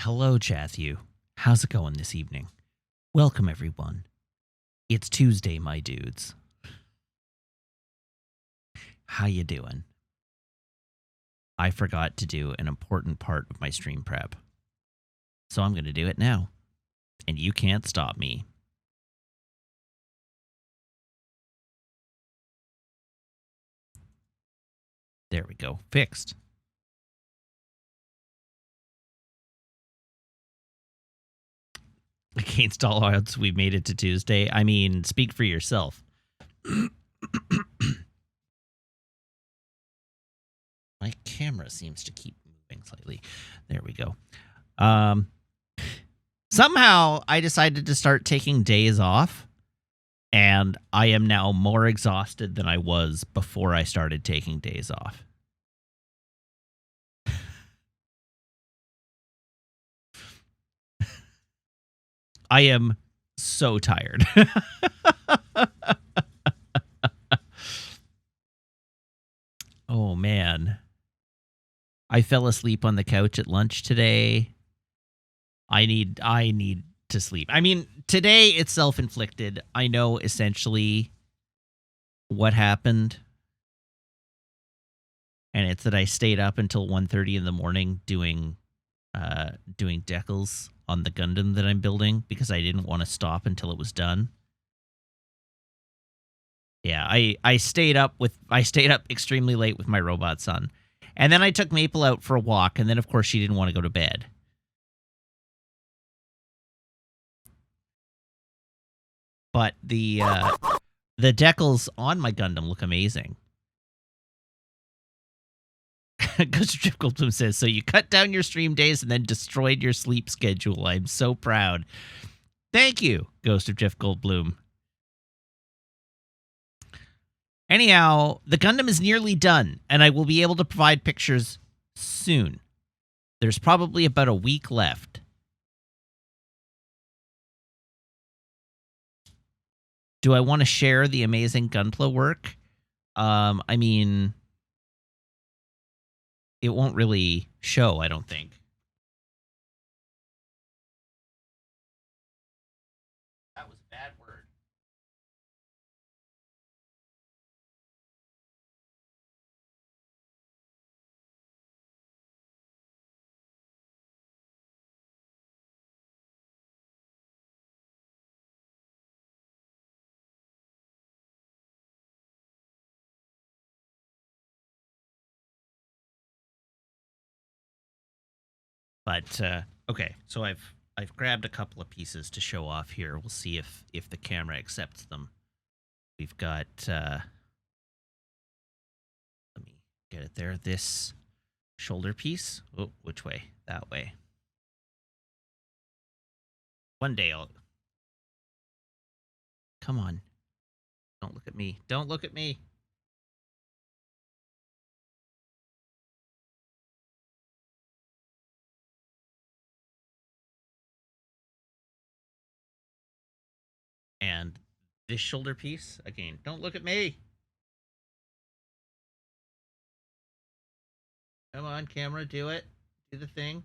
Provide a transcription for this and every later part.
Hello, Chathu. How's it going this evening? Welcome, everyone. It's Tuesday, my dudes. How you doing? I forgot to do an important part of my stream prep, so I'm going to do it now, and you can't stop me. There we go. Fixed. Against all odds, we made it to Tuesday. I mean, speak for yourself. My camera seems to keep moving slightly. There we go. Somehow, I decided to start taking days off, and I am now more exhausted than I was before I started taking days off. I am so tired. Oh, man. I fell asleep on the couch at lunch today. I need to sleep. I mean, today it's self-inflicted. I know essentially what happened. And it's that I stayed up until 1:30 in the morning doing decals on the Gundam that I'm building because I didn't want to stop until it was done. Yeah, I stayed up extremely late with my robot son. And then I took Maple out for a walk, and then of course she didn't want to go to bed. But the decals on my Gundam look amazing. Ghost of Trip Goldblum says, so you cut down your stream days and then destroyed your sleep schedule. I'm so proud. Thank you, Ghost of Jeff Goldblum. Anyhow, the Gundam is nearly done, and I will be able to provide pictures soon. There's probably about a week left. Do I want to share the amazing Gunpla work? I mean, it won't really show, I don't think. That was a bad word. But okay, so I've grabbed a couple of pieces to show off here. We'll see if the camera accepts them. We've got let me get it there. This shoulder piece. Oh, which way? That way. One day I'll. Come on. Don't look at me. Don't look at me. And this shoulder piece, again, don't look at me. Come on, camera, do it. Do the thing.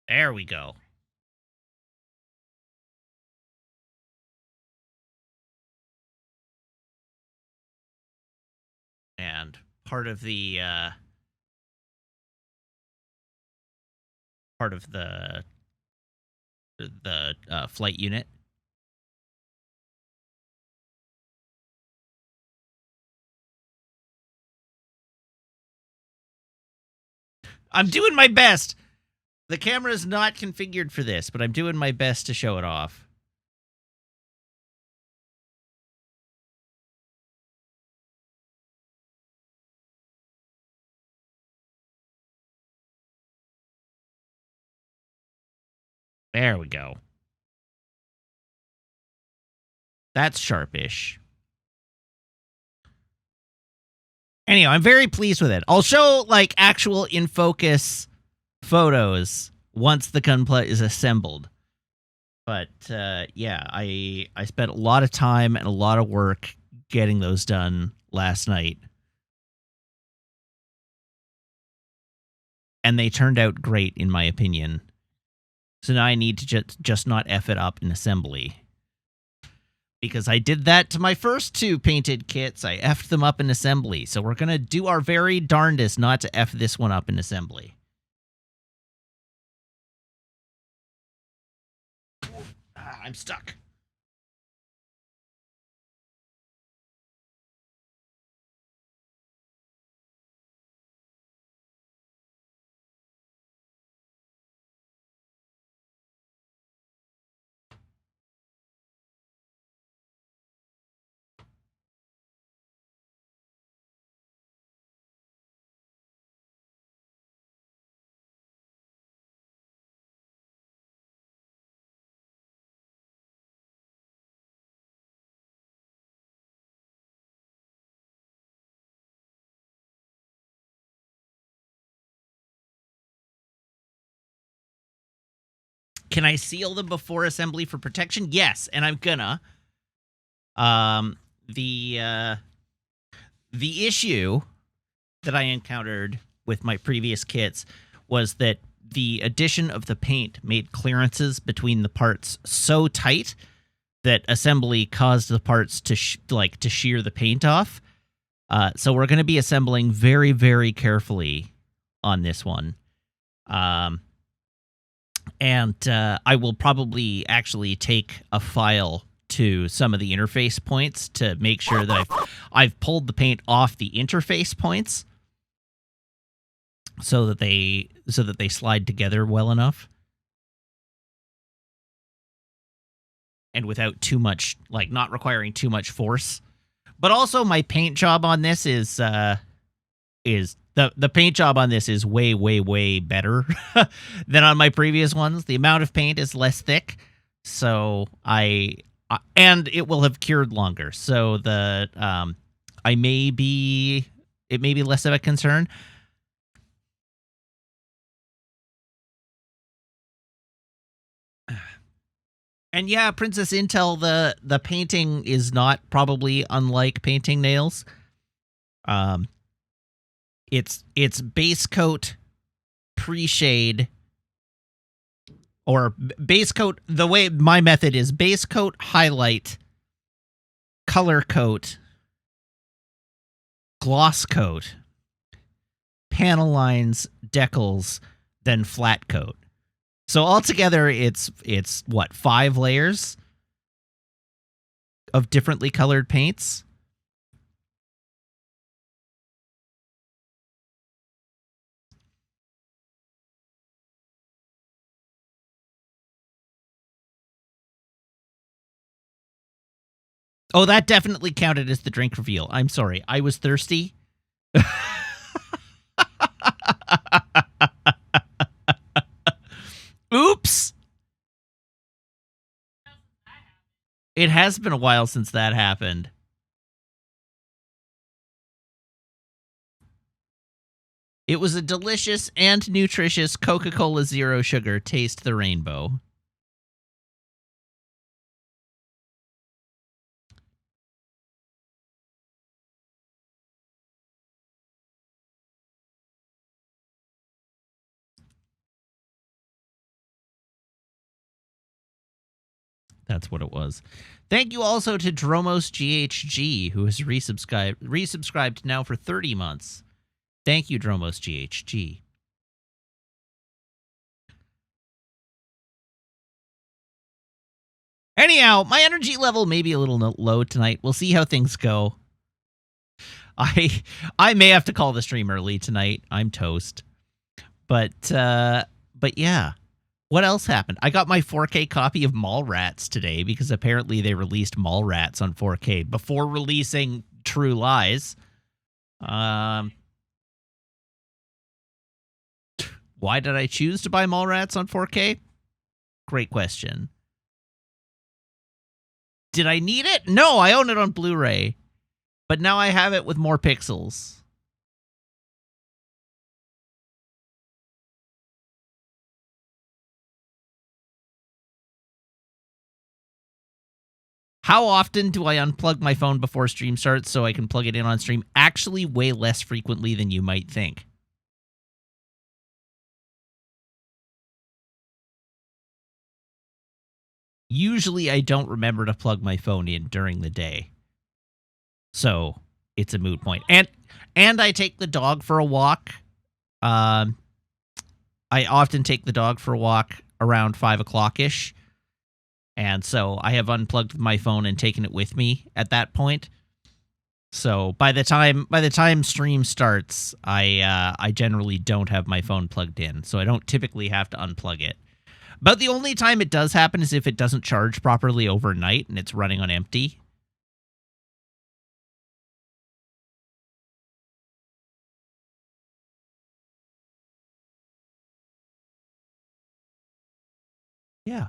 There we go. And part of the flight unit. I'm doing my best. The camera is not configured for this, but I'm doing my best to show it off. There we go. That's sharpish. Anyhow, I'm very pleased with it. I'll show, like, actual in-focus photos once the Gunpla is assembled. But yeah, I spent a lot of time and a lot of work getting those done last night, and they turned out great in my opinion. So now I need to just not F it up in assembly. Because I did that to my first two painted kits. I F'd them up in assembly. So we're going to do our very darndest not to F this one up in assembly. I'm stuck. Can I seal them before assembly for protection? Yes, and I'm gonna. The issue that I encountered with my previous kits was that the addition of the paint made clearances between the parts so tight that assembly caused the parts to shear the paint off. So we're going to be assembling very, very carefully on this one. And I will probably actually take a file to some of the interface points to make sure that I've pulled the paint off the interface points so that they slide together well enough. And without too much, not requiring too much force. But also my paint job on this is the paint job on this is way, way, way better than on my previous ones. The amount of paint is less thick, so and it will have cured longer. So it may be less of a concern. And yeah, Princess Intel, the painting is not probably unlike painting nails. It's base coat, pre-shade, or base coat. The way my method is base coat, highlight, color coat, gloss coat, panel lines, decals, then flat coat. So altogether, it's what, 5 layers of differently colored paints. Oh, that definitely counted as the drink reveal. I'm sorry. I was thirsty. Oops. It has been a while since that happened. It was a delicious and nutritious Coca-Cola Zero Sugar. Taste the rainbow. That's what it was. Thank you also to Dromos GHG, who has resubscribed now for 30 months. Thank you, Dromos GHG. Anyhow, my energy level may be a little low tonight. We'll see how things go. I may have to call the stream early tonight. I'm toast. But yeah. What else happened? I got my 4K copy of Mallrats today because apparently they released Mallrats on 4K before releasing True Lies. Why did I choose to buy Mallrats on 4K? Great question. Did I need it? No, I own it on Blu-ray. But now I have it with more pixels. How often do I unplug my phone before stream starts so I can plug it in on stream? Actually, way less frequently than you might think. Usually, I don't remember to plug my phone in during the day. So, it's a moot point. And I take the dog for a walk. I often take the dog for a walk around 5 o'clock-ish. And so I have unplugged my phone and taken it with me at that point. So by the time stream starts, I generally don't have my phone plugged in. So I don't typically have to unplug it. But the only time it does happen is if it doesn't charge properly overnight and it's running on empty. Yeah.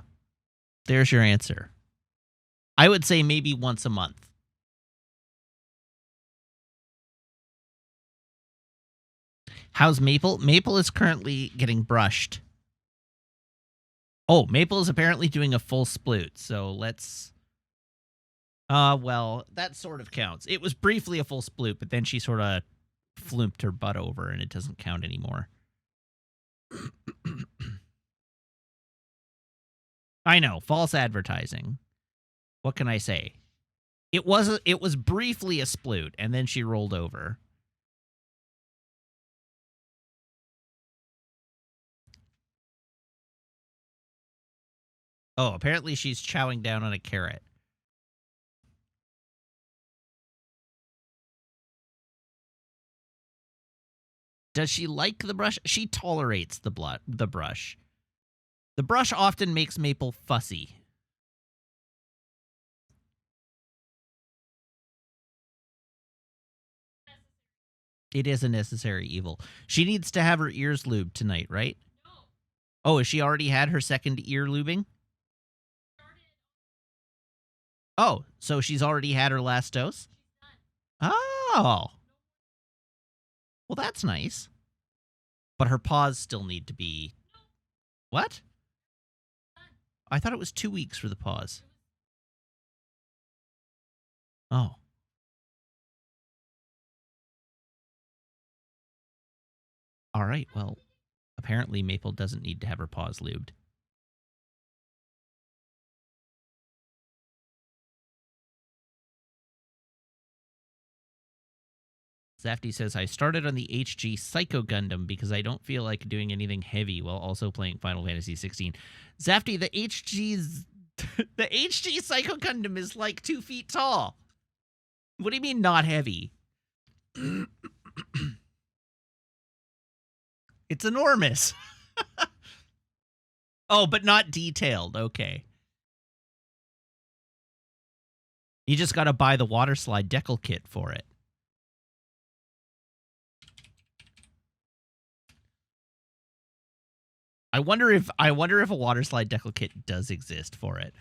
There's your answer. I would say maybe once a month. How's Maple? Maple is currently getting brushed. Oh, Maple is apparently doing a full sploot, so let's... well, that sort of counts. It was briefly a full sploot, but then she sort of flumped her butt over, and it doesn't count anymore. I know, false advertising. What can I say? It was briefly a sploot, and then she rolled over. Oh, apparently she's chowing down on a carrot. Does she like the brush? She tolerates the brush. The brush often makes Maple fussy. It is a necessary evil. She needs to have her ears lubed tonight, right? No. Oh, has she already had her second ear lubing? Oh, so she's already had her last dose? Oh. Well, that's nice. But her paws still need to be... What? I thought it was 2 weeks for the paws. Oh. All right, well, apparently Maple doesn't need to have her paws lubed. Zafty says, I started on the HG Psycho Gundam because I don't feel like doing anything heavy while also playing Final Fantasy XVI. Zafty, the HG's... the HG Psycho Gundam is like 2 feet tall. What do you mean not heavy? It's enormous. Oh, but not detailed. Okay. You just got to buy the water slide decal kit for it. I wonder if a water slide decal kit does exist for it.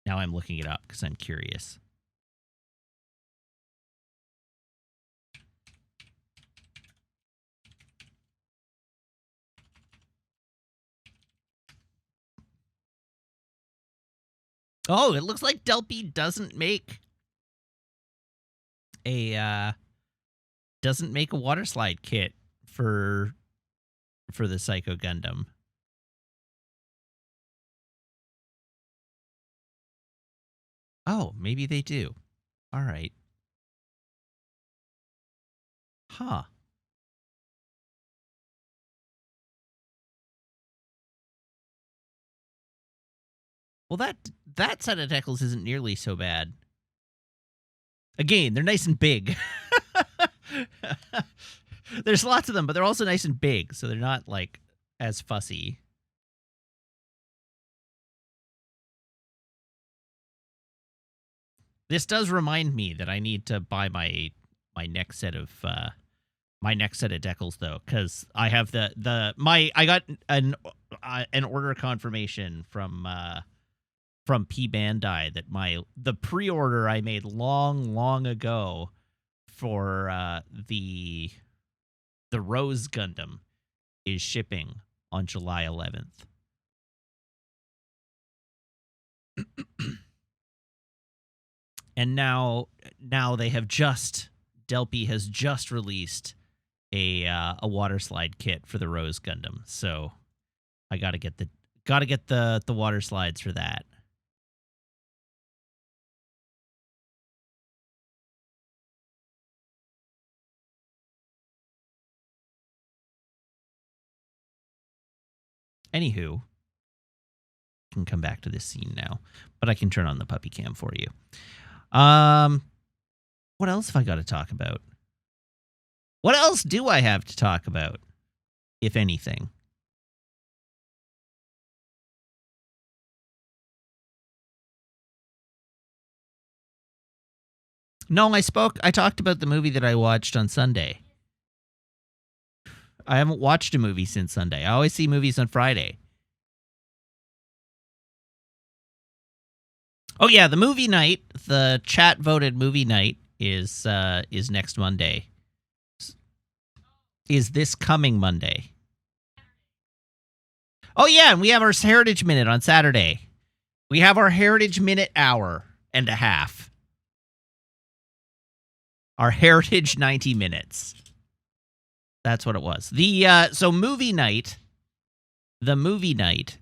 Now I'm looking it up because I'm curious. Oh, it looks like Delpy doesn't make a water slide kit for the Psycho Gundam. Oh, maybe they do. All right. Huh. Well, that set of decals isn't nearly so bad. Again, they're nice and big. There's lots of them, but they're also nice and big, so they're not, like, as fussy. This does remind me that I need to buy my next set of decals, though, because I have I got an order confirmation from P Bandai that the pre-order I made long ago for the Rose Gundam is shipping on July 11th. And now they have Delpy has just released a water slide kit for the Rose Gundam. So I gotta get the water slides for that. Anywho, I can come back to this scene now, but I can turn on the puppy cam for you. What else have I got to talk about? What else do I have to talk about, if anything? No, I talked about the movie that I watched on Sunday. I haven't watched a movie since Sunday. I always see movies on Friday. Oh yeah, the movie night, the chat voted movie night is next Monday. Is this coming Monday? Oh yeah, and we have our Heritage Minute on Saturday. We have our Heritage Minute hour and a half. Our Heritage 90 minutes. That's what it was. So movie night. The movie night.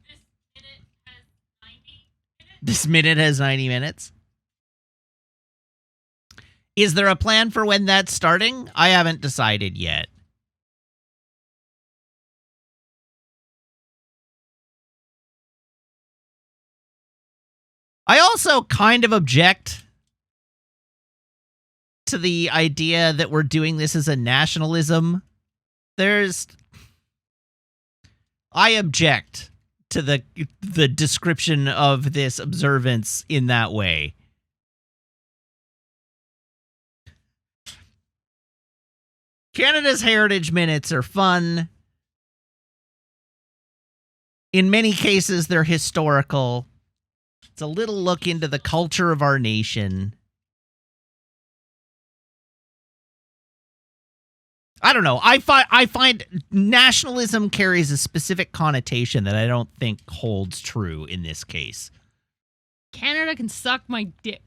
This minute has 90 minutes. Is there a plan for when that's starting? I haven't decided yet. I also kind of object to the idea that we're doing this as a nationalism. I object to the description of this observance in that way. Canada's Heritage Minutes are fun. In many cases, they're historical. It's a little look into the culture of our nation. I don't know. I find nationalism carries a specific connotation that I don't think holds true in this case. Canada can suck my dick.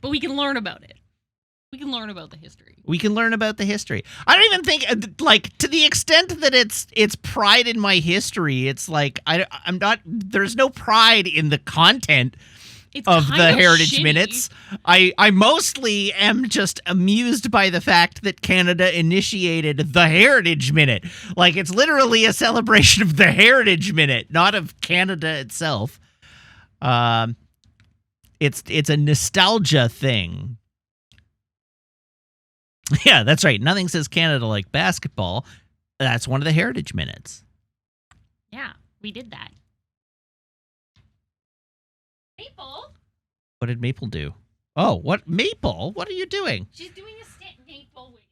But we can learn about it. We can learn about the history. We can learn about the history. I don't even think, like, to the extent that it's pride in my history, it's like, I'm not, there's no pride in the content of the Heritage shitty. Minutes. I mostly am just amused by the fact that Canada initiated the Heritage Minute. Like, it's literally a celebration of the Heritage Minute, not of Canada itself. It's a nostalgia thing. Yeah, that's right. Nothing says Canada like basketball. That's one of the Heritage Minutes. Yeah, we did that. Maple? What did Maple do? Oh, what? Maple? What are you doing? She's doing a sit Maple with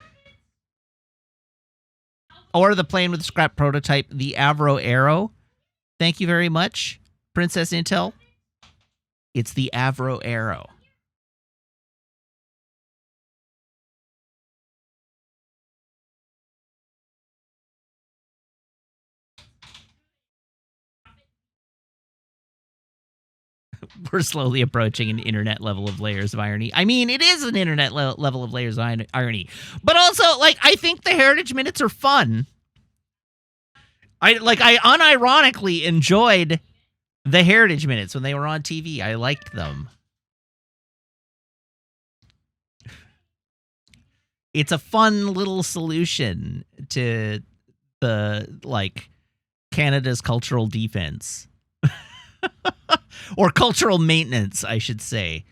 it. Or the plane with the scrap prototype, the Avro Arrow. Thank you very much, Princess Intel. It's the Avro Arrow. We're slowly approaching an internet level of layers of irony. I mean, it is an internet level of layers of irony. But also, like, I think the Heritage Minutes are fun. I unironically enjoyed the Heritage Minutes when they were on TV. I liked them. It's a fun little solution to the, like, Canada's cultural defense. Or cultural maintenance, I should say.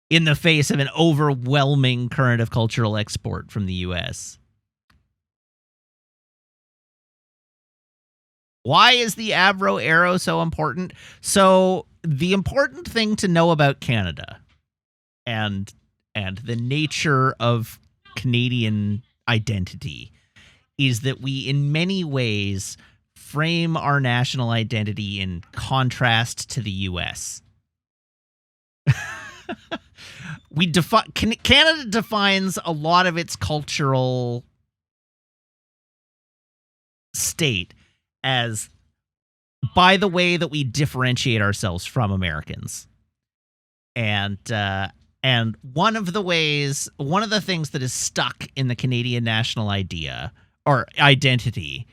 In the face of an overwhelming current of cultural export from the U.S. Why is the Avro Arrow so important? So, the important thing to know about Canada and the nature of Canadian identity is that we, in many ways, frame our national identity in contrast to the U.S. Canada defines a lot of its cultural state as by the way that we differentiate ourselves from Americans. And one of the things that is stuck in the Canadian national idea or identity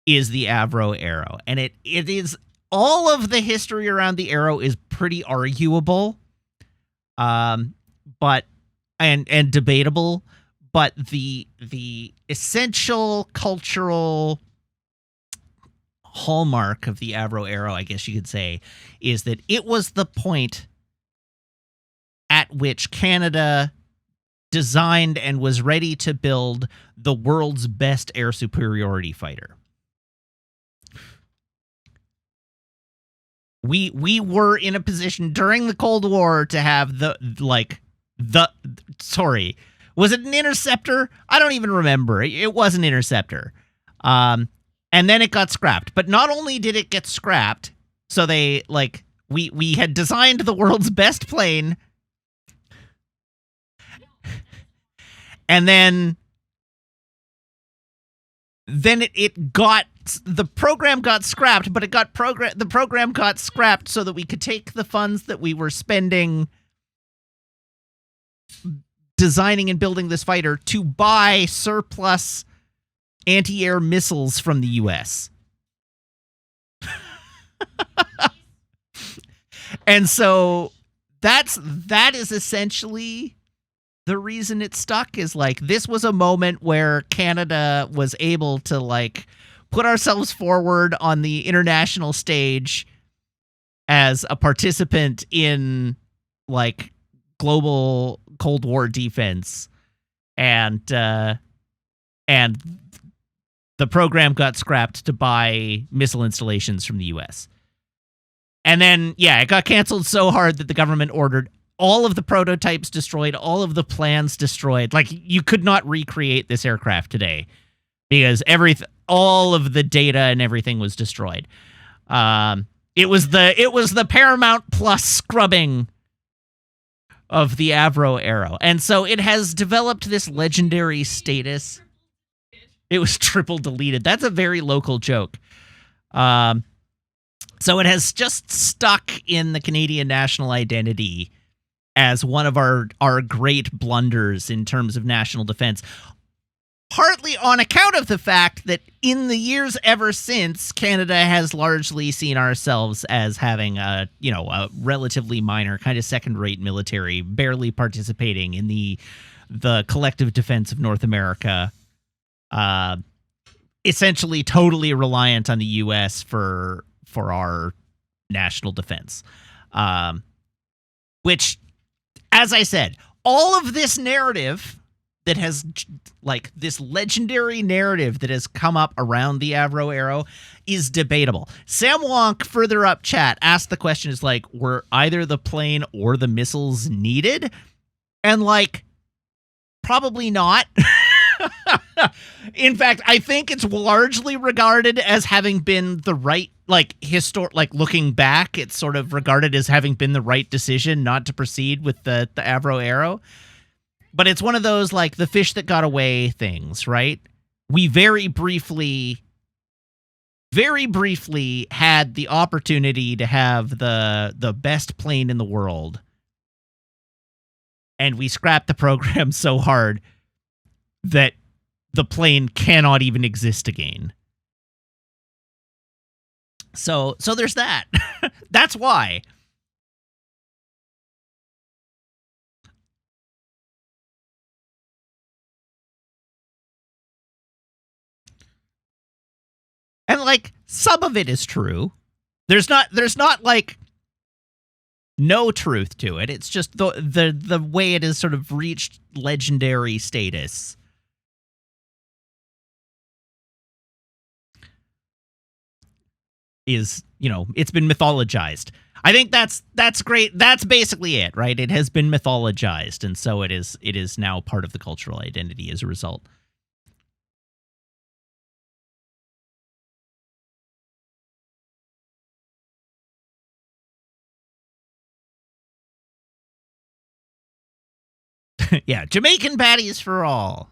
is the Avro arrow. And it is, all of the history around the arrow is pretty arguable, but and debatable, but the essential cultural hallmark of the Avro arrow, I guess you could say, is that it was the point at which Canada designed and was ready to build the world's best air superiority fighter. We were in a position during the Cold War to have was it an interceptor? I don't even remember. It was an interceptor. And then it got scrapped. But not only did it get scrapped, so they, we had designed the world's best plane, and then the program got scrapped, but the program got scrapped so that we could take the funds that we were spending designing and building this fighter to buy surplus anti-air missiles from the US. And so that is essentially the reason it stuck, is this was a moment where Canada was able to put ourselves forward on the international stage as a participant in global Cold War defense, and the program got scrapped to buy missile installations from the US. And then, it got canceled so hard that the government ordered all of the prototypes destroyed, all of the plans destroyed. You could not recreate this aircraft today because all of the data and everything was destroyed. It was the Paramount Plus scrubbing of the Avro arrow. And so it has developed this legendary status. It was triple deleted. That's a very local joke. So it has just stuck in the Canadian national identity as one of our great blunders in terms of national defense, partly on account of the fact that in the years ever since, Canada has largely seen ourselves as having a relatively minor, kind of second-rate military, barely participating in the collective defense of North America, essentially totally reliant on the U.S. for our national defense, which, as I said, all of this narrative that has, this legendary narrative that has come up around the Avro arrow is debatable. Sam Wonk, further up chat, asked the question, were either the plane or the missiles needed? And, probably not. In fact, I think it's largely regarded as having been the right, looking back, it's sort of regarded as having been the right decision not to proceed with the Avro arrow. But it's one of those, the fish that got away things, right? We very briefly had the opportunity to have the best plane in the world, and we scrapped the program so hard that the plane cannot even exist again. So there's that. That's why. And some of it is true. There's not no truth to it. It's just the way it has sort of reached legendary status. Is, it's been mythologized. I think that's great. That's basically it, right? It has been mythologized, and so it is now part of the cultural identity as a result. Yeah, Jamaican patties for all.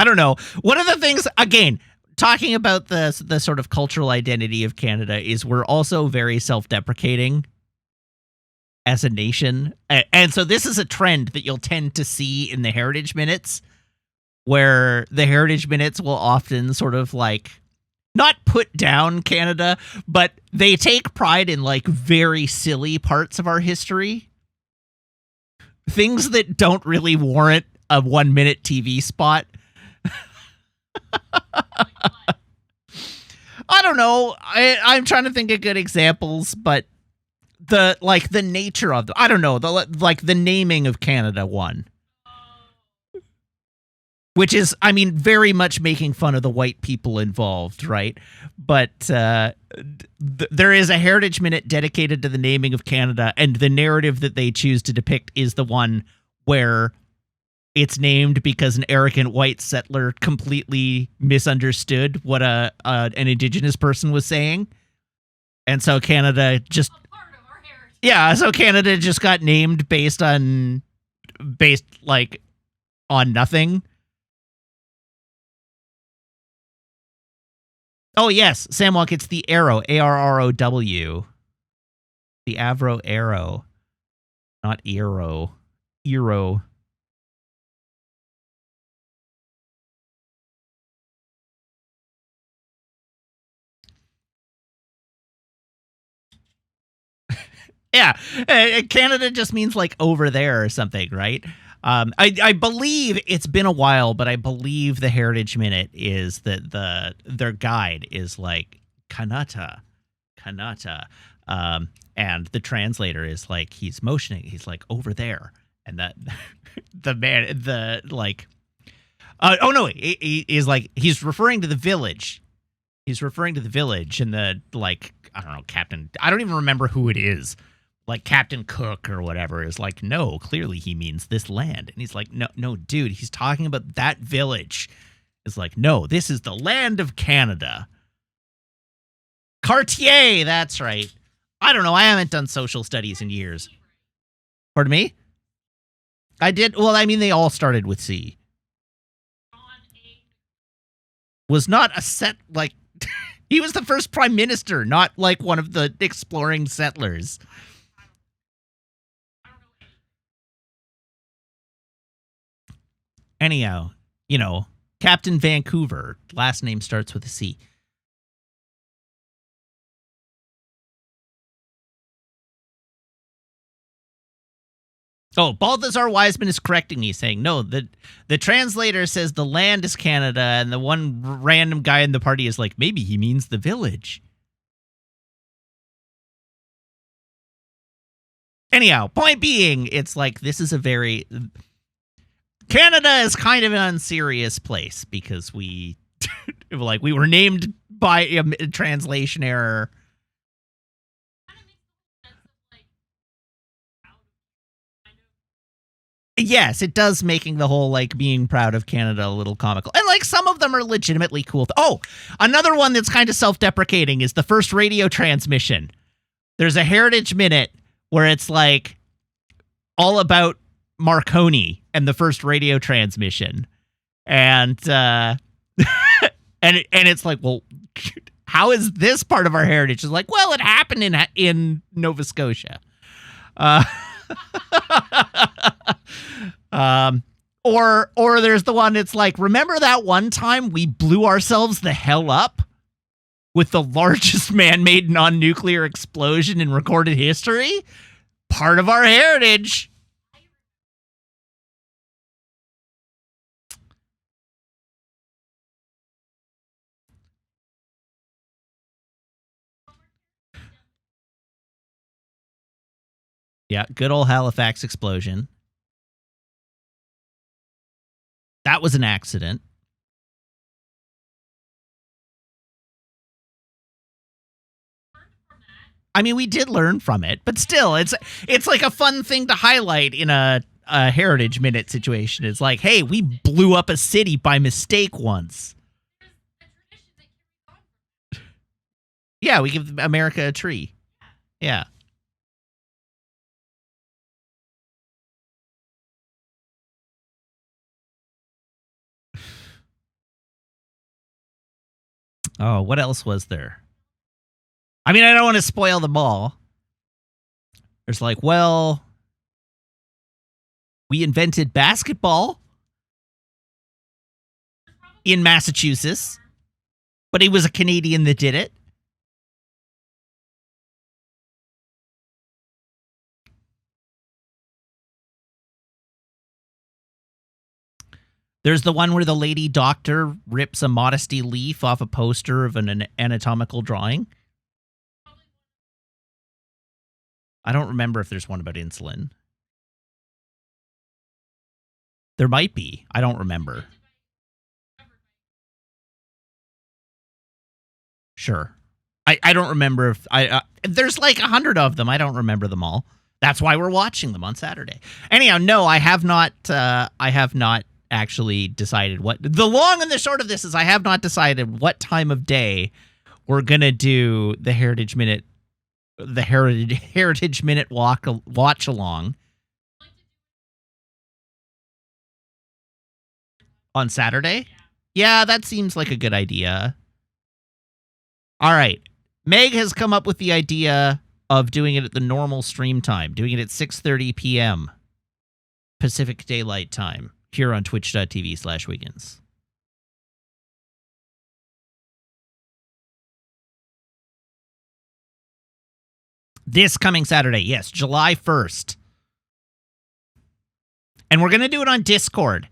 I don't know. One of the things, again, talking about the sort of cultural identity of Canada is we're also very self-deprecating as a nation. And so this is a trend that you'll tend to see in the Heritage Minutes, where the Heritage Minutes will often sort of like not put down Canada, but they take pride in like very silly parts of our history. Things that don't really warrant a 1 minute TV spot. I don't know. I'm trying to think of good examples, but the nature of I don't know, the naming of Canada one, which is, I mean, very much making fun of the white people involved, right? But there is a Heritage Minute dedicated to the naming of Canada, and the narrative that they choose to depict is the one where it's named because an arrogant white settler completely misunderstood what an indigenous person was saying. And so Canada just... Yeah, so Canada just got named based on nothing. Oh, yes, Samwalk, it's the arrow, ARROW. The Avro arrow, not Eero. Eero. Yeah, Canada just means like over there or something, right? I believe it's been a while, but I believe the Heritage Minute is that their guide is like Kanata, and the translator is like he's motioning, he's like over there, and that oh no, he is like he's referring to the village. He's referring to the village, and the like I don't know, Captain. I don't even remember who it is. Like Captain Cook or whatever is like, no, clearly he means this land. And he's like, no, dude, he's talking about that village. It's like, no, this is the land of Canada. Cartier, that's right. I don't know. I haven't done social studies in years. Pardon me? I did. Well, I mean, they all started with C. Was not a set, like, he was the first prime minister, not like one of the exploring settlers. Anyhow, you know, Captain Vancouver, last name starts with a C. Oh, Balthazar Wiseman is correcting me, saying, no, the translator says the land is Canada, and the one random guy in the party is like, maybe he means the village. Anyhow, point being, it's like, this is a very... Canada is kind of an unserious place because we were named by a translation error. Yes, it does, making the whole like being proud of Canada a little comical. And like some of them are legitimately cool. Oh, another one that's kind of self-deprecating is the first radio transmission. There's a Heritage Minute where it's like all about Marconi and the first radio transmission, and and it's like, well, how is this part of our heritage? It's like, well, it happened in Nova Scotia, or there's the one that's like, remember that one time we blew ourselves the hell up with the largest man-made non-nuclear explosion in recorded history? Part of our heritage. Yeah, good old Halifax explosion. That was an accident. I mean, we did learn from it, but still, it's like a fun thing to highlight in a Heritage Minute situation. It's like, hey, we blew up a city by mistake once. Yeah, we give America a tree. Yeah. Oh, what else was there? I mean, I don't want to spoil them all. There's like, well, we invented basketball in Massachusetts, but it was a Canadian that did it. There's the one where the lady doctor rips a modesty leaf off a poster of an anatomical drawing. I don't remember if there's one about insulin. There might be. I don't remember. Sure. I don't remember if there's like 100 of them. I don't remember them all. That's why we're watching them on Saturday. Anyhow, no, I have not actually decided what the long and the short of this is. I have not decided what time of day we're gonna do the Heritage Minute watch along on Saturday. Yeah, that seems like a good idea. All right, Meg has come up with the idea of doing it at the normal stream time, doing it at 6:30 p.m. Pacific Daylight Time here on twitch.tv/Wiggins. This coming Saturday, yes, July 1st. And we're going to do it on Discord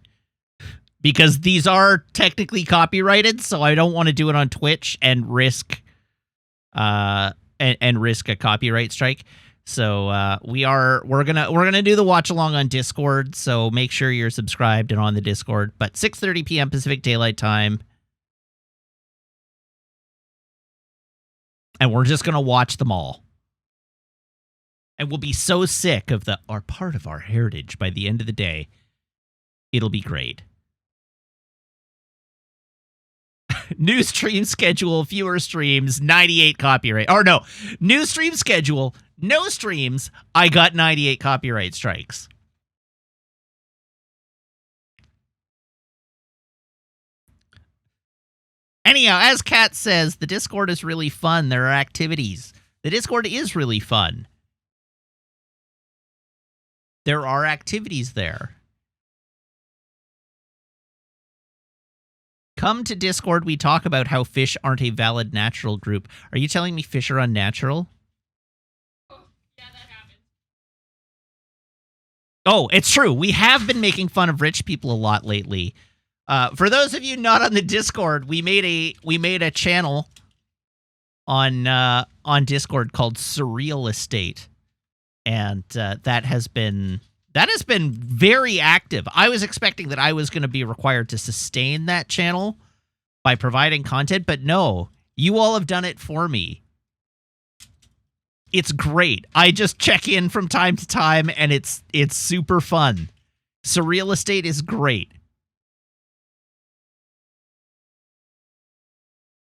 because these are technically copyrighted, so I don't want to do it on Twitch and risk risk a copyright strike. So we're gonna do the watch along on Discord. So make sure you're subscribed and on the Discord. But 6:30 p.m. Pacific Daylight Time, and we're just gonna watch them all. And we'll be so sick of our part of our heritage by the end of the day. It'll be great. New stream schedule, fewer streams, 98 copyright. Or no, new stream schedule, no streams, I got 98 copyright strikes. Anyhow, as Kat says, the Discord is really fun. There are activities. The Discord is really fun. There are activities there. Come to Discord. We talk about how fish aren't a valid natural group. Are you telling me fish are unnatural? Oh, yeah, that happens. Oh, it's true. We have been making fun of rich people a lot lately. For those of you not on the Discord, we made a channel on Discord called Surreal Estate, and that has been very active. I was expecting that I was going to be required to sustain that channel by providing content, but no, you all have done it for me. It's great. I just check in from time to time, and it's super fun. Surreal Estate is great.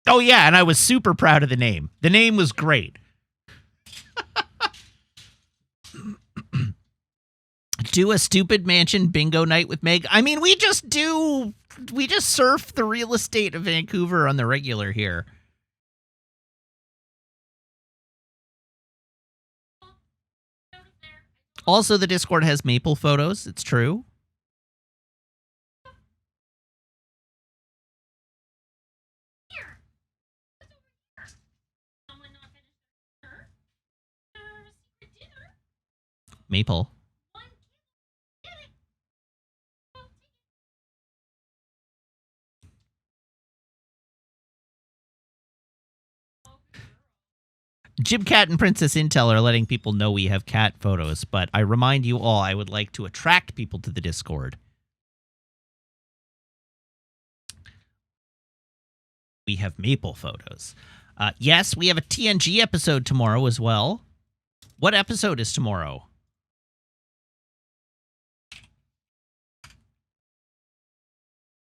Oh yeah, and I was super proud of the name. The name was great. Do a stupid mansion bingo night with Meg. I mean, we just surf the real estate of Vancouver on the regular here. Also, the Discord has maple photos. It's true. Maple. Jim Cat and Princess Intel are letting people know we have cat photos, but I remind you all, I would like to attract people to the Discord. We have maple photos. Yes, we have a TNG episode tomorrow as well. What episode is tomorrow?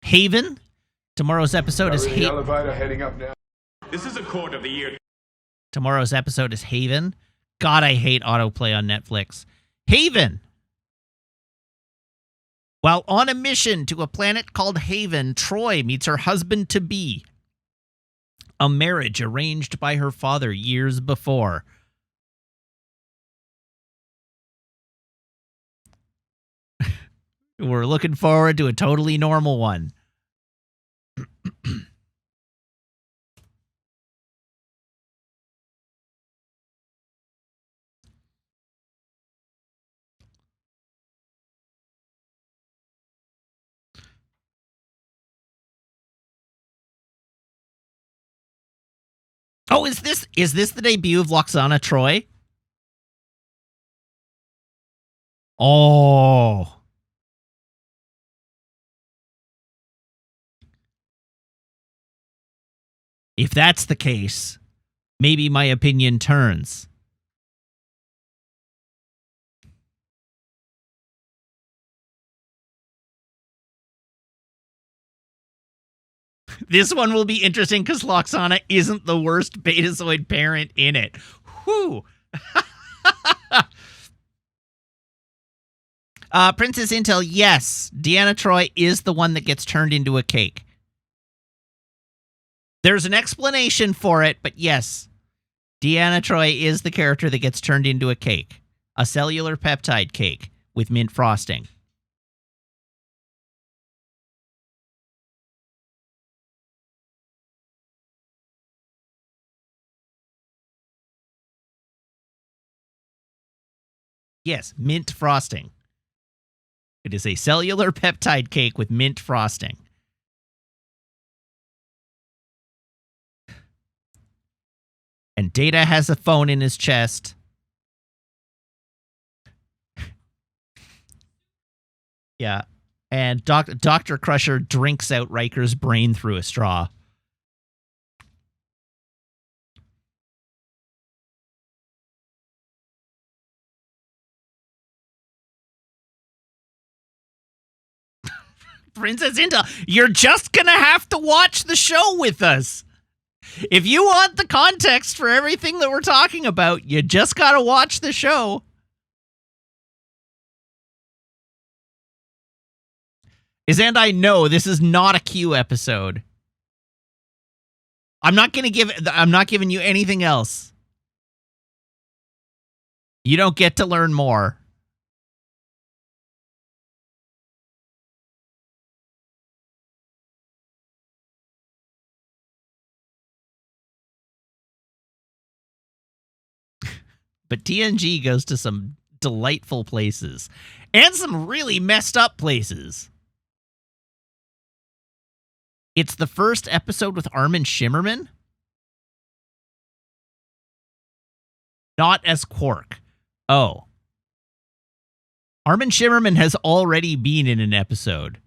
Haven. Tomorrow's episode is Haven. Elevator heading up now. This is a court of the year. Tomorrow's episode is Haven. God, I hate autoplay on Netflix. Haven. While on a mission to a planet called Haven, Troy meets her husband-to-be. A marriage arranged by her father years before. We're looking forward to a totally normal one. Oh, is this the debut of Loxana Troy? Oh. If that's the case, maybe my opinion turns. This one will be interesting because Loxana isn't the worst Betazoid parent in it. Whew. Princess Intel, yes. Deanna Troi is the one that gets turned into a cake. There's an explanation for it, but yes. Deanna Troi is the character that gets turned into a cake. A cellular peptide cake with mint frosting. Yes, mint frosting. It is a cellular peptide cake with mint frosting. And Data has a phone in his chest. Yeah. And Dr. Crusher drinks out Riker's brain through a straw. Princess Intel, you're just gonna have to watch the show with us. If you want the context for everything that we're talking about, you just gotta watch the show. And I know this is not a Q episode. I'm not giving you anything else. You don't get to learn more. But TNG goes to some delightful places. And some really messed up places. It's the first episode with Armin Shimmerman? Not as Quark. Oh. Armin Shimmerman has already been in an episode.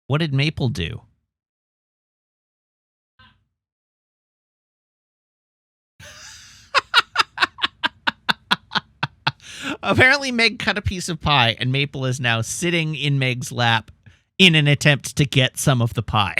What did Maple do? Apparently, Meg cut a piece of pie, and Maple is now sitting in Meg's lap in an attempt to get some of the pie.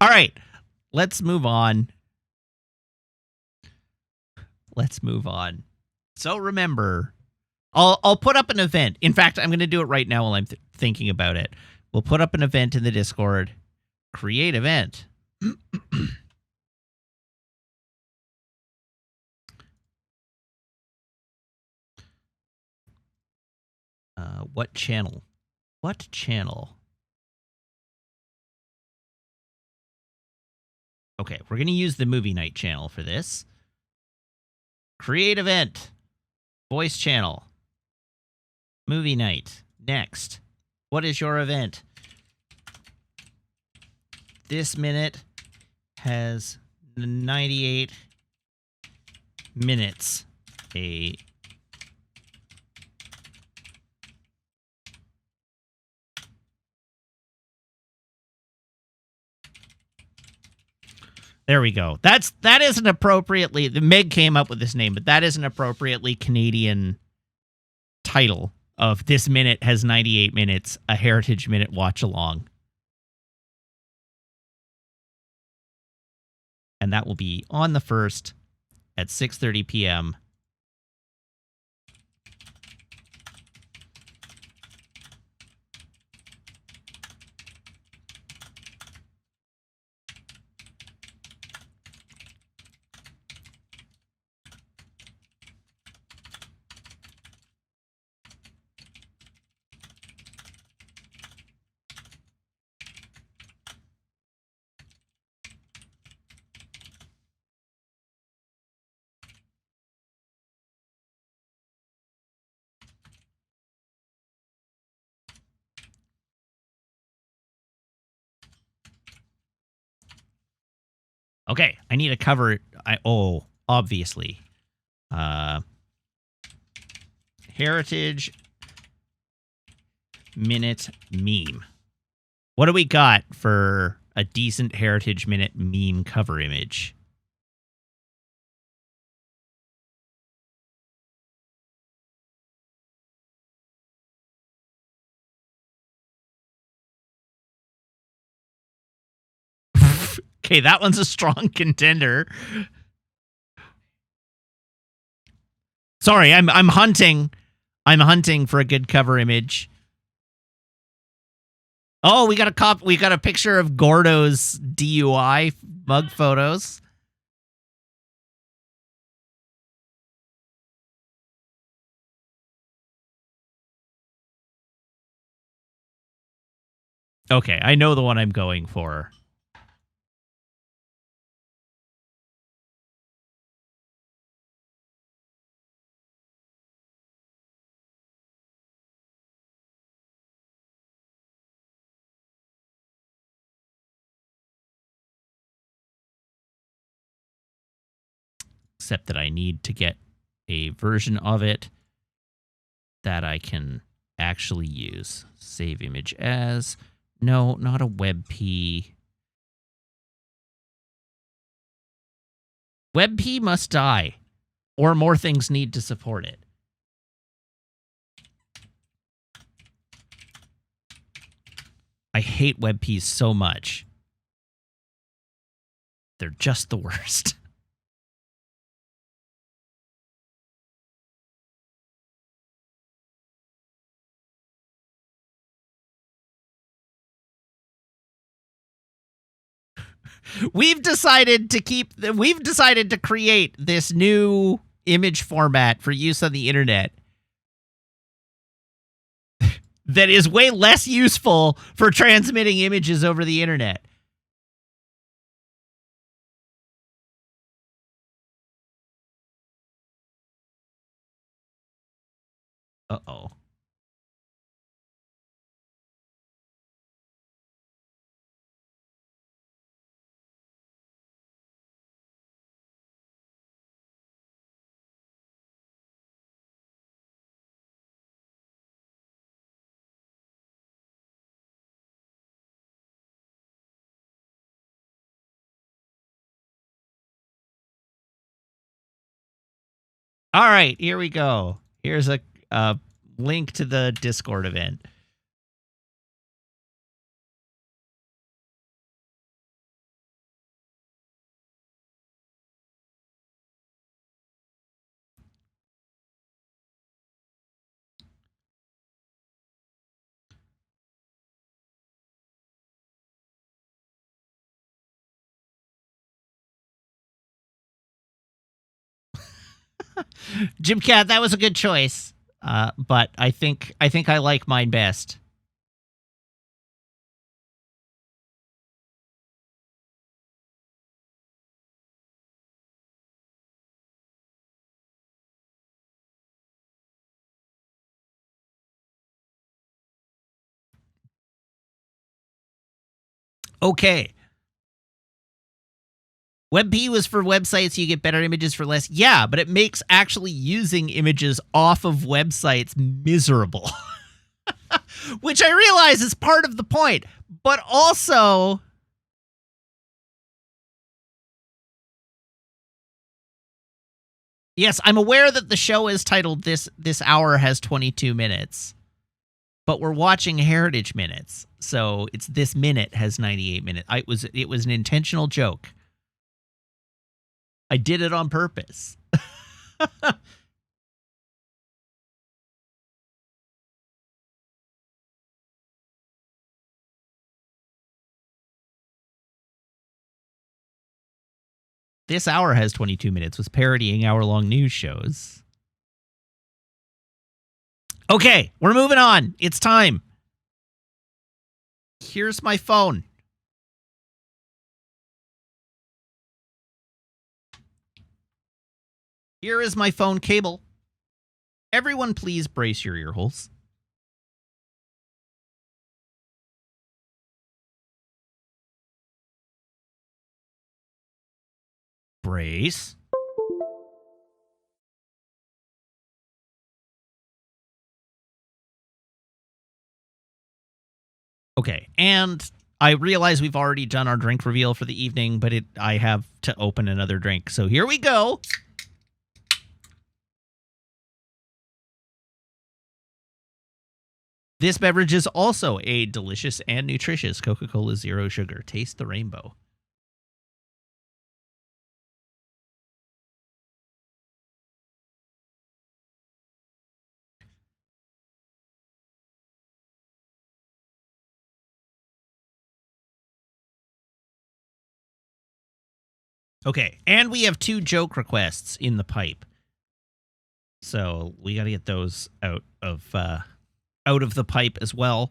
All right, let's move on. So remember, I'll put up an event. In fact, I'm going to do it right now while I'm thinking about it. We'll put up an event in the Discord. Create event. What channel? What channel? Okay, we're going to use the movie night channel for this. Create event. Voice channel. Movie night. Next. What is your event? This minute has 98 minutes. There we go. That is an appropriately... Meg came up with this name, but that is an appropriately Canadian title of This Minute Has 98 Minutes, a Heritage Minute watch-along. And that will be on the 1st at 6:30 p.m. Okay, I need to cover... obviously. Heritage Minute meme. What do we got for a decent Heritage Minute meme cover image? Okay, that one's a strong contender. Sorry, I'm hunting. I'm hunting for a good cover image. Oh, we got a picture of Gordo's DUI mug photos. Okay, I know the one I'm going for. Except that I need to get a version of it that I can actually use. Save image as... No, not a WebP. WebP must die, or more things need to support it. I hate WebPs so much. They're just the worst. We've decided to create this new image format for use on the internet that is way less useful for transmitting images over the internet. Uh-oh. All right, here we go. Here's a link to the Discord event. Jim Cat, that was a good choice. But I think I like mine best. Okay. WebP was for websites so you get better images for less. Yeah, but it makes actually using images off of websites miserable. Which I realize is part of the point. But also... Yes, I'm aware that the show is titled This Hour Has 22 Minutes, but we're watching Heritage Minutes, so it's This Minute Has 98 Minutes. It was an intentional joke. I did it on purpose. This Hour Has 22 Minutes was parodying hour-long news shows. Okay, we're moving on. It's time. Here's my phone. Here is my phone cable. Everyone please brace your ear holes. Brace. Okay, and I realize we've already done our drink reveal for the evening, but I have to open another drink. So here we go. This beverage is also a delicious and nutritious Coca-Cola Zero Sugar. Taste the rainbow. Okay, and we have 2 joke requests in the pipe. So we got to get those out of the pipe as well.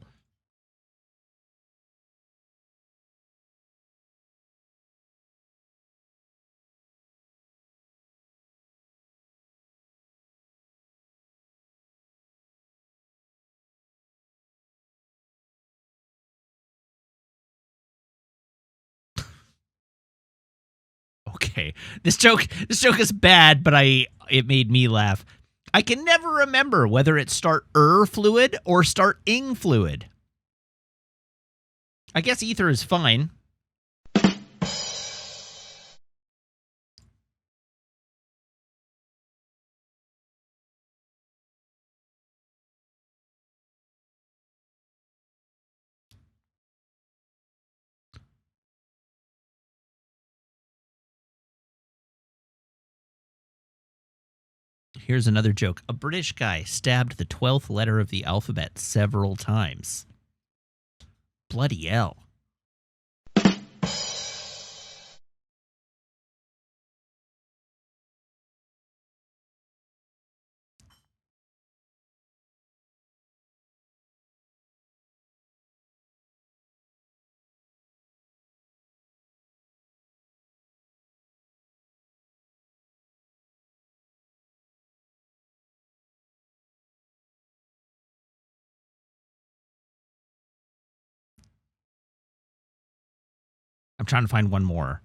Okay, this joke is bad, but it made me laugh. I can never remember whether it start fluid or start ing fluid. I guess ether is fine. Here's another joke. A British guy stabbed the 12th letter of the alphabet several times. Bloody hell. I'm trying to find one more.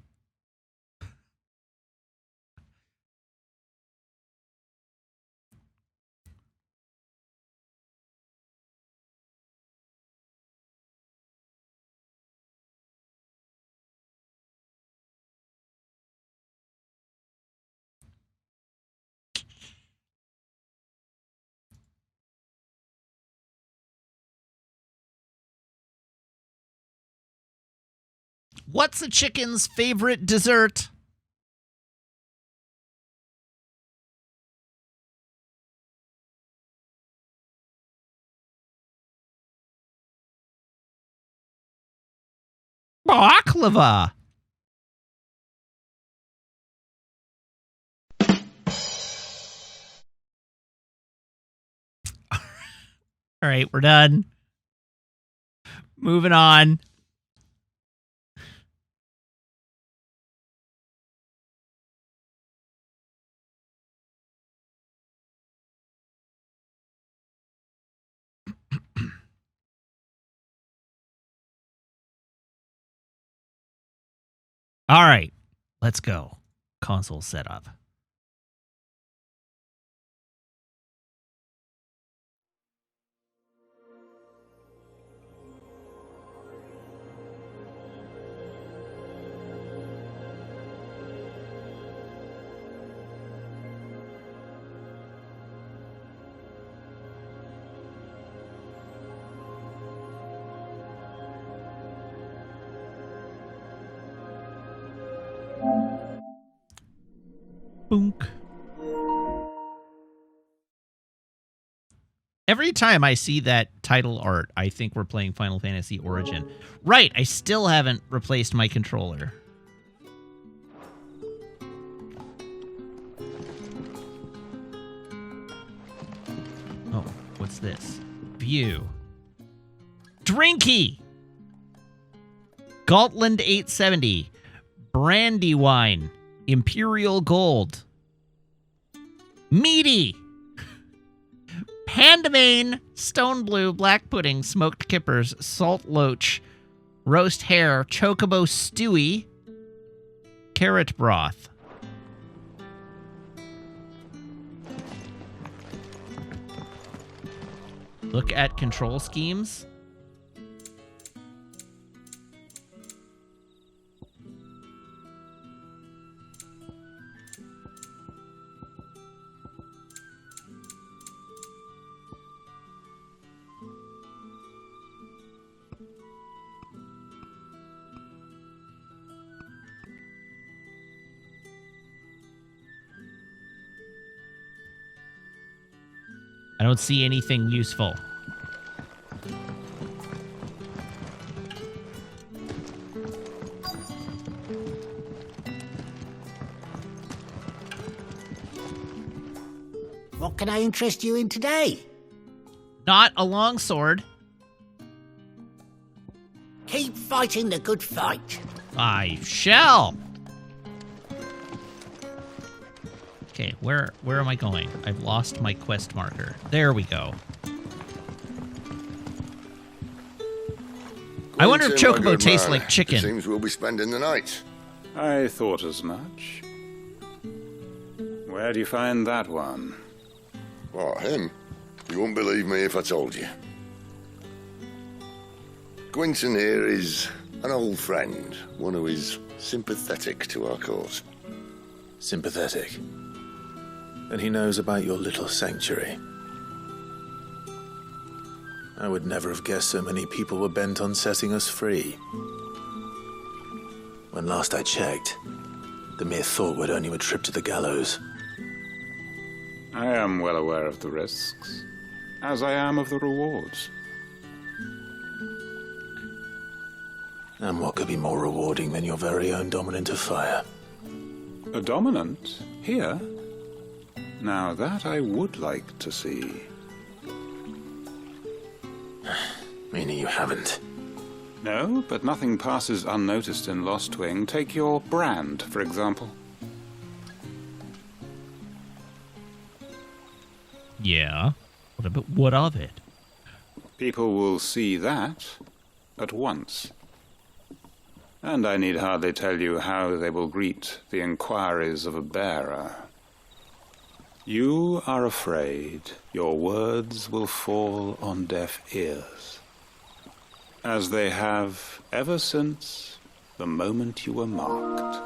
What's a chicken's favorite dessert? Baklava. All right, we're done. Moving on. All right, let's go. Console setup. Boonk. Every time I see that title art, I think we're playing Final Fantasy Origin. Right, I still haven't replaced my controller. Oh, what's this? View. Drinky! Galtland 870. Brandywine. Imperial Gold. Meaty! Pandamain, Stone Blue, Black Pudding, Smoked Kippers, Salt Loach, Roast Hare, Chocobo Stewie, Carrot Broth. Look at control schemes. I don't see anything useful. What can I interest you in today? Not a longsword. Keep fighting the good fight. I shall. Okay, where am I going? I've lost my quest marker. There we go. I wonder if Chocobo tastes like chicken. It seems we'll be spending the night. I thought as much. Where do you find that one? What, him? You wouldn't believe me if I told you. Gwynton here is an old friend, one who is sympathetic to our cause. Sympathetic? And he knows about your little sanctuary. I would never have guessed so many people were bent on setting us free. When last I checked, the mere thought would earn you a trip to the gallows. I am well aware of the risks, as I am of the rewards. And what could be more rewarding than your very own dominant of fire? A dominant? Here? Now that I would like to see. Meaning you haven't? No, but nothing passes unnoticed in Lost Wing. Take your brand, for example. Yeah. What of it? People will see that at once. And I need hardly tell you how they will greet the inquiries of a bearer. You are afraid your words will fall on deaf ears, as they have ever since the moment you were marked.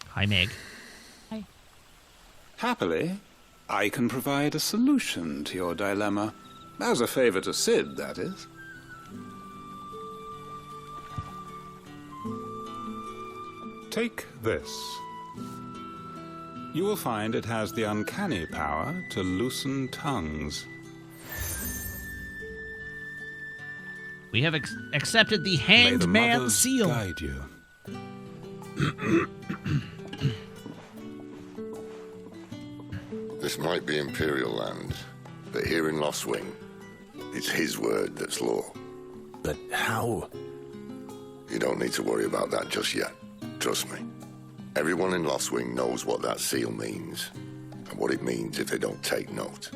Hi, Meg. Hi. Happily, I can provide a solution to your dilemma. As a favor to Sid, that is. Take this. You will find it has the uncanny power to loosen tongues. We have accepted the May Hanged the Man mothers seal. guide you. This might be Imperial land, but here in Lost Wing, it's his word that's law. But how? You don't need to worry about that just yet. Trust me. Everyone in Lost Wing knows what that seal means, and what it means if they don't take note.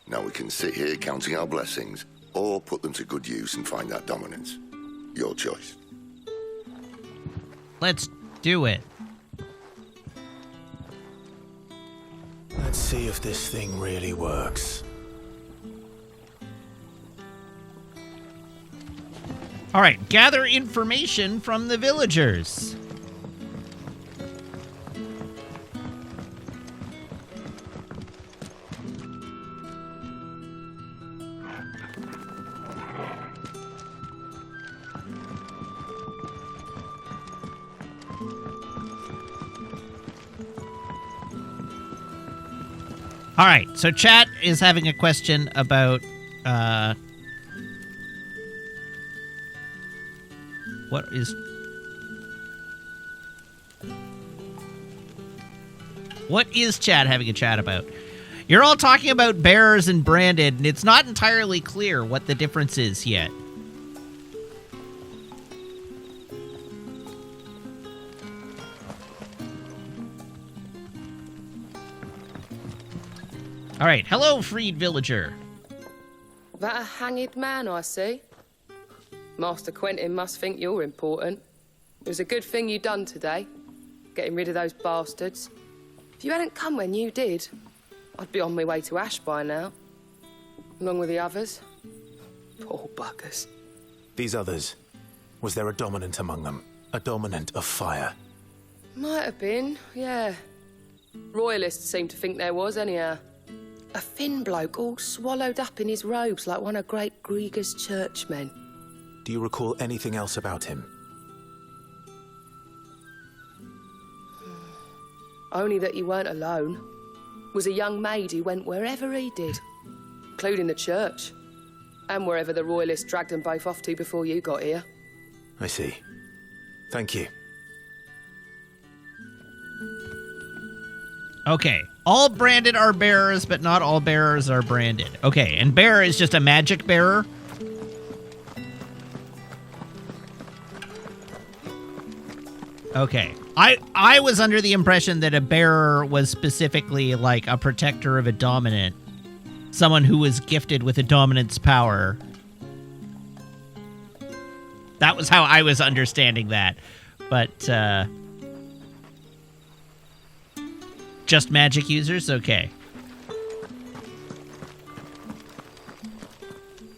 Now we can sit here counting our blessings, or put them to good use and find that dominance. Your choice. Let's do it. Let's see if this thing really works. All right, gather information from the villagers. All right, so chat is having a question about what is chat having a chat about? You're all talking about bearers and branded, and it's not entirely clear what the difference is yet. All right, hello, freed villager. That a hanged man, I see. Master Quentin must think you're important. It was a good thing you done today, getting rid of those bastards. If you hadn't come when you did, I'd be on my way to Ash by now, along with the others. Poor buggers. These others, was there a dominant among them? A dominant of fire? Might have been, yeah. Royalists seem to think there was, anyhow. A thin bloke all swallowed up in his robes like one of Great Grieger's churchmen. Do you recall anything else about him? Only that he weren't alone. Was a young maid who went wherever he did, including the church, and wherever the Royalists dragged them both off to before you got here. I see. Thank you. Okay, all branded are bearers, but not all bearers are branded. Okay, and bearer is just a magic bearer? Okay. I was under the impression that a bearer was specifically like a protector of a dominant. Someone who was gifted with a dominant's power. That was how I was understanding that. But, just magic users? Okay.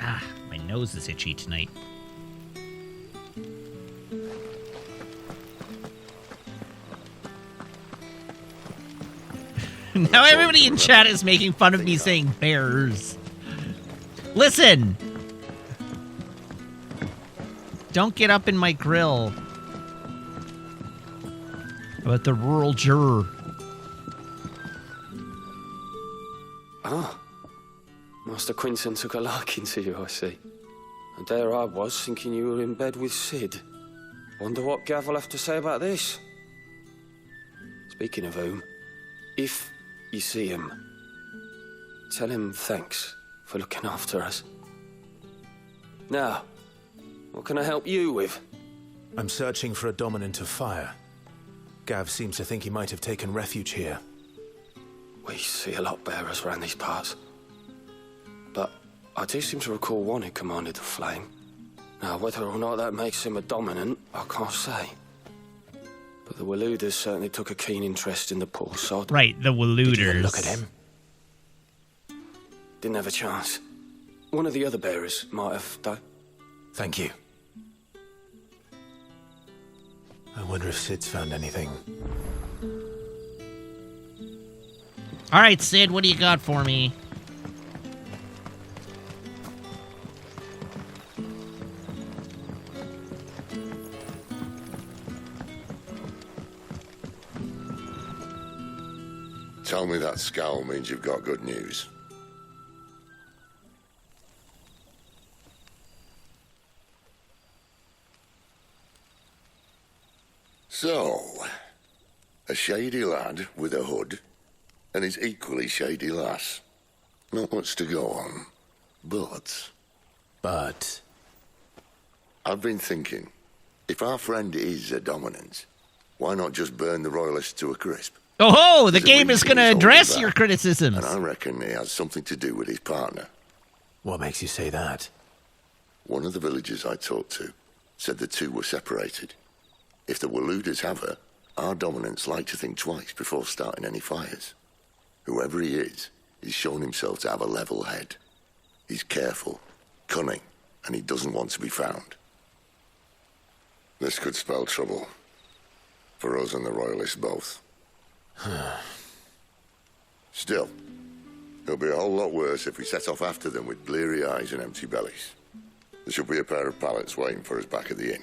Ah, my nose is itchy tonight. Now everybody in chat is making fun of me saying bears. Listen! Don't get up in my grill. About the rural juror. Ah. Master Quinton took a liking to you, I see. And there I was, thinking you were in bed with Sid. Wonder what Gav will have to say about this. Speaking of whom, if you see him, tell him thanks for looking after us. Now, what can I help you with? I'm searching for a dominant of fire. Gav seems to think he might have taken refuge here. We see a lot bearers around these parts. But I do seem to recall one who commanded the flame. Now, whether or not that makes him a dominant, I can't say. But the Waluders certainly took a keen interest in the poor sod. Right, the Waluders. Did you look at him? Didn't have a chance. One of the other bearers might have, though. Thank you. I wonder if Sid's found anything. All right, Sid, what do you got for me? Tell me that scowl means you've got good news. So, a shady lad with a hood, and his equally shady lass. Not much to go on, but... I've been thinking, if our friend is a dominant, why not just burn the Royalists to a crisp? Oh, the game is going to address your criticisms. And I reckon he has something to do with his partner. What makes you say that? One of the villagers I talked to said the two were separated. If the Waluders have her, our dominants like to think twice before starting any fires. Whoever he is, he's shown himself to have a level head. He's careful, cunning, and he doesn't want to be found. This could spell trouble. For us and the Royalists both. Still, it'll be a whole lot worse if we set off after them with bleary eyes and empty bellies. There should be a pair of pallets waiting for us back at the inn.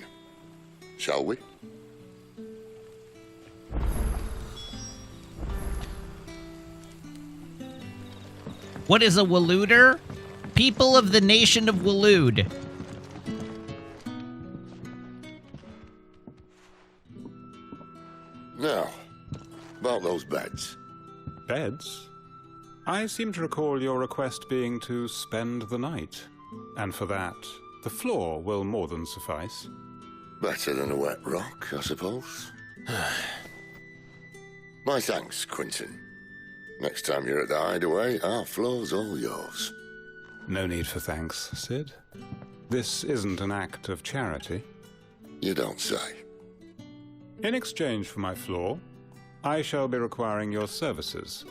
Shall we? What is a Waluder? People of the nation of Walud. Now, about those beds. Beds? I seem to recall your request being to spend the night. And for that, the floor will more than suffice. Better than a wet rock, I suppose. My thanks, Quinton. Next time you're at the hideaway, our floor's all yours. No need for thanks, Sid. This isn't an act of charity. You don't say. In exchange for my floor, I shall be requiring your services.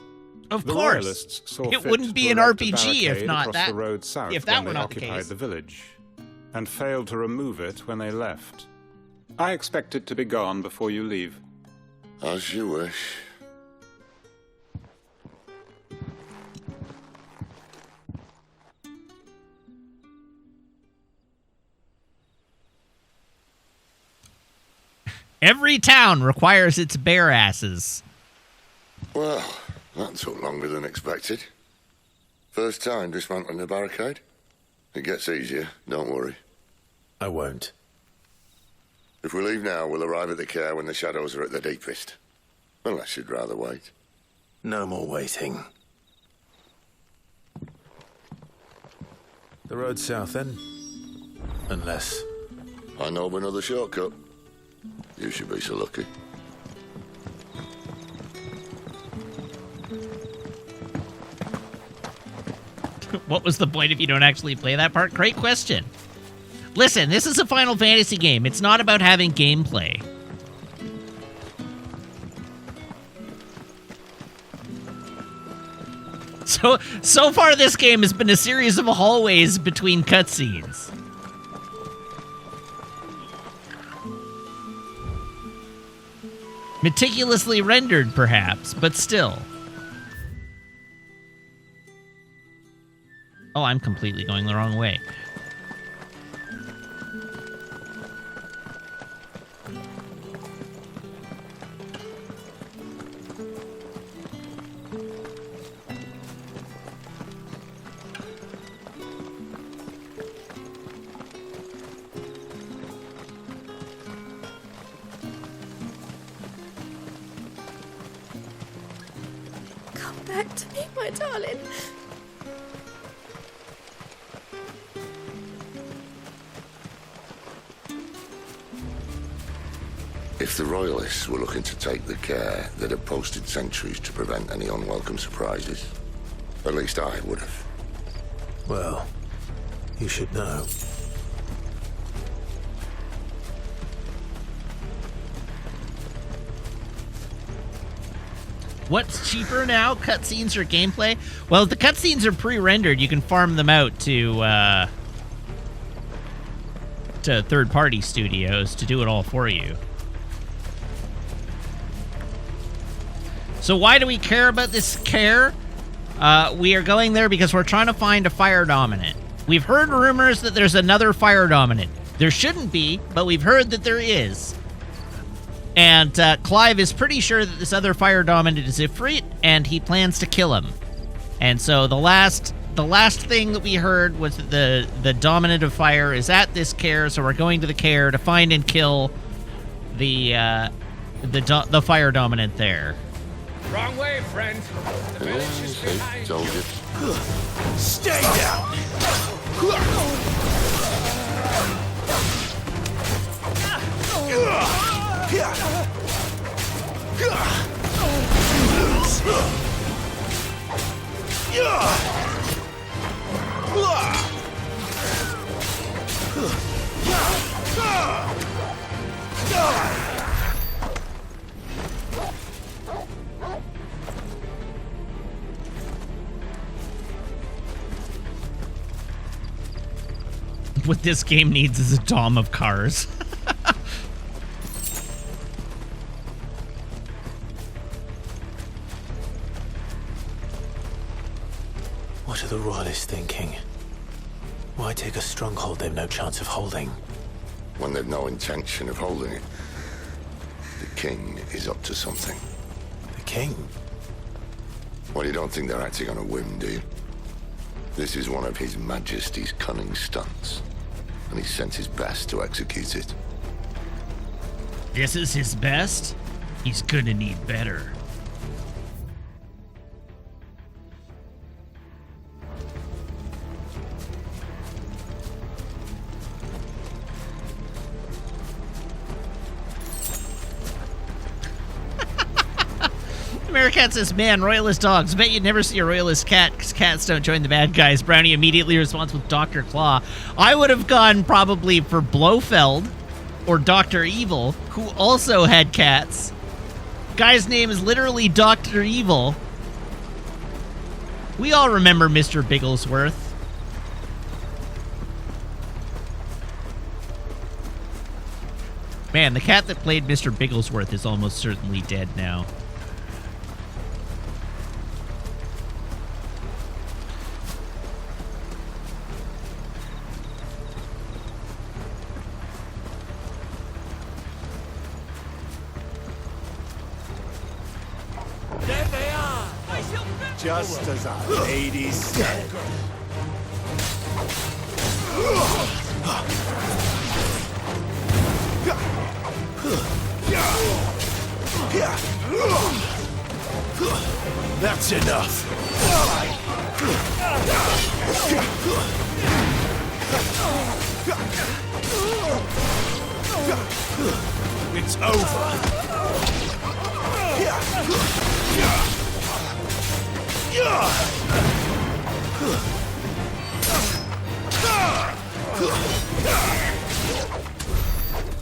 Of The course. Royalists saw It fit wouldn't be to an erect a RPG if barricade not across that. the road south If that when were they not the occupied case. the village, and failed to remove it when they left. I expect it to be gone before you leave. As you wish. Every town requires its bear asses. Well, that took longer than expected. First time dismantling the barricade? It gets easier, don't worry. I won't. If we leave now, we'll arrive at the care when the shadows are at their deepest. Unless you'd rather wait. No more waiting. The road south, then? Unless... I know of another shortcut. You should be so lucky. What was the point if you don't actually play that part? Great question. Listen, this is a Final Fantasy game. It's not about having gameplay. So far this game has been a series of hallways between cutscenes. Meticulously rendered, perhaps, but still. Oh, I'm completely going the wrong way. Come back to me, my darling. If the Royalists were looking to take the care, they'd have posted sentries to prevent any unwelcome surprises. At least I would have. Well, you should know. What's cheaper now, cutscenes or gameplay? Well, if the cutscenes are pre-rendered, you can farm them out to third-party studios to do it all for you. So why do we care about this care? We are going there because we're trying to find a fire dominant. We've heard rumors that there's another fire dominant. There shouldn't be, but we've heard that there is. And Clive is pretty sure that this other fire dominant is Ifrit, and he plans to kill him. And so the last thing that we heard was that the dominant of fire is at this care, so we're going to the care to find and kill the fire dominant there. Wrong way, friend. The village is behind Told you. Stay down. What this game needs is a dom of cars. What are the Royalists thinking? Why take a stronghold they've no chance of holding? When they've no intention of holding it. The king is up to something. The king? Well, you don't think they're acting on a whim, do you? This is one of His Majesty's cunning stunts, and he sent his best to execute it. This is his best? He's gonna need better. Americat says, man, royalist dogs. Bet you'd never see a royalist cat because cats don't join the bad guys. Brownie immediately responds with Dr. Claw. I would have gone probably for Blofeld or Dr. Evil, who also had cats. Guy's name is literally Dr. Evil. We all remember Mr. Bigglesworth. Man, the cat that played Mr. Bigglesworth is almost certainly dead now. There they are! Just as our lady said. That's enough. It's over.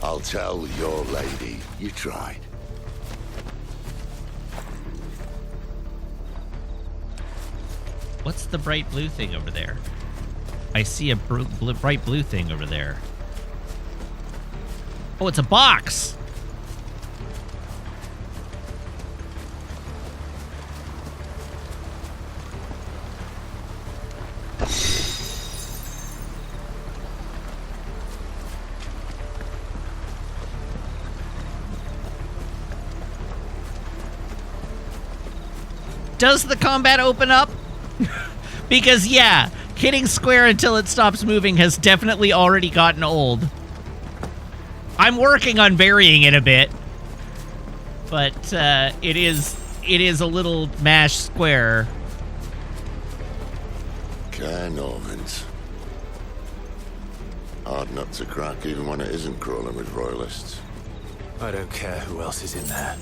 I'll tell your lady you tried. What's the bright blue thing over there? I see a bright blue thing over there. Oh, it's a box! Does the combat open up? Because, yeah, hitting square until it stops moving has definitely already gotten old. I'm working on varying it a bit. But, it is a little mash square. Care Normans. Hard nut to crack even when it isn't crawling with royalists. I don't care who else is in there.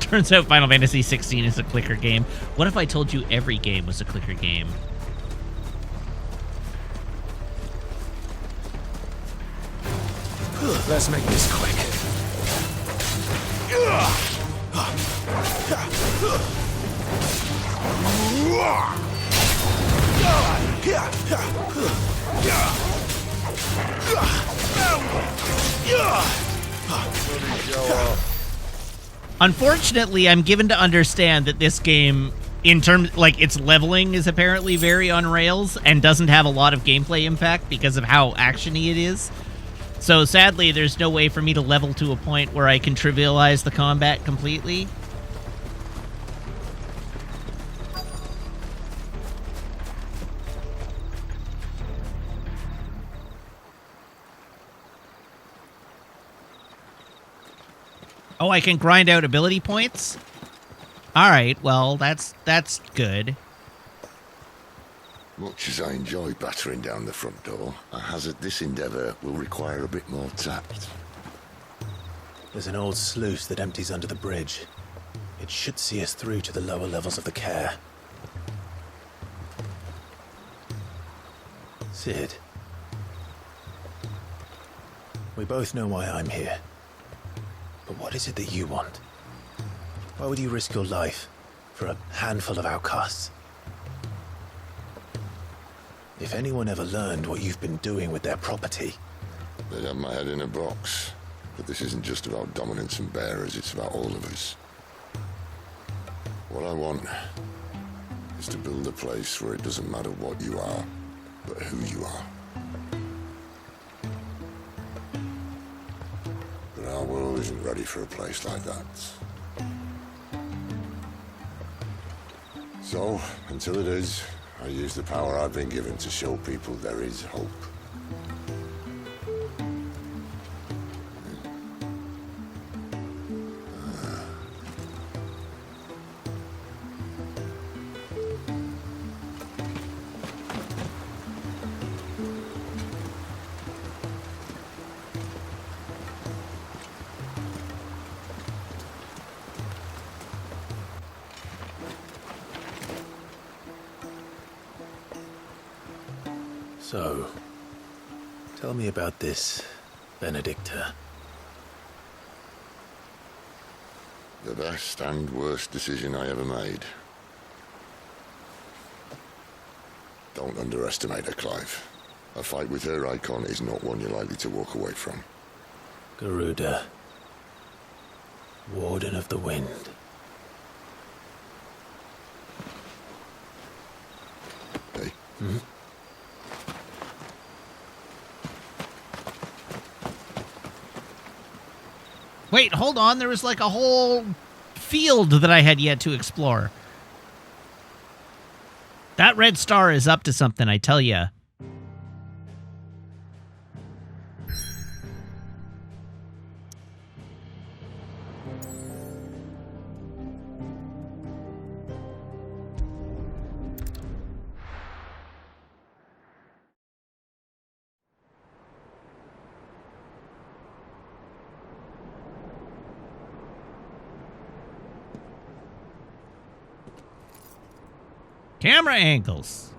Turns out Final Fantasy XVI is a clicker game. What if I told you every game was a clicker game? Let's make this quick. Unfortunately, I'm given to understand that this game, in terms, like, its leveling is apparently very on rails and doesn't have a lot of gameplay impact because of how actiony it is. So sadly, there's no way for me to level to a point where I can trivialize the combat completely. Oh, I can grind out ability points? Alright, well, that's good. Much as I enjoy battering down the front door, I hazard this endeavour will require a bit more tact. There's an old sluice that empties under the bridge. It should see us through to the lower levels of the care. Sid. We both know why I'm here. But what is it that you want? Why would you risk your life for a handful of outcasts? If anyone ever learned what you've been doing with their property... They'd have my head in a box. But this isn't just about dominance and bearers, it's about all of us. What I want is to build a place where it doesn't matter what you are, but who you are. But our world isn't ready for a place like that. So, until it is, I use the power I've been given to show people there is hope. So, tell me about this Benedicta. The best and worst decision I ever made. Don't underestimate her, Clive. A fight with her icon is not one you're likely to walk away from. Ga-rudea. Warden of the Wind. Hey? Hmm? Wait, hold on. There was like a whole field that I had yet to explore. That red star is up to something, I tell ya. Camera angles.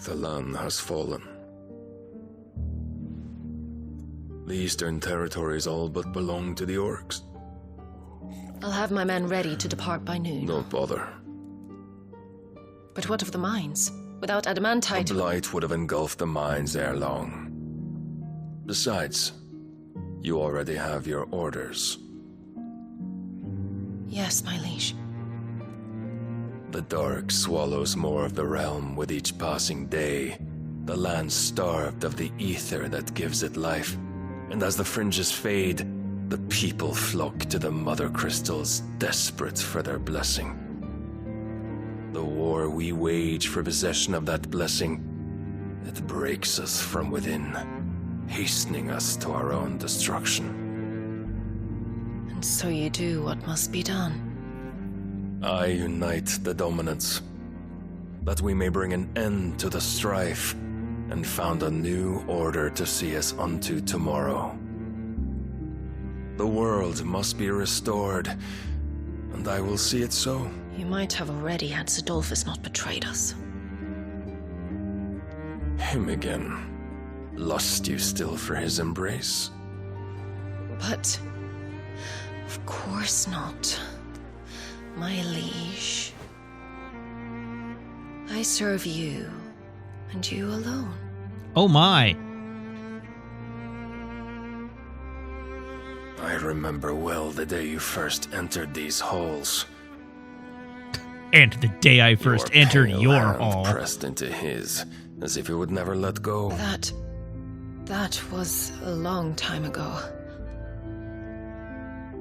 The land has fallen. The Eastern Territories all but belong to the orcs. I'll have my men ready to depart by noon. Don't bother. But what of the mines? Without adamantite... A blight would have engulfed the mines ere long. Besides, you already have your orders. Yes, my liege. The dark swallows more of the realm with each passing day. The land starved of the ether that gives it life. And as the fringes fade, the people flock to the mother crystals, desperate for their blessing. The war we wage for possession of that blessing, it breaks us from within, hastening us to our own destruction. And so you do what must be done. I unite the dominants, that we may bring an end to the strife, and found a new order to see us unto tomorrow. The world must be restored, and I will see it so. You might have already had Sidolphus not betrayed us. Him again. Lust you still for his embrace? But... of course not. My liege. I serve you, and you alone. Oh my. I remember well the day you first entered these halls. And the day I first entered your hall. Pressed into his, as if he would never let go. That was a long time ago.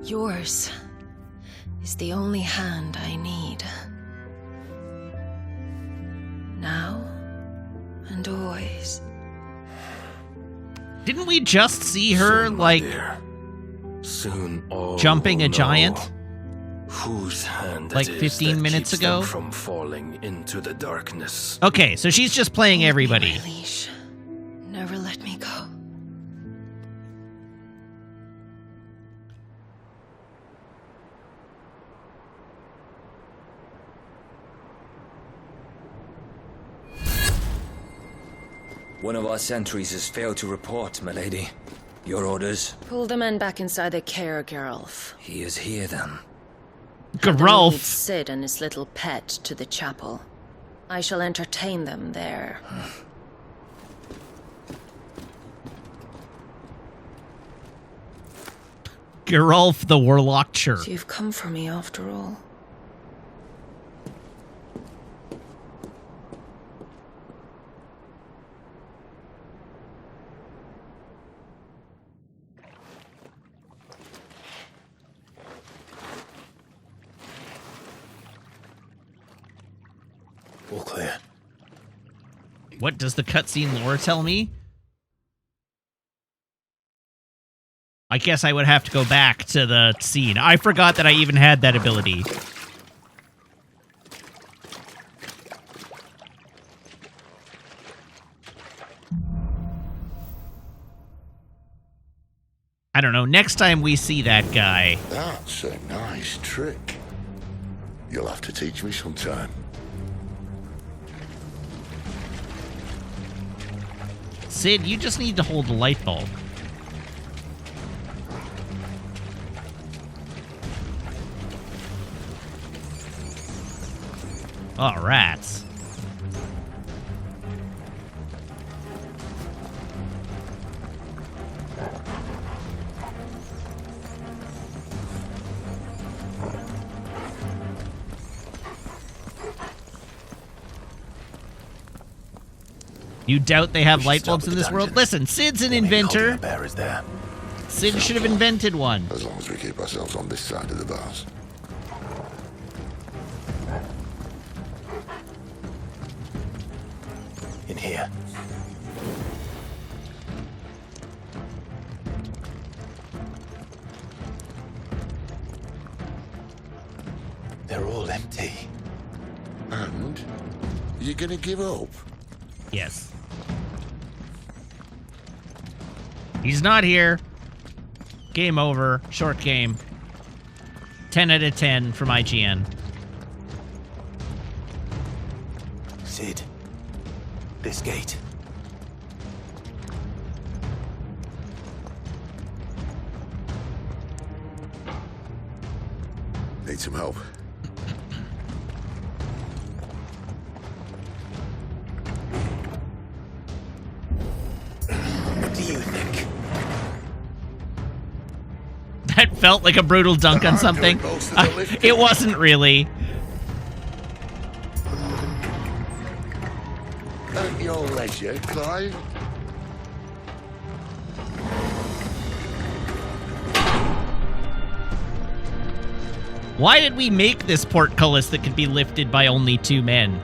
Yours is the only hand I need. Now and always. Didn't we just see her, soon, like, soon all jumping a giant? Whose hand like it is 15 that minutes keeps ago? them from falling into the darkness. Okay, so she's just playing everybody. My leash. Never let me go. One of our sentries has failed to report, milady. Your orders? Pull the men back inside their care, Geralf. He is here, then. Geralf. Lead Sid and his little pet to the chapel. I shall entertain them there. Geralf the Warlock Chur. So you've come for me after all. All clear. What does the cutscene lore tell me? I guess I would have to go back to the scene. I forgot that I even had that ability. I don't know. Next time we see that guy... That's a nice trick. You'll have to teach me sometime. Sid, you just need to hold the light bulb. Oh, rats. You doubt they have light bulbs in this world? Listen, Sid's an inventor. Sid should have invented one. As long as we keep ourselves on this side of the bars. In here. They're all empty. And? You're gonna give up? Yes. He's not here. Game over. Short game. 10 out of 10 from IGN. Sid. This gate. Need some help. What do you think? That felt like a brutal dunk on something. It wasn't really. At your leisure, Clive. Why did we make this portcullis that could be lifted by only 2 men?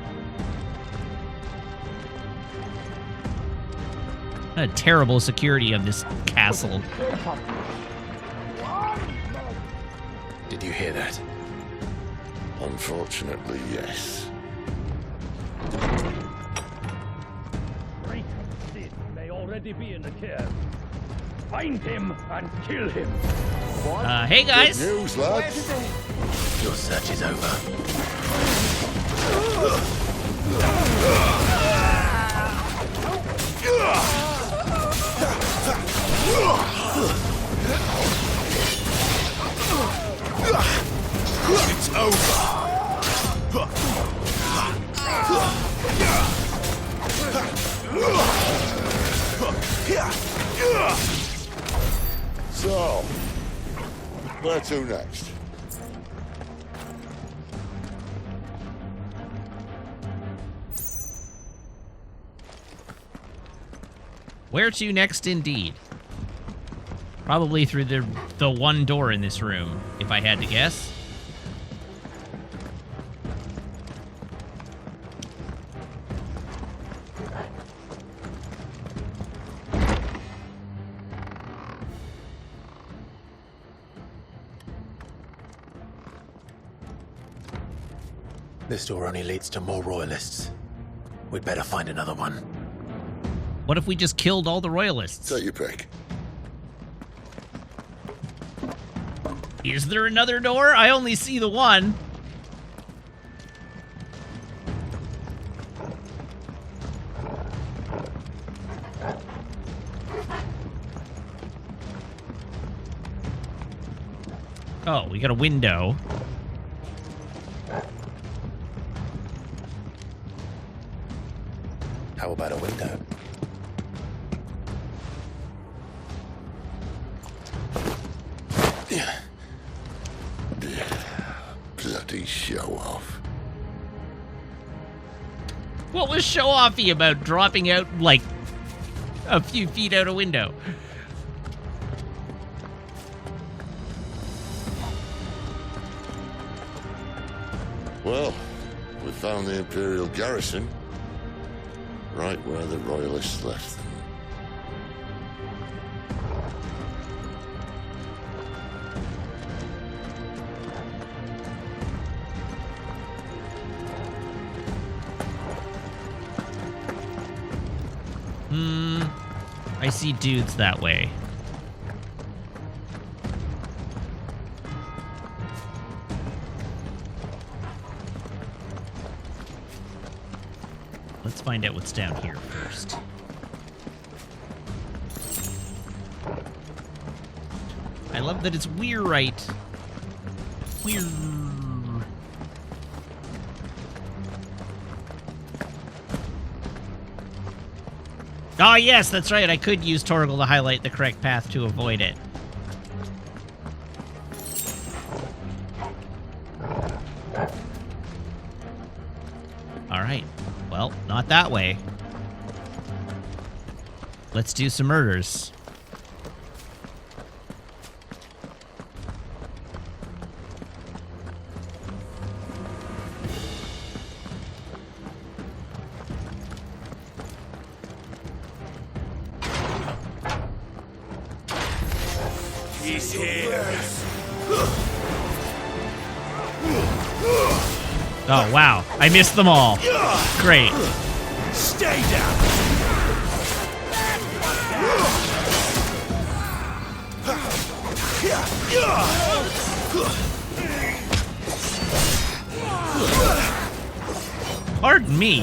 What a terrible security of this castle. Did you hear that? Unfortunately, yes. Sid may already be in the cave. Find him and kill him. Hey guys. Good news, lads. Your search is over. It's over. So, where to next? Where to next, indeed. Probably through the one door in this room, if I had to guess. This door only leads to more royalists. We'd better find another one. What if we just killed all the royalists? Take your pick. Is there another door? I only see the one. Oh, we got a window. How about a window? Bloody show off. What was show-offy about dropping out, like, a few feet out a window? Well, We found the Imperial garrison right where the Royalists left them. I see dudes that way. Let's find out what's down here first. I love that it's weirite. Weird. Oh, yes, that's right. I could use Torgal to highlight the correct path to avoid it. All right. Well, not that way. Let's do some murders. He's here. Oh, wow. I missed them all. Great. Stay down. Pardon me.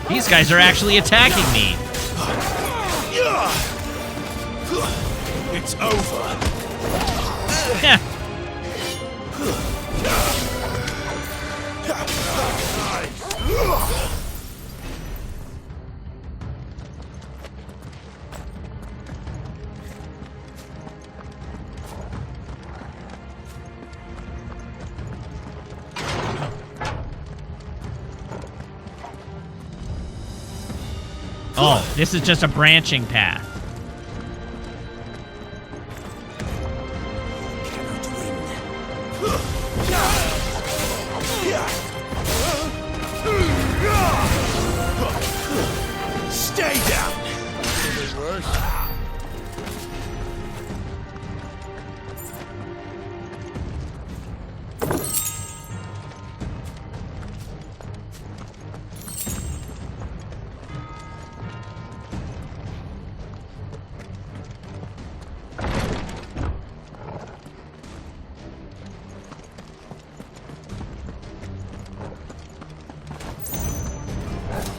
These guys are actually attacking me. It's over. Yeah. Oh, this is just a branching path. Stay down.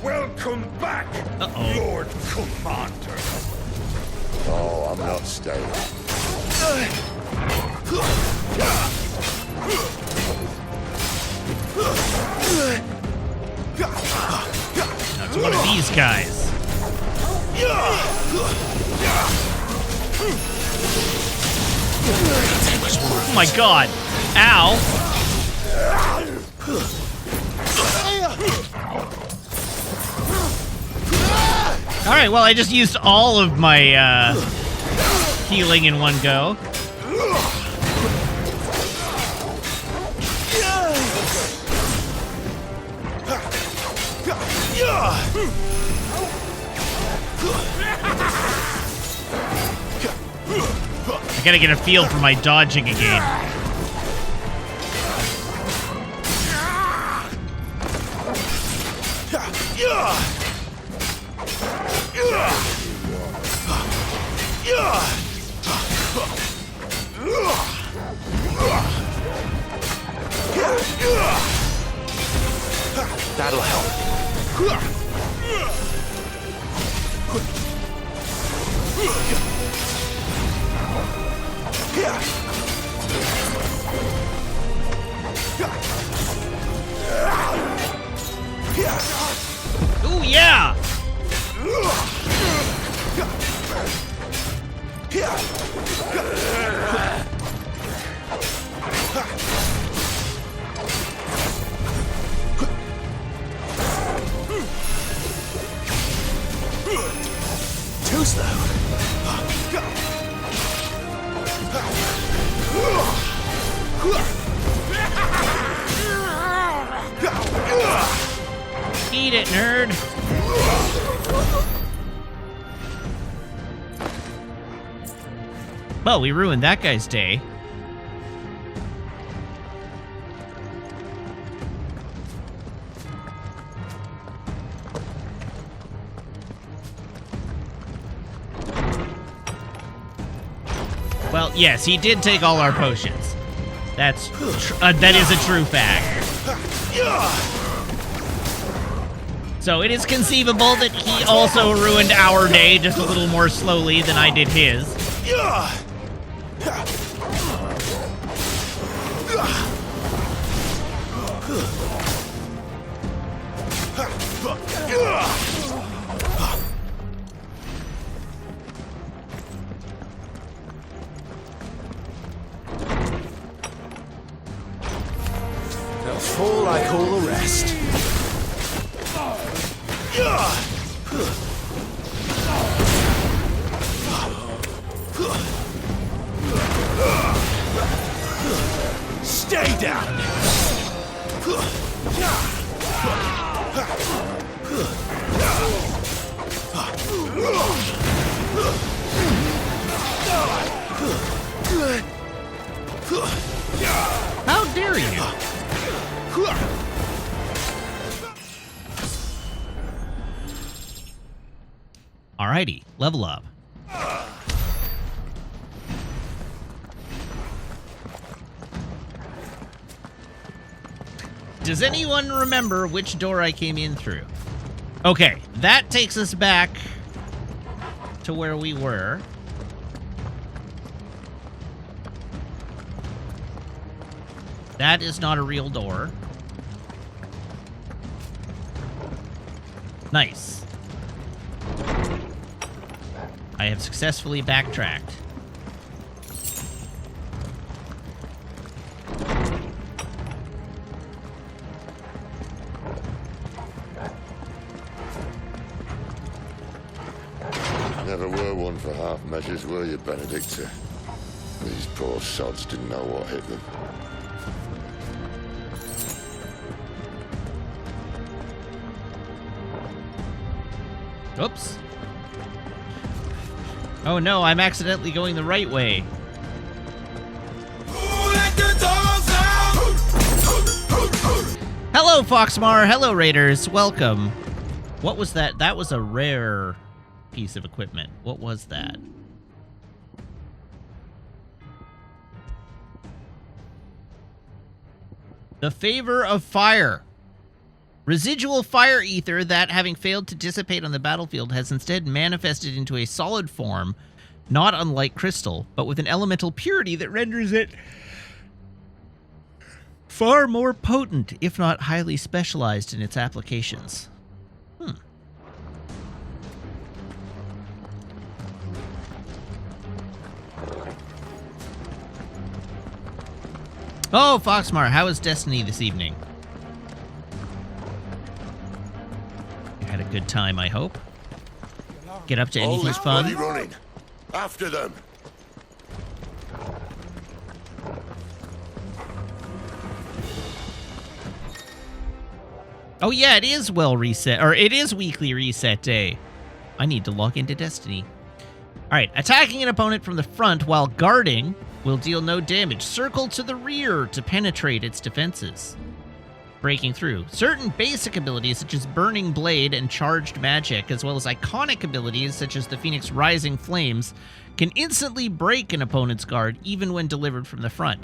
Welcome back, Lord Commander. Oh, I'm not staying. Now it's one of these guys. Oh my god. Ow. Alright, well, I just used all of my healing in one go. I gotta get a feel for my dodging again. That'll help. Ooh, yeah! close, though. Eat it, nerd. Well, we ruined that guy's day. Well, yes, he did take all our potions. That is a true fact. So it is conceivable that he also ruined our day just a little more slowly than I did his. They'll fall like all the rest. Stay down! How dare you? Alrighty, level up. Does anyone remember which door I came in through? Okay, that takes us back to where we were. That is not a real door. Nice. I have successfully backtracked. Never were one for half measures, were you, Benedicta? These poor sods didn't know what hit them. Oops. Oh no, I'm accidentally going the right way. Hello, Foxmar. Hello, Raiders. Welcome. What was that? That was a rare piece of equipment. What was that? The Favor of Fire. Residual fire ether that, having failed to dissipate on the battlefield, has instead manifested into a solid form, not unlike crystal, but with an elemental purity that renders it far more potent, if not highly specialized in its applications. Oh, Foxmar, how is Destiny this evening? You had a good time, I hope. Get up to anything fun? Running. After them. Oh yeah, it is well reset, or it is weekly reset day. I need to log into Destiny. Alright, attacking an opponent from the front while guarding will deal no damage. Circle to the rear to penetrate its defenses. Breaking through. Certain basic abilities such as Burning Blade and Charged Magic, as well as iconic abilities such as the Phoenix Rising Flames, can instantly break an opponent's guard even when delivered from the front.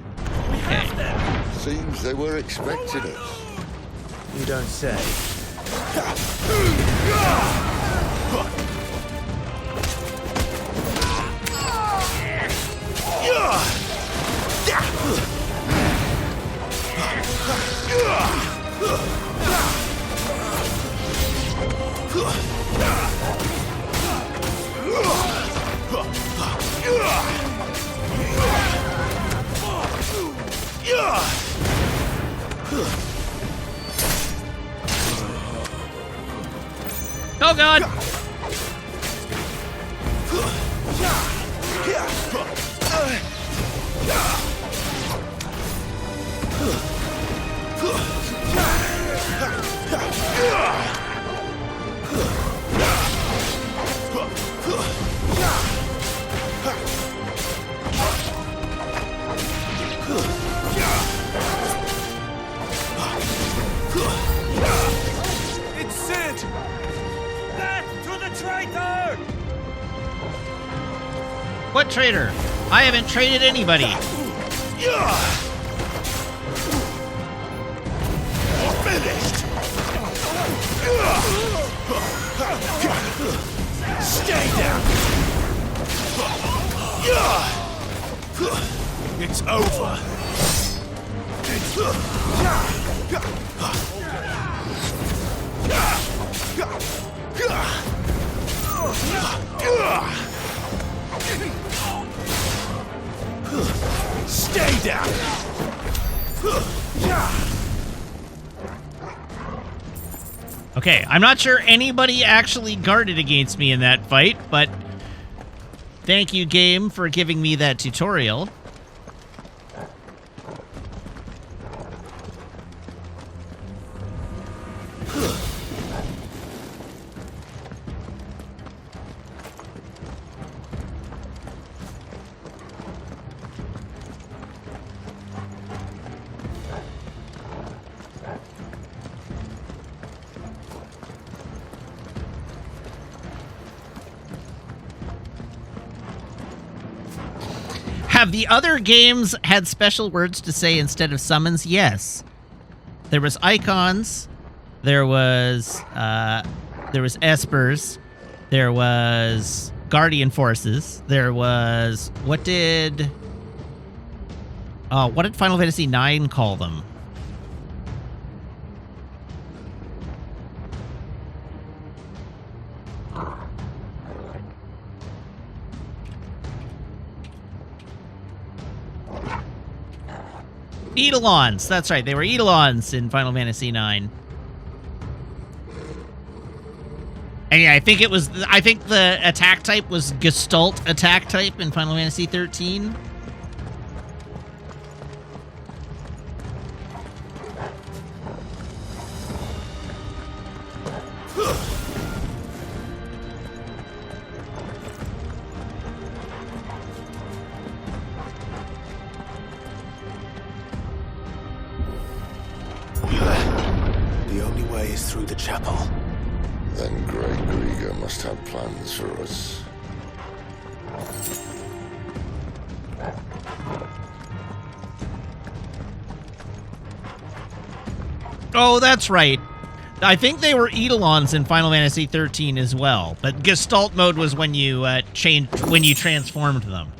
Okay. Seems they were expecting us. You don't say. Oh god! It's Sid! Back to the traitor! What traitor? I haven't traded anybody. Finished! Stay down! It's over. Stay down! Okay, I'm not sure anybody actually guarded against me in that fight, but thank you, game, for giving me that tutorial. Have the other games had special words to say instead of summons? Yes. There was icons. There was espers. There was guardian forces. There was what did Final Fantasy IX call them? Eidolons. That's right. They were Eidolons in Final Fantasy IX. And yeah, I think the attack type was Gestalt attack type in Final Fantasy 13. The only way is through the chapel. Then Great Grieger must have plans for us. Oh, that's right. I think they were Eidolons in Final Fantasy 13 as well, but Gestalt mode was when you transformed them.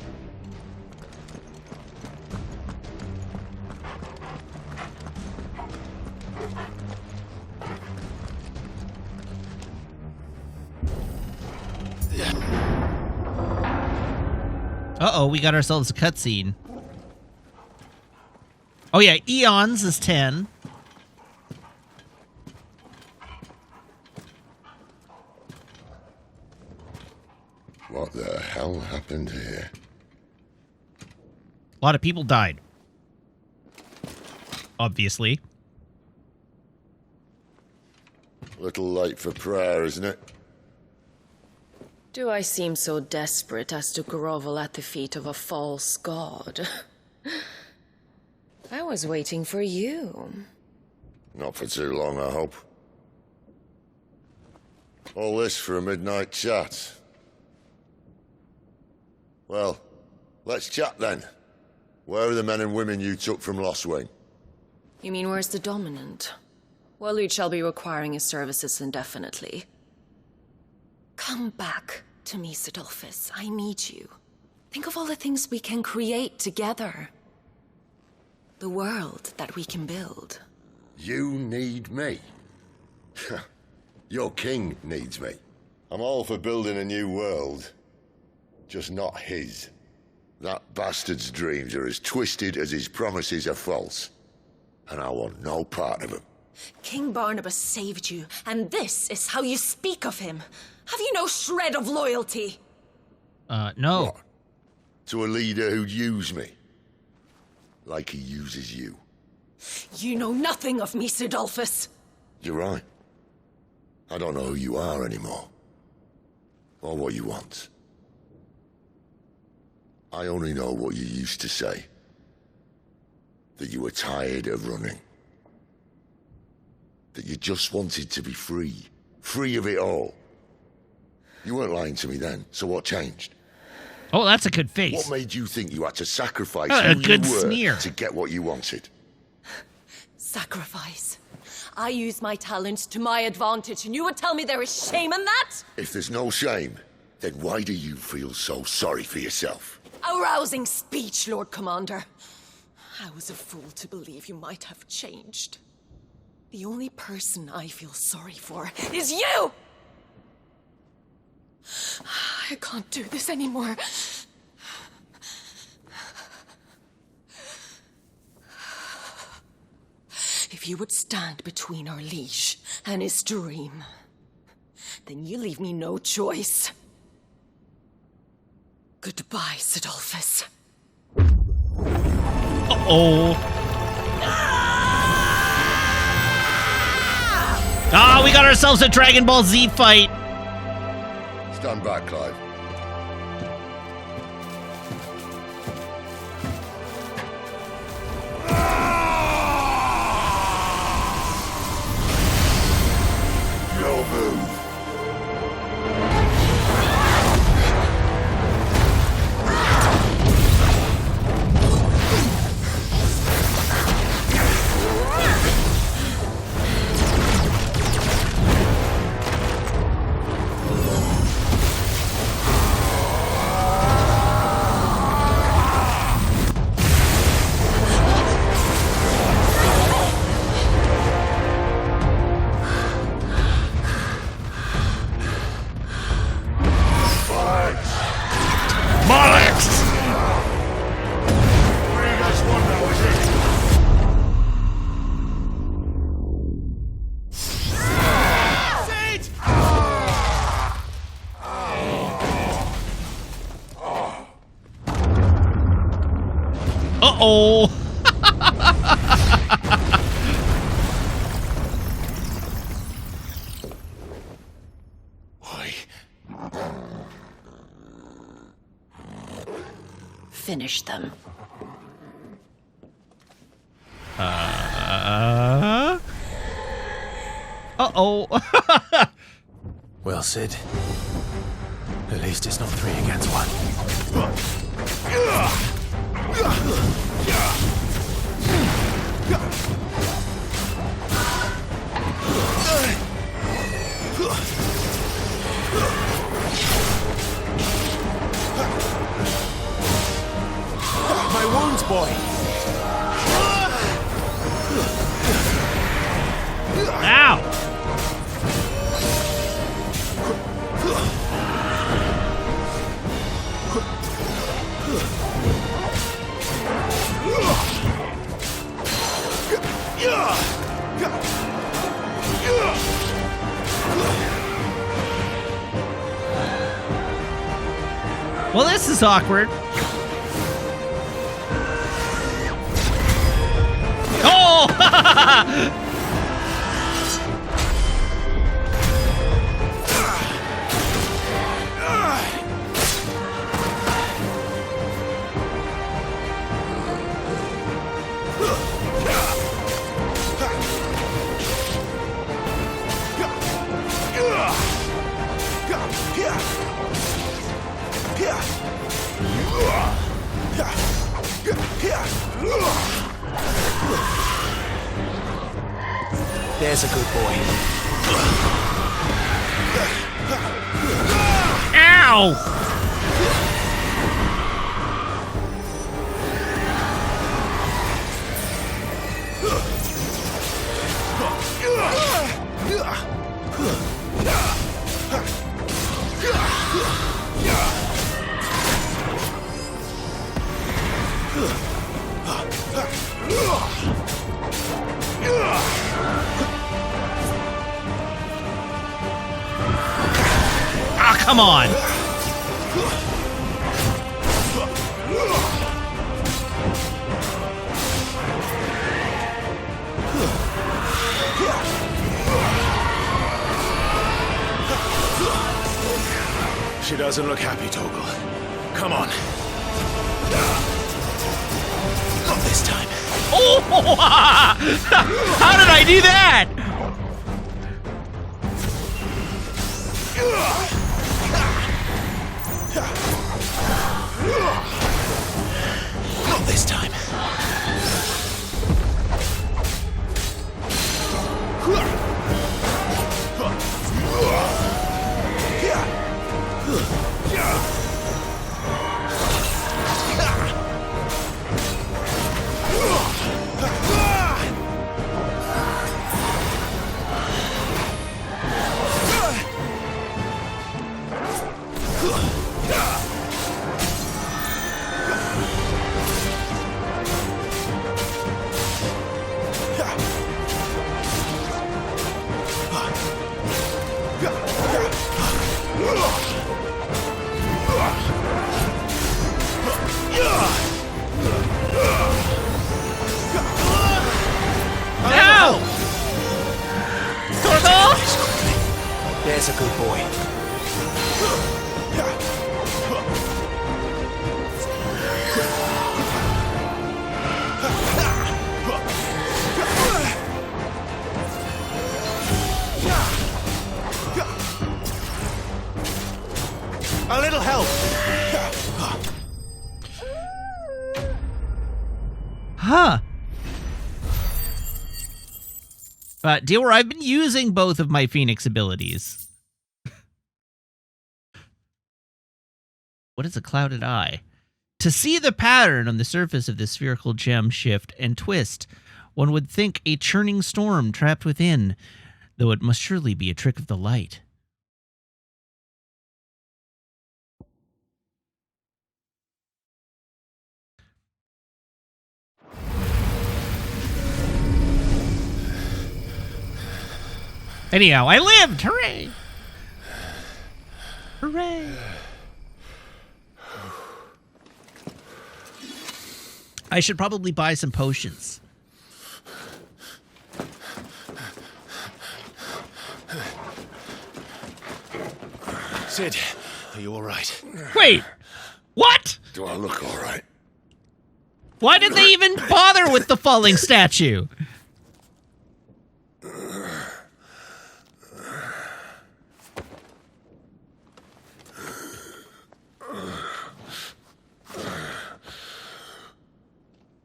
Uh-oh, we got ourselves a cutscene. Oh yeah, Eons is 10. What the hell happened here? A lot of people died. Obviously. A little late for prayer, isn't it? Do I seem so desperate as to grovel at the feet of a false god? I was waiting for you. Not for too long, I hope. All this for a midnight chat. Well, let's chat then. Where are the men and women you took from Lost Wing? You mean where's the dominant? Waleed shall be requiring his services indefinitely. Come back to me, Sidolphus. I need you. Think of all the things we can create together. The world that we can build. You need me? Your king needs me. I'm all for building a new world. Just not his. That bastard's dreams are as twisted as his promises are false. And I want no part of them. King Barnabas saved you, and this is how you speak of him. Have you no shred of loyalty? No. What? To a leader who'd use me? Like he uses you. You know nothing of me, Sidolphus. You're right. I don't know who you are anymore. Or what you want. I only know what you used to say. That you were tired of running. That you just wanted to be free. Free of it all. You weren't lying to me then, so what changed? Oh, that's a good face. What made you think you had to sacrifice A who good you were sneer. to get what you wanted? Sacrifice. I use my talents to my advantage, and you would tell me there is shame in that? If there's no shame, then why do you feel so sorry for yourself? A rousing speech, Lord Commander. I was a fool to believe you might have changed. The only person I feel sorry for is you! I can't do this anymore. If you would stand between our liege and his dream, then you leave me no choice. Goodbye, Sidolphus. Uh-oh. Ah, we got ourselves a Dragon Ball Z fight. Stand back, Clive. No move. Uh-oh. Why? Finish them. Uh-oh. Well, Sid. At least it's not 3 against 1. My wounds, boy. Ow. Well, this is awkward. Oh! There's a good boy. Ow! Ah, come on! She doesn't look happy, Torgal. Come on. Not this time. Oh! How did I do that? Not this time. There's a good boy. A little help. Huh. Deal where I've been using both of my Phoenix abilities. What is a clouded eye? To see the pattern on the surface of the spherical gem shift and twist, one would think a churning storm trapped within, though it must surely be a trick of the light. Anyhow, I lived! Hooray! Hooray! I should probably buy some potions. Sid, are you all right? Wait! What? Do I look all right? Why did they even bother with the falling statue?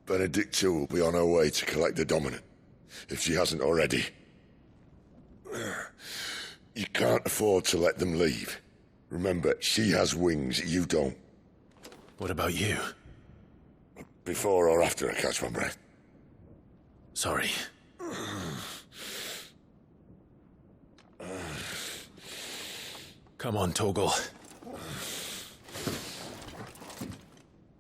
Benedicta will be on her way to collect the dominant, if she hasn't already. You can't afford to let them leave. Remember, she has wings, you don't. What about you? Before or after I catch my breath? Sorry. Come on, Torgal.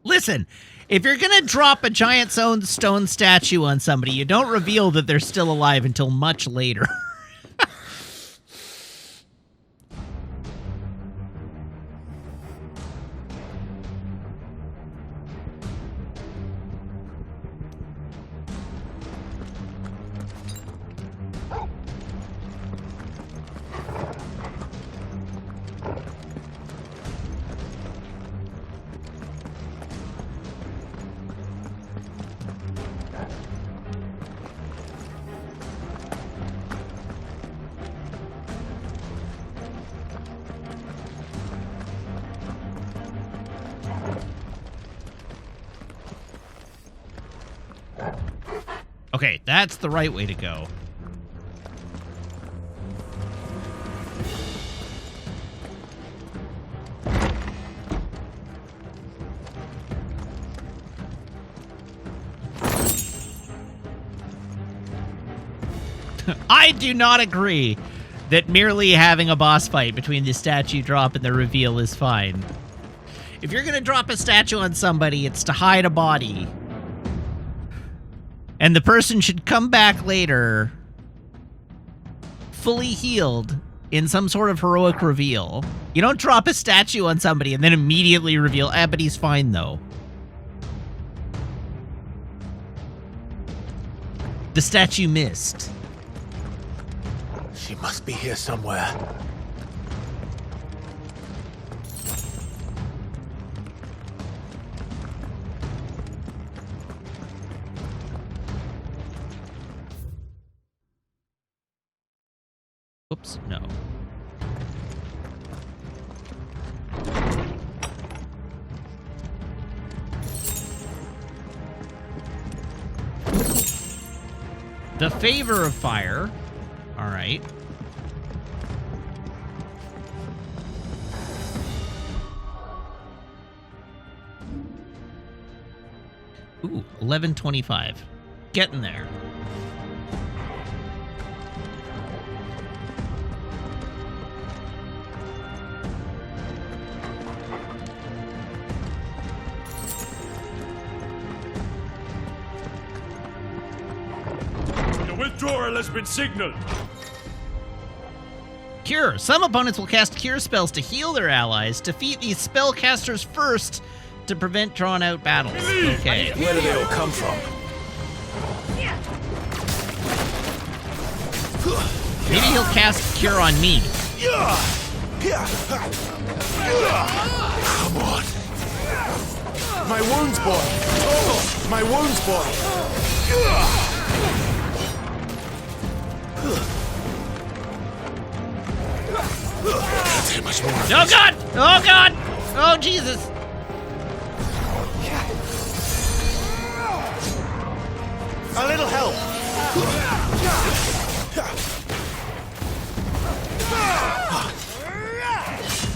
Listen, if you're gonna drop a giant stone statue on somebody, you don't reveal that they're still alive until much later. Okay, that's the right way to go. I do not agree that merely having a boss fight between the statue drop and the reveal is fine. If you're going to drop a statue on somebody, it's to hide a body. And the person should come back later fully healed in some sort of heroic reveal. You don't drop a statue on somebody and then immediately reveal, but he's fine though. The statue missed. She must be here somewhere. Whoops, no. The favor of fire. All right. Ooh, 1125. Getting there. The withdrawal has been signaled. Cure. Some opponents will cast cure spells to heal their allies. Defeat these spellcasters first to prevent drawn-out battles. Okay. Where do they all come from? Maybe he'll cast cure on me. Come on. My wounds, boy. Oh, my wounds, boy. Can't take much more. Oh God! Oh God! Oh Jesus! A little help.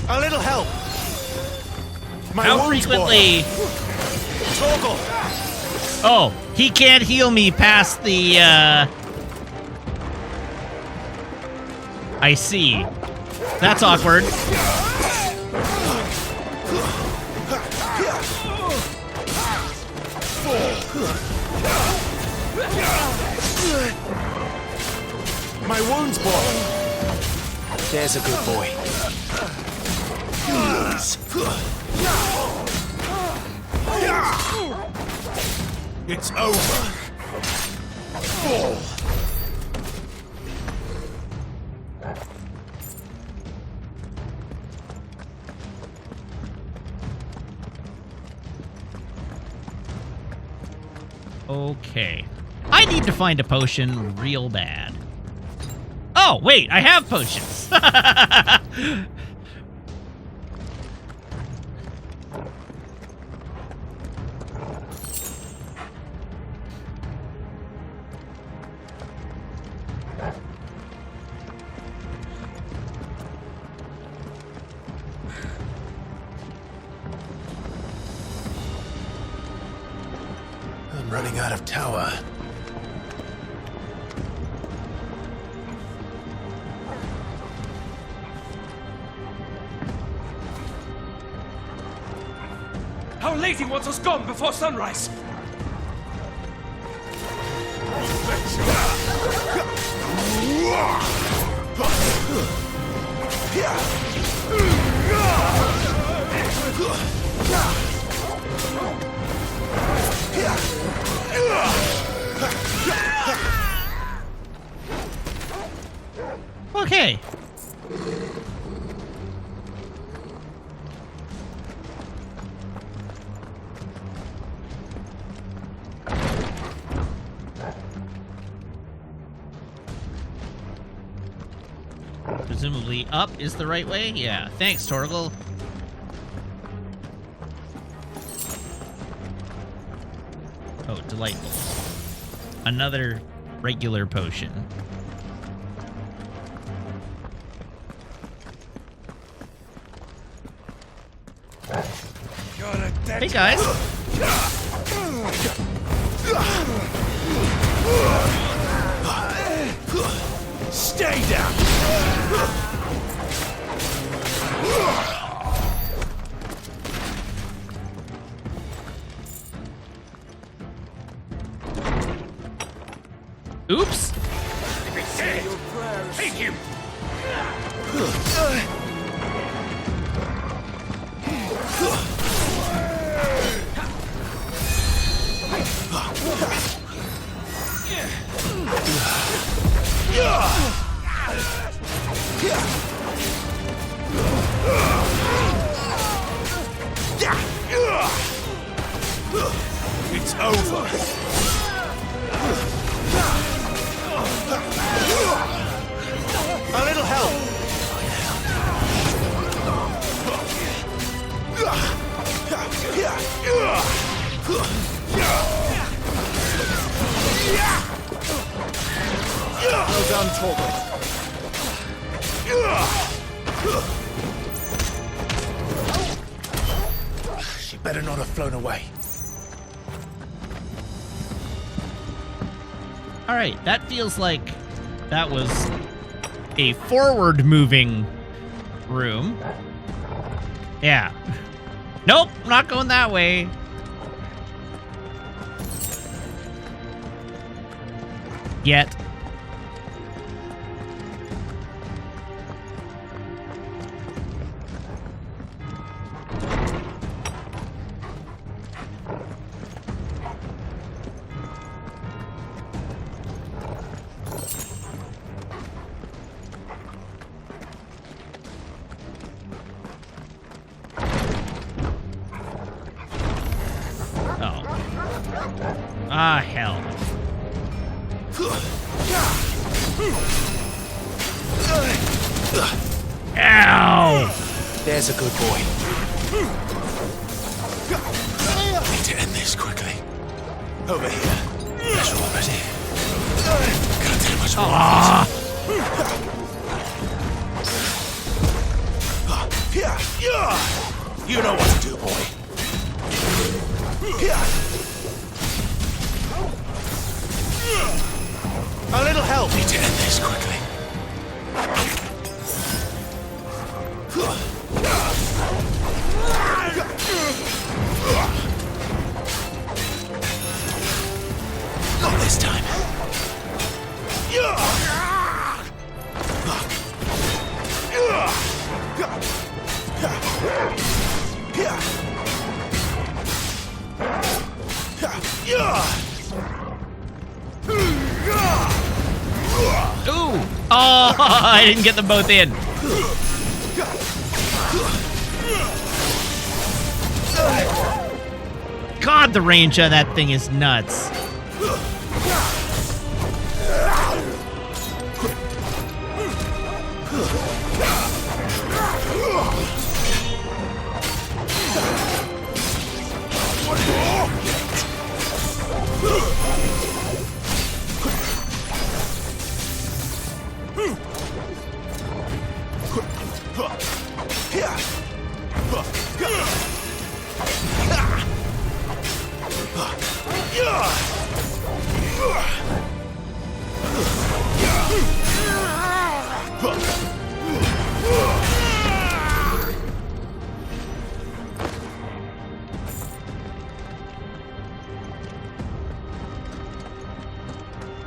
A little help. My How wounds, frequently? Toggle. Oh, he can't heal me past the. I see. That's awkward. My wounds, boy. There's a good boy. It's over. Fall. Okay. I need to find a potion real bad. Oh, wait, I have potions. I'm running out of tower. Our lady wants us gone before sunrise. Okay. Presumably up is the right way? Yeah. Thanks, Torgal. Oh, delightful. Another regular potion. Hey, guys. Stay down. Oops. Take him. It's over. Run, Torgal. She better not have flown away. All right, that feels like that was a forward-moving room. Yeah. Nope, not going that way. Yet. Ah, hell. Ow! There's a good boy. Need to end this quickly. Over here. That's already. Can't do much more. You know what to do, boy. A little help. Need to end this quickly. Not this time. Ooh! Oh, I didn't get them both in. God, the range of that thing is nuts.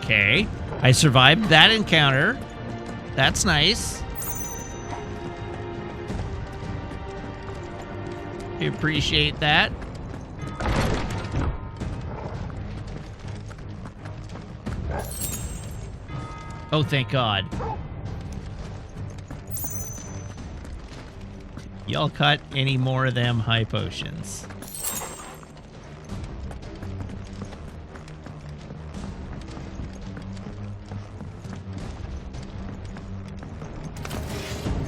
Okay, I survived that encounter. That's nice. I appreciate that. Oh, thank God. Y'all cut any more of them high potions.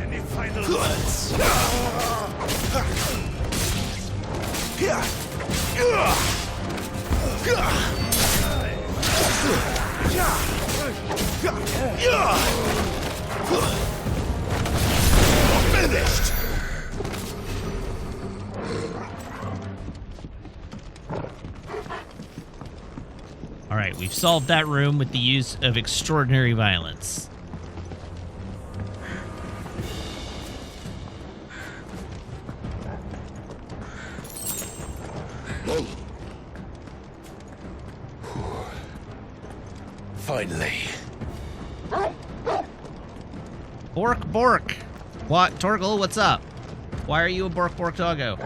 Any final words? Finished. All right, we've solved that room with the use of extraordinary violence. Finally. Bork, bork. What, Torgal, what's up? Why are you a bork, bork doggo?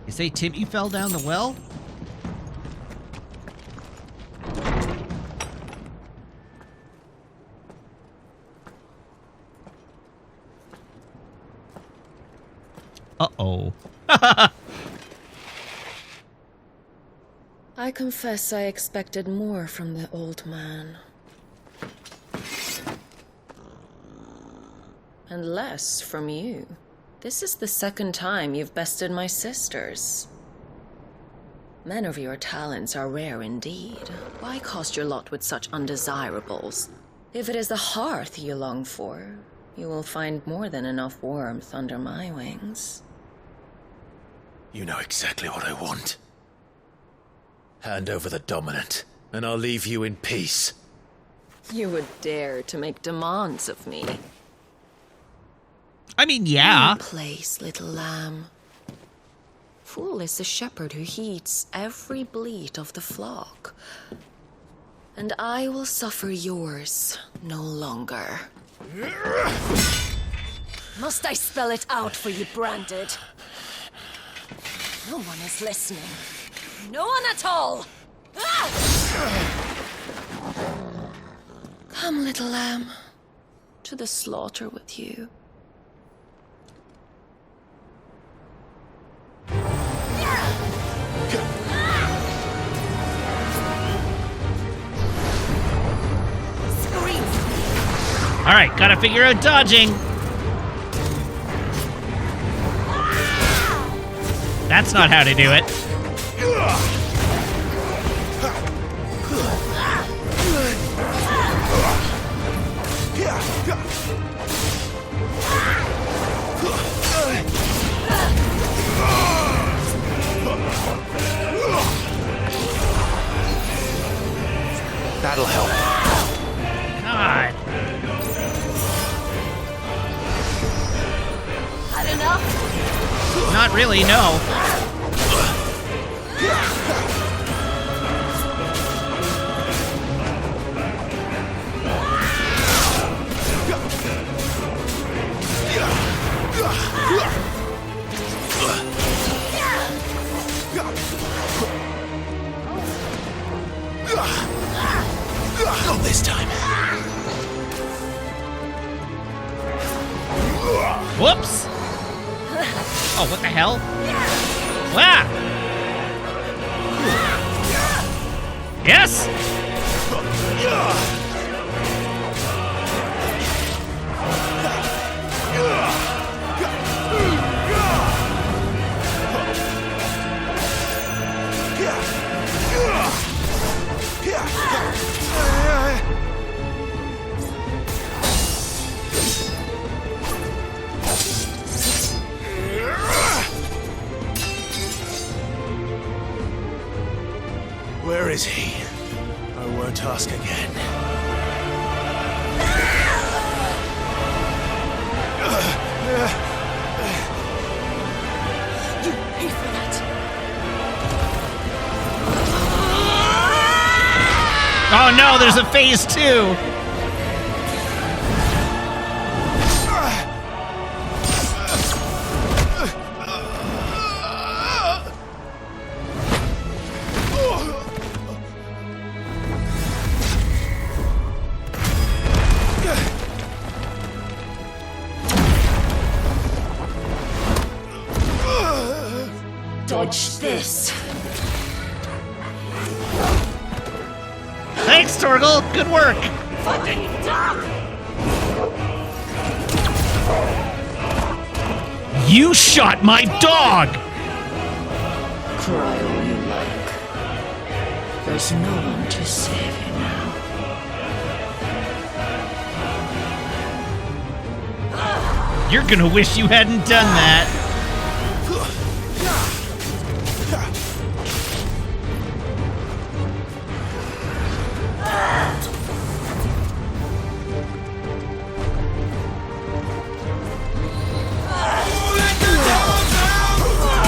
You say Timmy fell down the well? Uh-oh. I confess I expected more from the old man. And less from you. This is the second time you've bested my sisters. Men of your talents are rare indeed. Why cast your lot with such undesirables? If it is the hearth you long for, you will find more than enough warmth under my wings. You know exactly what I want. Hand over the dominant, and I'll leave you in peace. You would dare to make demands of me. I mean, yeah. In place, little lamb. Fool is the shepherd who heeds every bleat of the flock. And I will suffer yours no longer. Must I spell it out for you, Branded? No one is listening. No one at all! Come, little lamb, to the slaughter with you. All right, gotta figure out dodging. That's not how to do it. That'll help. God. Had enough? Not really, no. Not this time. Whoops. Oh, what the hell? Ah! Yes? Where is he? I won't ask again. You pay for that. Oh no, there's a phase 2. Dodge this. Thanks, Torgal. Good work. You shot my dog. Cry all you like. There's no one to save you now. You're gonna wish you hadn't done that.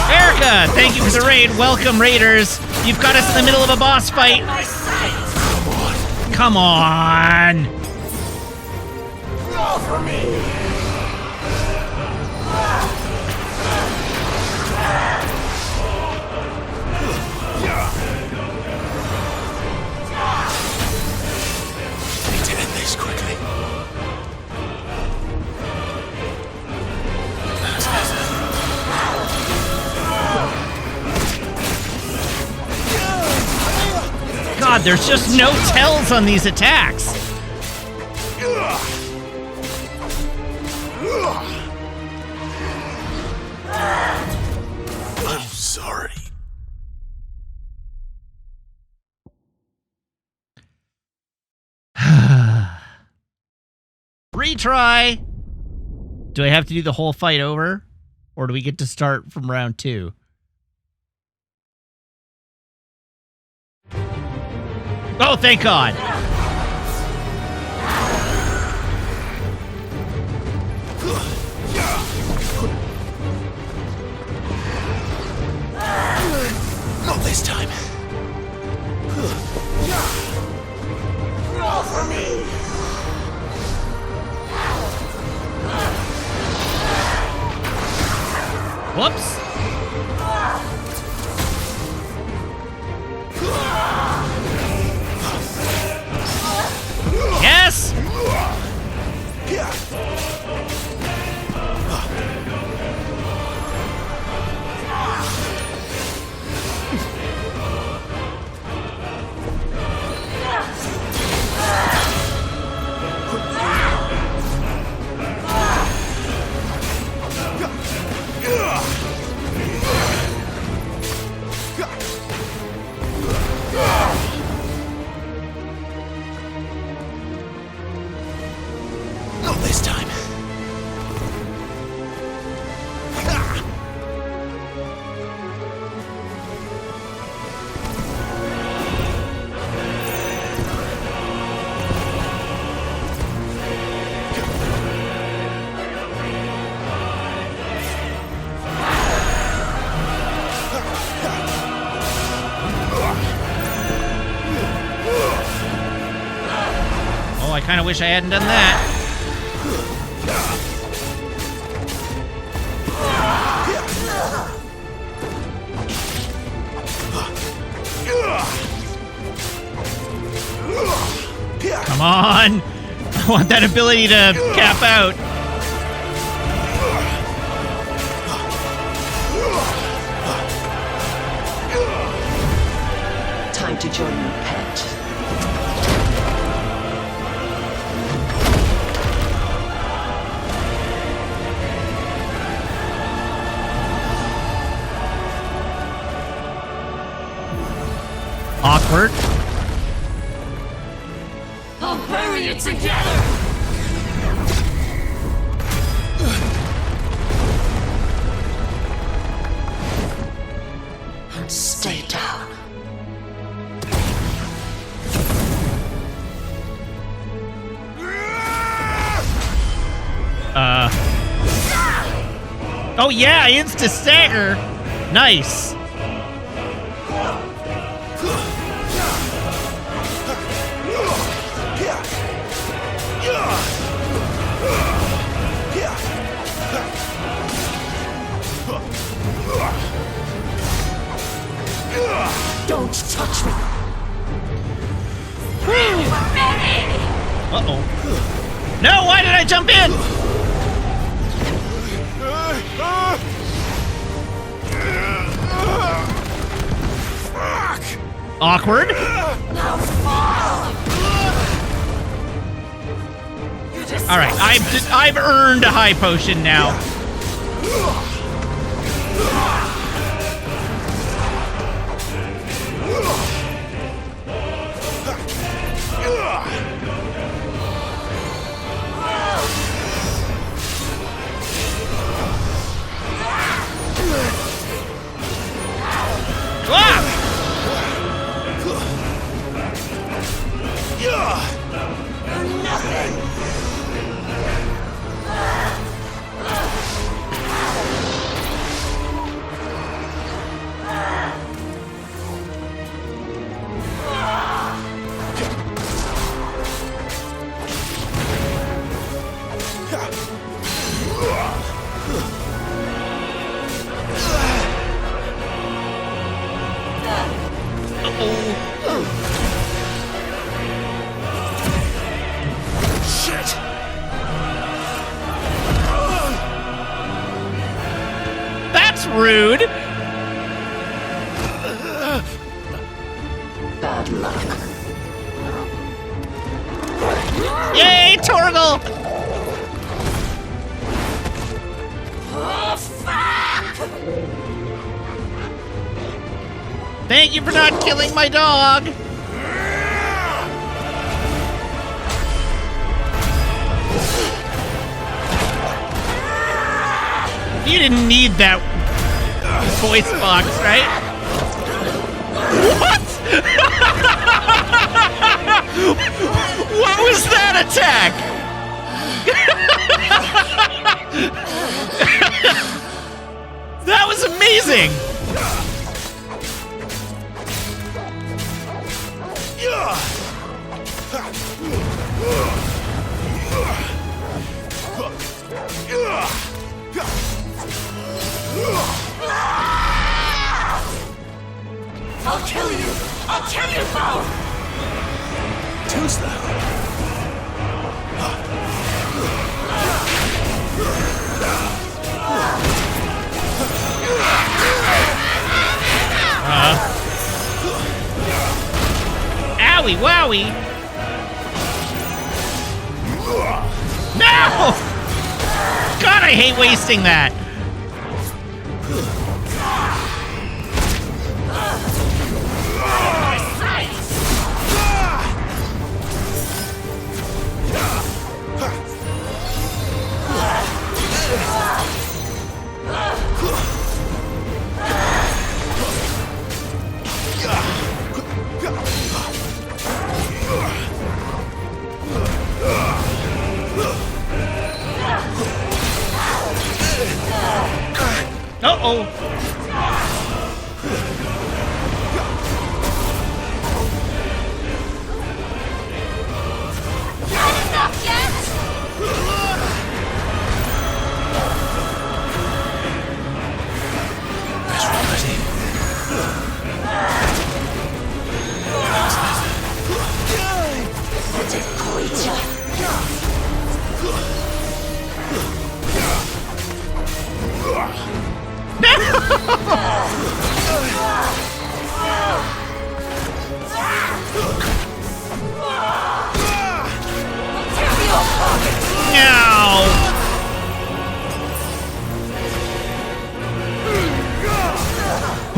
Erica, thank you for the raid. Welcome, raiders. You've got us in the middle of a boss fight. Come on. Roll for me. Need to end this quickly. God, there's just no tells on these attacks. I'm sorry. Retry! Do I have to do the whole fight over? Or do we get to start from round 2? Oh, thank God! Not this time. Roll for me! Whoops! Yes! Not this time. Oh, I kind of wish I hadn't done that. Come on! I want that ability to cap out. Time to join your pet. Awkward. I'll bury it together! Stay down. Oh yeah, insta stagger. Nice. Don't touch me! Uh-oh. No, why did I jump in? Awkward. Now fall! All right, I've earned a high potion now. Rude. Bad luck. Yay, Torgal! Oh, fuck! Thank you for not killing my dog. You didn't need that voice box, right? What? What was that attack? That was amazing. I'll kill you! I'll kill you, fowl! Who's that? Owie wowie! No! God, I hate wasting that. Uh-oh. Not enough yet!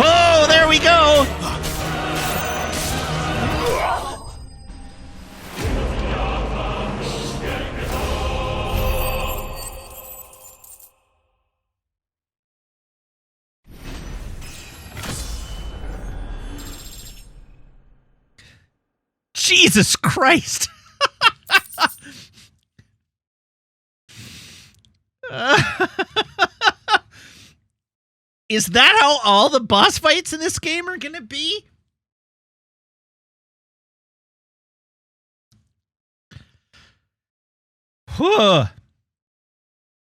Oh, there we go. Jesus Christ. Is that how all the boss fights in this game are gonna be? Whew.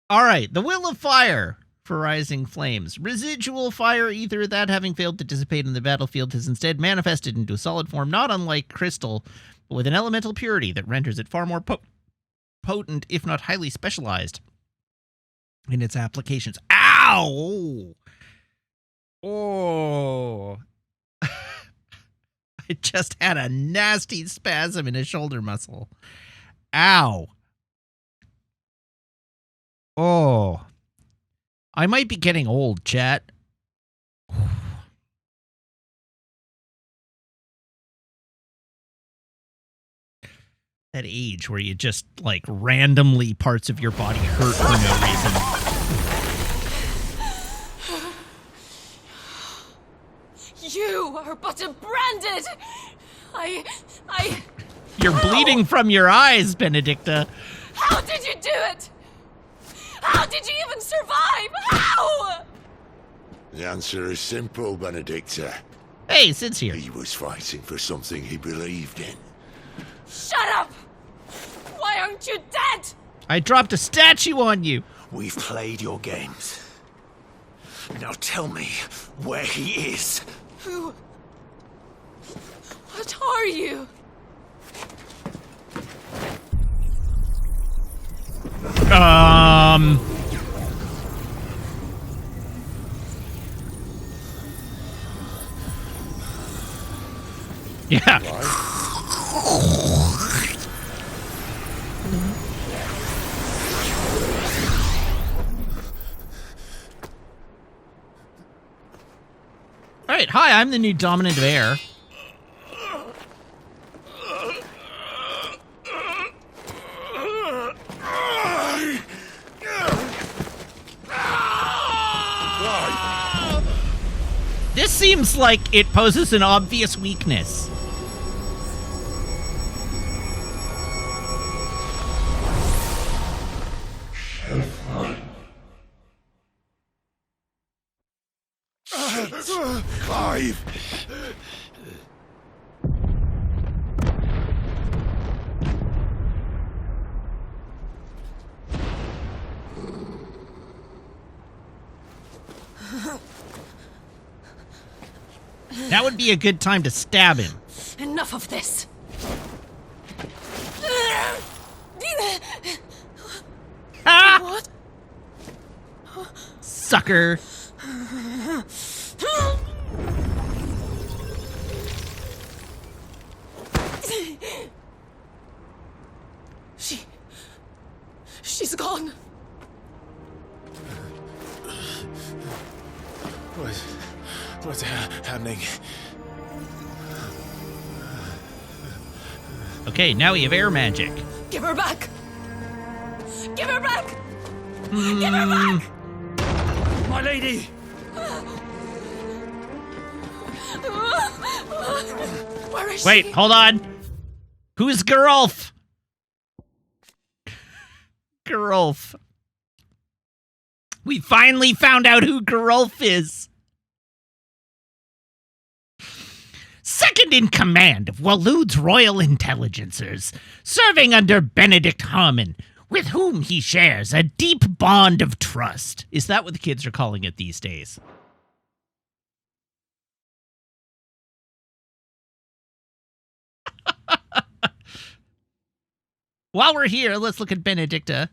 All right, the Will of Fire for Rising Flames. Residual fire ether that, having failed to dissipate in the battlefield, has instead manifested into a solid form, not unlike crystal, but with an elemental purity that renders it far more potent, if not highly specialized, in its applications. Ow! Oh. I just had a nasty spasm in a shoulder muscle. Ow. Oh. I might be getting old, chat. That age where you just, like, randomly parts of your body hurt for no reason. You are but a branded! You're bleeding from your eyes, Benedicta. How did you do it? How did you even survive? How? The answer is simple, Benedicta. Hey, Sid's here. He was fighting for something he believed in. Shut up! Why aren't you dead? I dropped a statue on you. We've played your games. Now tell me where he is. Who? What are you? Yeah. All right, hi, I'm the new dominant of air. seems like it poses an obvious weakness. Clive! That would be a good time to stab him. Enough of this. Ah! What? Sucker. She's gone. What's happening? Okay, now we have air magic. Give her back. Give her back. Give her back. My lady! Where is Wait, she? hold on. Who's Gerulf? Gerulf. We finally found out who Gerulf is. Second in command of Waloed's royal intelligencers, serving under Benedict Harmon, with whom he shares a deep bond of trust. Is that what the kids are calling it these days? While we're here, let's look at Benedicta.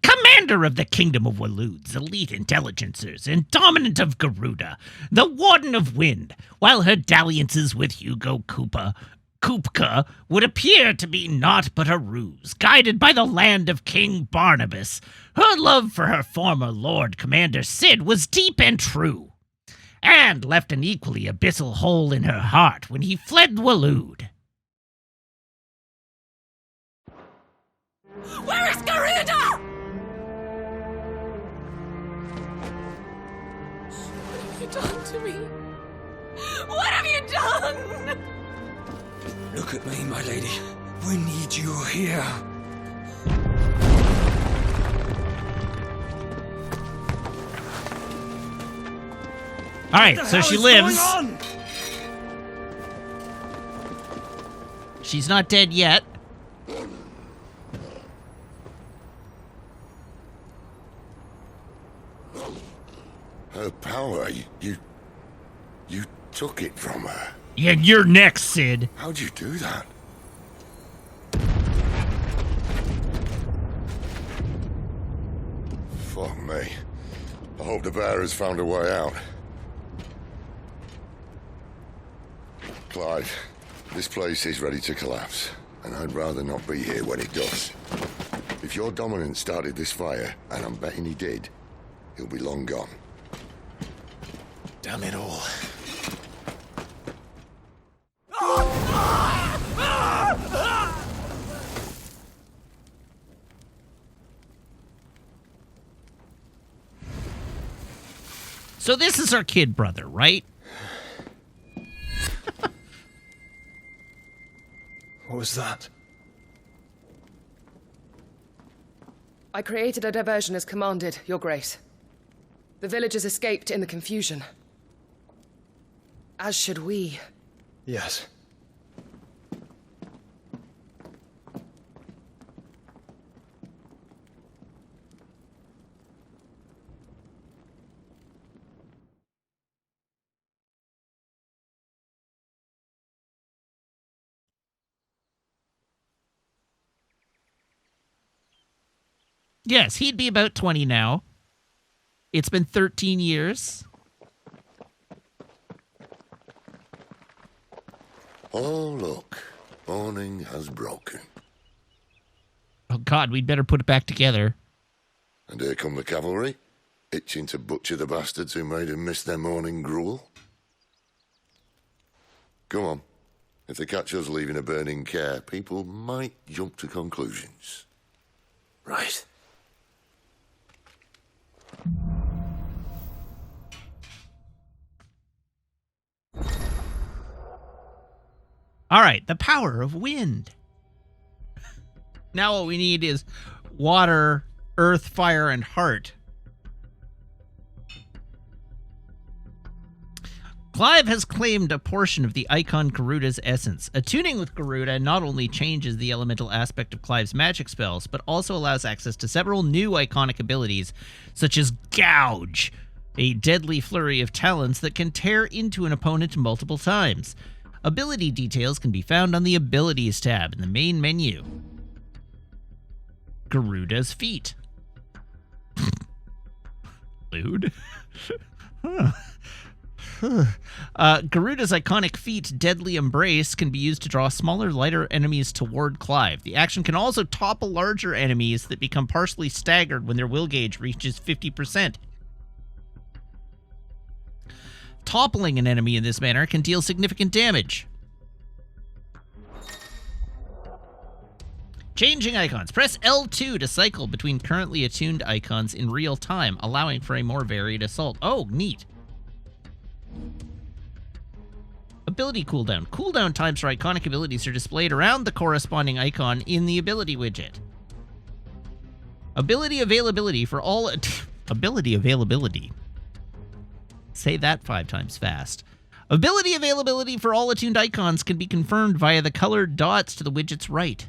Commander of the Kingdom of Waloed's elite intelligencers and dominant of Ga-rudea, the Warden of Wind, while her dalliances with Hugo Kupka would appear to be naught but a ruse, guided by the land of King Barnabas. Her love for her former Lord Commander Sid was deep and true, and left an equally abyssal hole in her heart when he fled Waloed. Where is Ga-rudea? What have you done to me? What have you done? Look at me, my lady. We need you here. All right, so she lives. She's not dead yet. Her power, you took it from her. Yeah, you're next, Sid. How'd you do that? Fuck me. I hope the bear has found a way out. Clive, this place is ready to collapse, and I'd rather not be here when it does. If your dominant started this fire, and I'm betting he did, he'll be long gone. Damn it all. So this is our kid brother, right? What was that? I created a diversion as commanded, Your Grace. The villagers escaped in the confusion. As should we. Yes. Yes, he'd be about 20 now. It's been 13 years. Oh, look. Morning has broken. Oh, God, we'd better put it back together. And here come the cavalry, itching to butcher the bastards who made them miss their morning gruel. Go on. If they catch us leaving a burning care, people might jump to conclusions. Right. All right, the power of wind. Now what we need is water, earth, fire, and heart. Clive has claimed a portion of the icon Ga-rudea's essence. Attuning with Ga-rudea not only changes the elemental aspect of Clive's magic spells, but also allows access to several new iconic abilities, such as Gouge, a deadly flurry of talents that can tear into an opponent multiple times. Ability details can be found on the Abilities tab in the main menu. Ga-rudea's feet. Lewd? Huh. Ga-rudea's iconic feat, Deadly Embrace, can be used to draw smaller, lighter enemies toward Clive. The action can also topple larger enemies that become partially staggered when their will gauge reaches 50%. Toppling an enemy in this manner can deal significant damage. Changing icons. Press L2 to cycle between currently attuned icons in real time, allowing for a more varied assault. Oh, neat. Ability cooldown. Cooldown times for iconic abilities are displayed around the corresponding icon in the ability widget. Ability availability for all... ability availability. Say that 5 times fast. Ability availability for all attuned icons can be confirmed via the colored dots to the widget's right.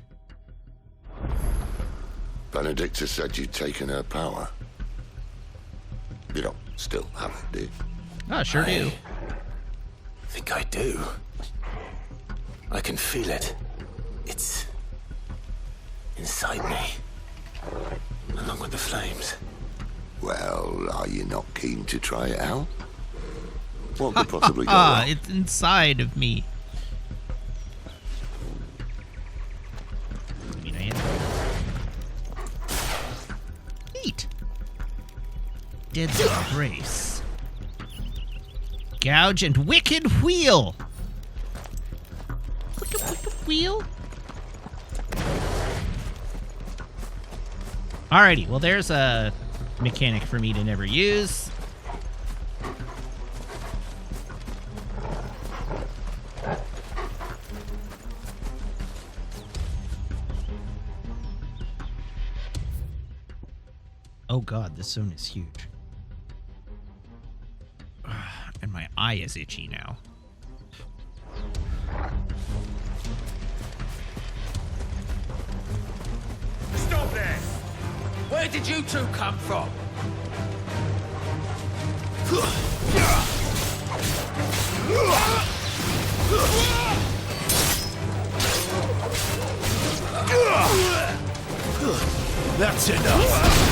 Benedicta said you'd taken her power. You don't still have it, do you? Oh, sure do. I think I do. I can feel it. It's inside me, along with the flames. Well, are you not keen to try it out? What could possibly go wrong? It's inside of me. I mean, I am. Neat. Deadly Embrace. Gouge and Wicked Wheel. Wicked Wheel. Alrighty, well there's a mechanic for me to never use. Oh god, this zone is huge. And my eye is itchy now. Stop there! Where did you two come from? That's enough!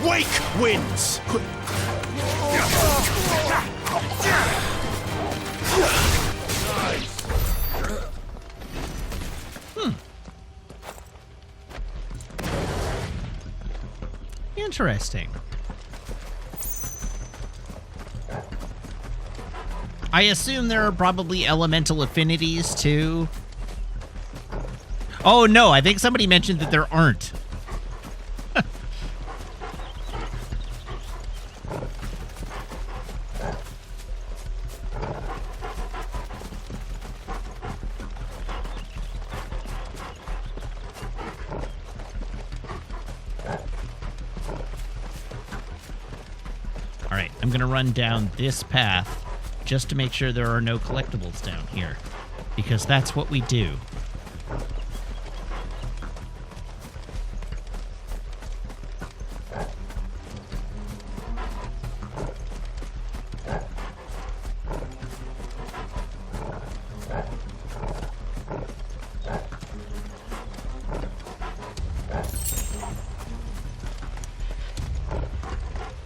Wake wins! Interesting. I assume there are probably elemental affinities too. Oh no, I think somebody mentioned that there aren't. Alright, I'm gonna run down this path just to make sure there are no collectibles down here, because that's what we do.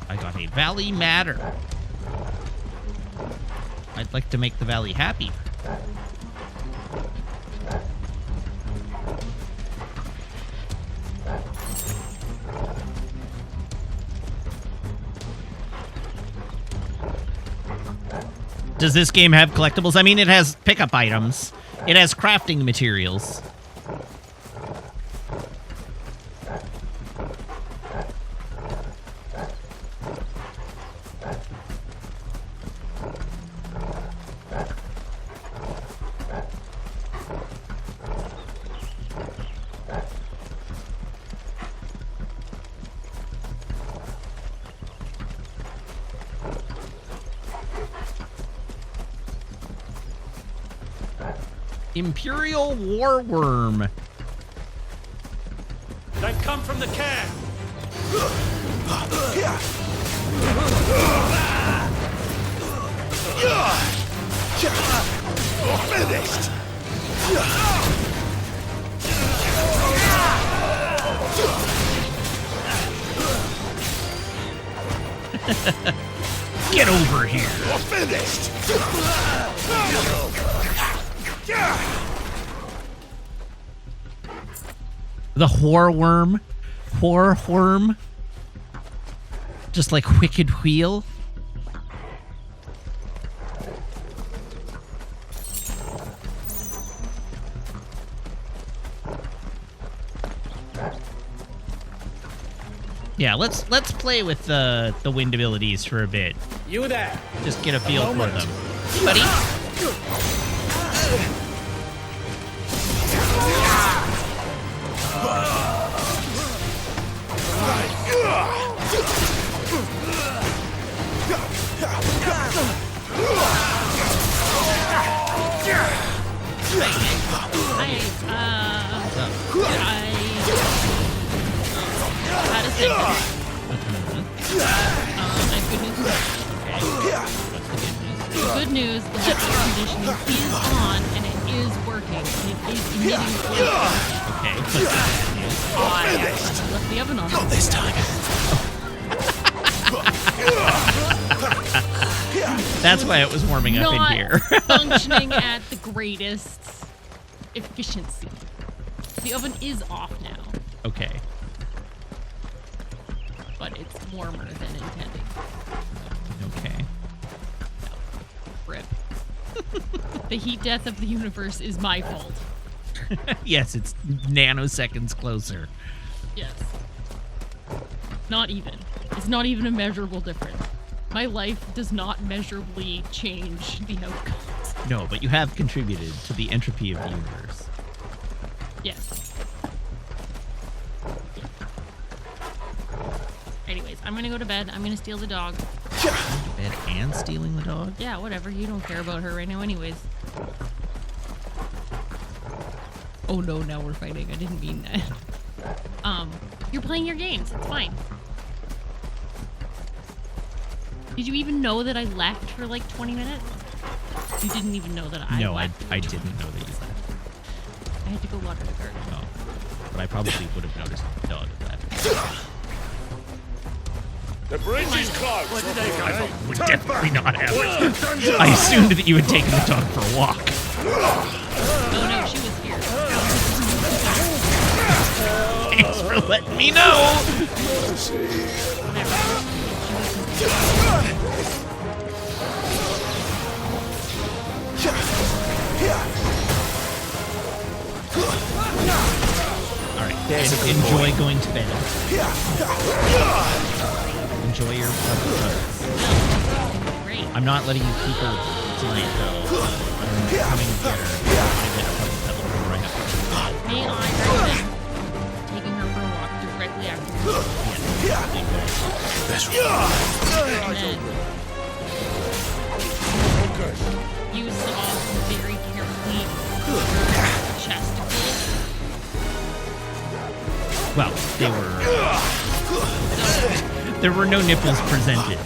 I got a Valley Matter. I'd like to make the valley happy. Does this game have collectibles? I mean, it has pickup items. It has crafting materials. Imperial War Worm. They've come from the camp. Finished. Get over here. You're finished. The Horworm. Horworm. Just like Wicked Wheel. Yeah, let's play with the wind abilities for a bit. You there? Just get a feel for them. Hey, buddy. How to say the good news is that air conditioning is on and it is working and it is emitting oil. Okay. I left the oven on. Not this time. That's why it was warming up in here. Functioning at the greatest efficiency. The oven is off now. Okay. But it's warmer than intended. Okay. Rip. The heat death of the universe is my fault. Yes, it's nanoseconds closer. Yes. Not even. It's not even a measurable difference. My life does not measurably change the outcomes. No, but you have contributed to the entropy of the universe. Yes. Anyways, I'm gonna go to bed. I'm gonna steal the dog. Bed and stealing the dog? Yeah, whatever. You don't care about her right now anyways. Oh no, now we're fighting. I didn't mean that. You're playing your games. It's fine. Did you even know that I left for like 20 minutes? You didn't even know that I left. No, I didn't know that you left. I had to go water the garden. Oh. But I probably would have noticed the dog left. The bridge is closed. What did they go? I would definitely not have. I assumed that you had taken the dog for a walk. Oh no, she was here. Thanks for letting me know. Alright, enjoy going to bed. Enjoy your Great. I'm not letting you keep her tonight, though. I'm coming to get her. I get a puppy pedal right up. May I recommend taking her for a walk directly after That's and then you saw very carefully her chest. Well, there were no nipples presented.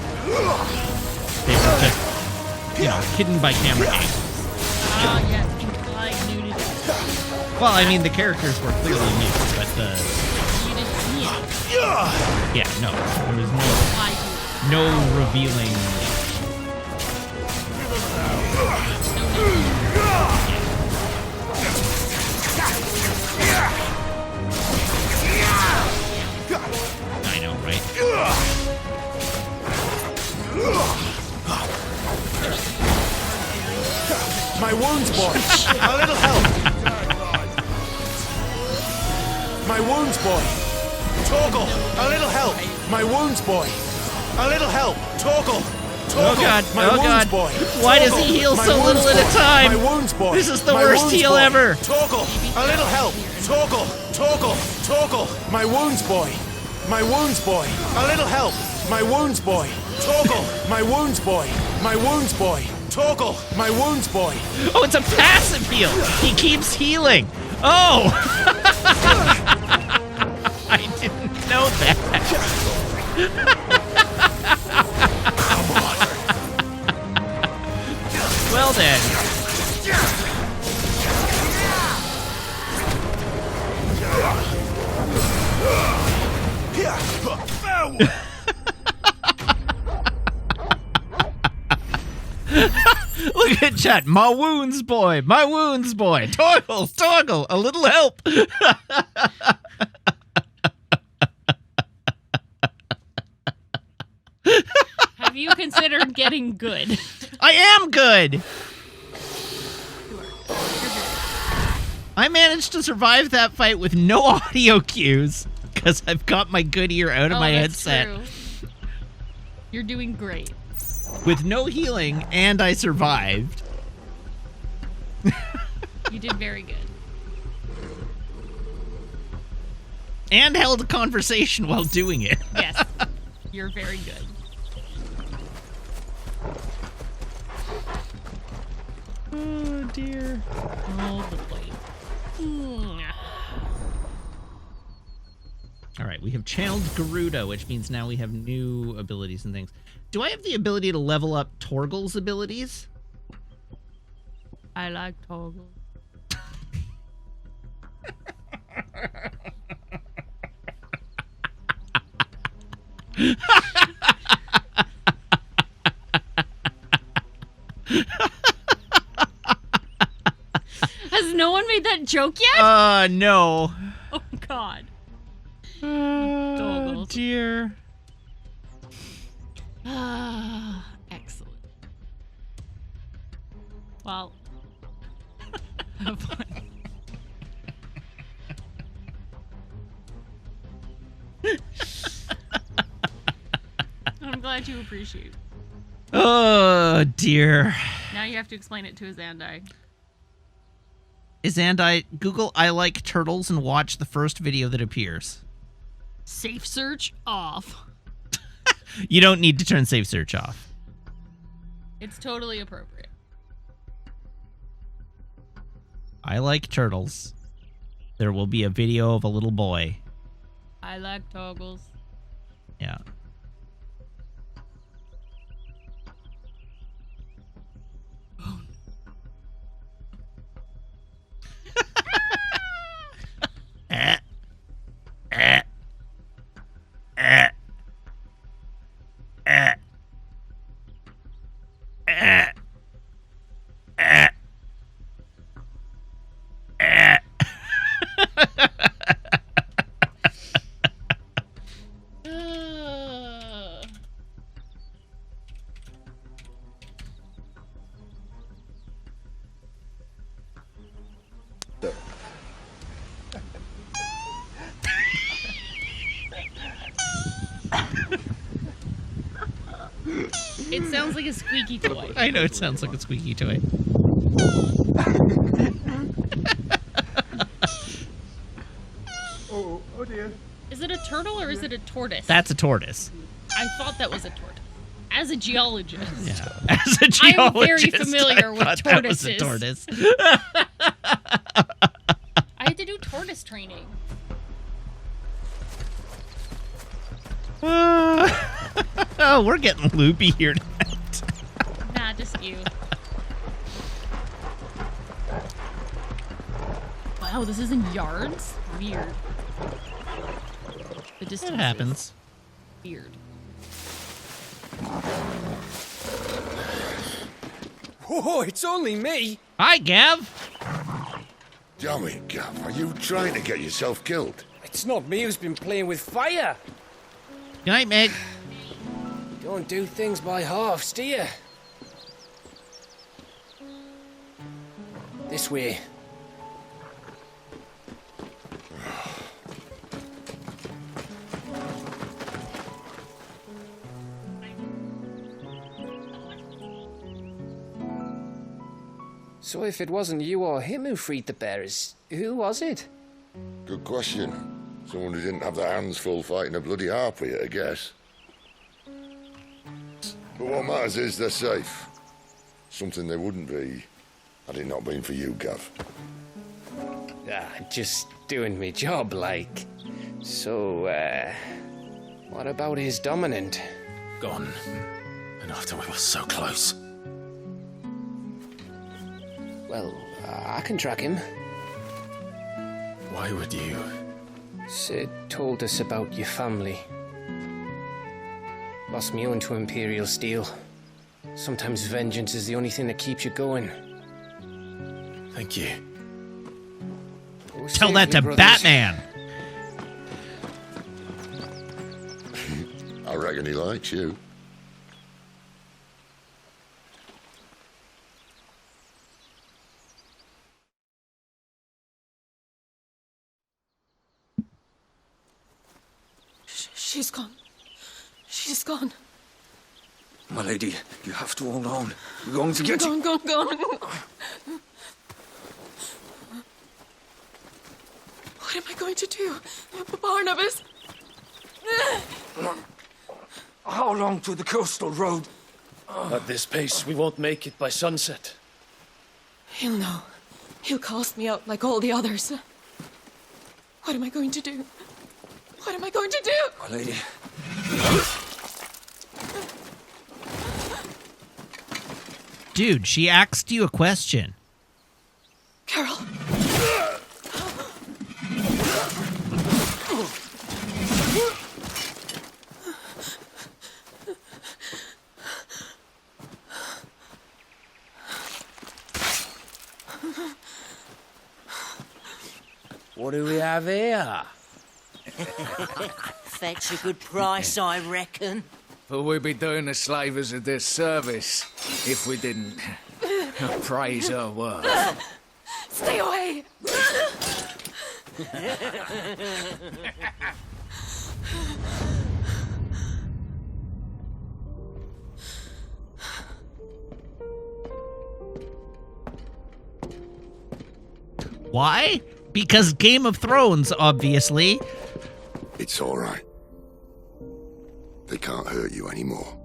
They were just, hidden by camera angles. Yes, implied nudity. Well, I mean, the characters were clearly nude, but You didn't see it. yeah, no, there was no revealing. I know, right? My wounds, boy. A little help. My wounds, boy. Torgal, a little help. My wounds, boy. A little help. Torgal. Oh God! My Oh wounds, God! boy. Why does he heal My so wounds, little at a boy. time? My wounds, boy. This is the My worst wounds, heal boy. ever. Torgal, a little help. Torgal, Torgal, Torgal. My wounds, boy. My wounds, boy. A little help. My wounds, boy. Torgal, my wounds, boy. My wounds, boy. Torgal, my wounds boy. Oh, it's a passive heal. He keeps healing. Oh! I didn't know that. Come on. Well then. Look at chat. My wounds boy. My wounds boy. Toggle. A little help. Have you considered getting good? I am good. I managed to survive that fight with no audio cues because I've got my good ear out of my headset. True. You're doing great. With no healing, and I survived. You did very good. And held a conversation while doing it. Yes. You're very good. Oh, dear. Oh, boy. All right, we have channeled Ga-rudea, which means now we have new abilities and things. Do I have the ability to level up Torgal's abilities? I like Torgal. Has no one made that joke yet? No. Oh, God. Oh, dear. Excellent. Well, have fun. I'm glad you appreciate. Oh, dear. Now you have to explain it to his Andai. Is Andai Google I like turtles and watch the first video that appears. Safe search off. You don't need to turn safe search off. It's totally appropriate. I like turtles. There will be a video of a little boy. I like toggles. Yeah. It sounds like a squeaky toy. I know it sounds like a squeaky toy. Oh dear. Is it a turtle or is it a tortoise? That's a tortoise. I thought that was a tortoise. As a geologist. Yeah. As a geologist. I'm very familiar with tortoises. That was a tortoise. I had to do tortoise training. Oh, we're getting loopy here tonight. Nah, just you. Wow, this is in yards? Weird. The distance. It happens. Weird. Whoa, it's only me. Hi, Gav. Damn it, Gav. Are you trying to get yourself killed? It's not me who's been playing with fire. Good night, Meg. You don't do things by halves, do you? This way. So if it wasn't you or him who freed the bearers, who was it? Good question. Someone who didn't have their hands full fighting a bloody harpy, I guess. But what matters is they're safe. Something they wouldn't be had it not been for you, Gav. Just doing me job, like. So, what about his dominant? Gone. And after we were so close. Well, I can track him. Why would you? Sid told us about your family. Lost me own to Imperial Steel. Sometimes vengeance is the only thing that keeps you going. Thank you. Tell that to Batman. I reckon he likes you. She's gone. She's gone. My lady, you have to hold on. We're going to get you. Gone. What am I going to do? Barnabas? How long to the coastal road? At this pace, we won't make it by sunset. He'll know. He'll cast me out like all the others. What am I going to do? What am I going to do? My lady. Dude, she asked you a question. Carol. What do we have here? Fetch a good price, I reckon. But we'd be doing the slavers a disservice if we didn't praise her work. Stay away! Why? Because Game of Thrones, obviously. It's all right. They can't hurt you anymore.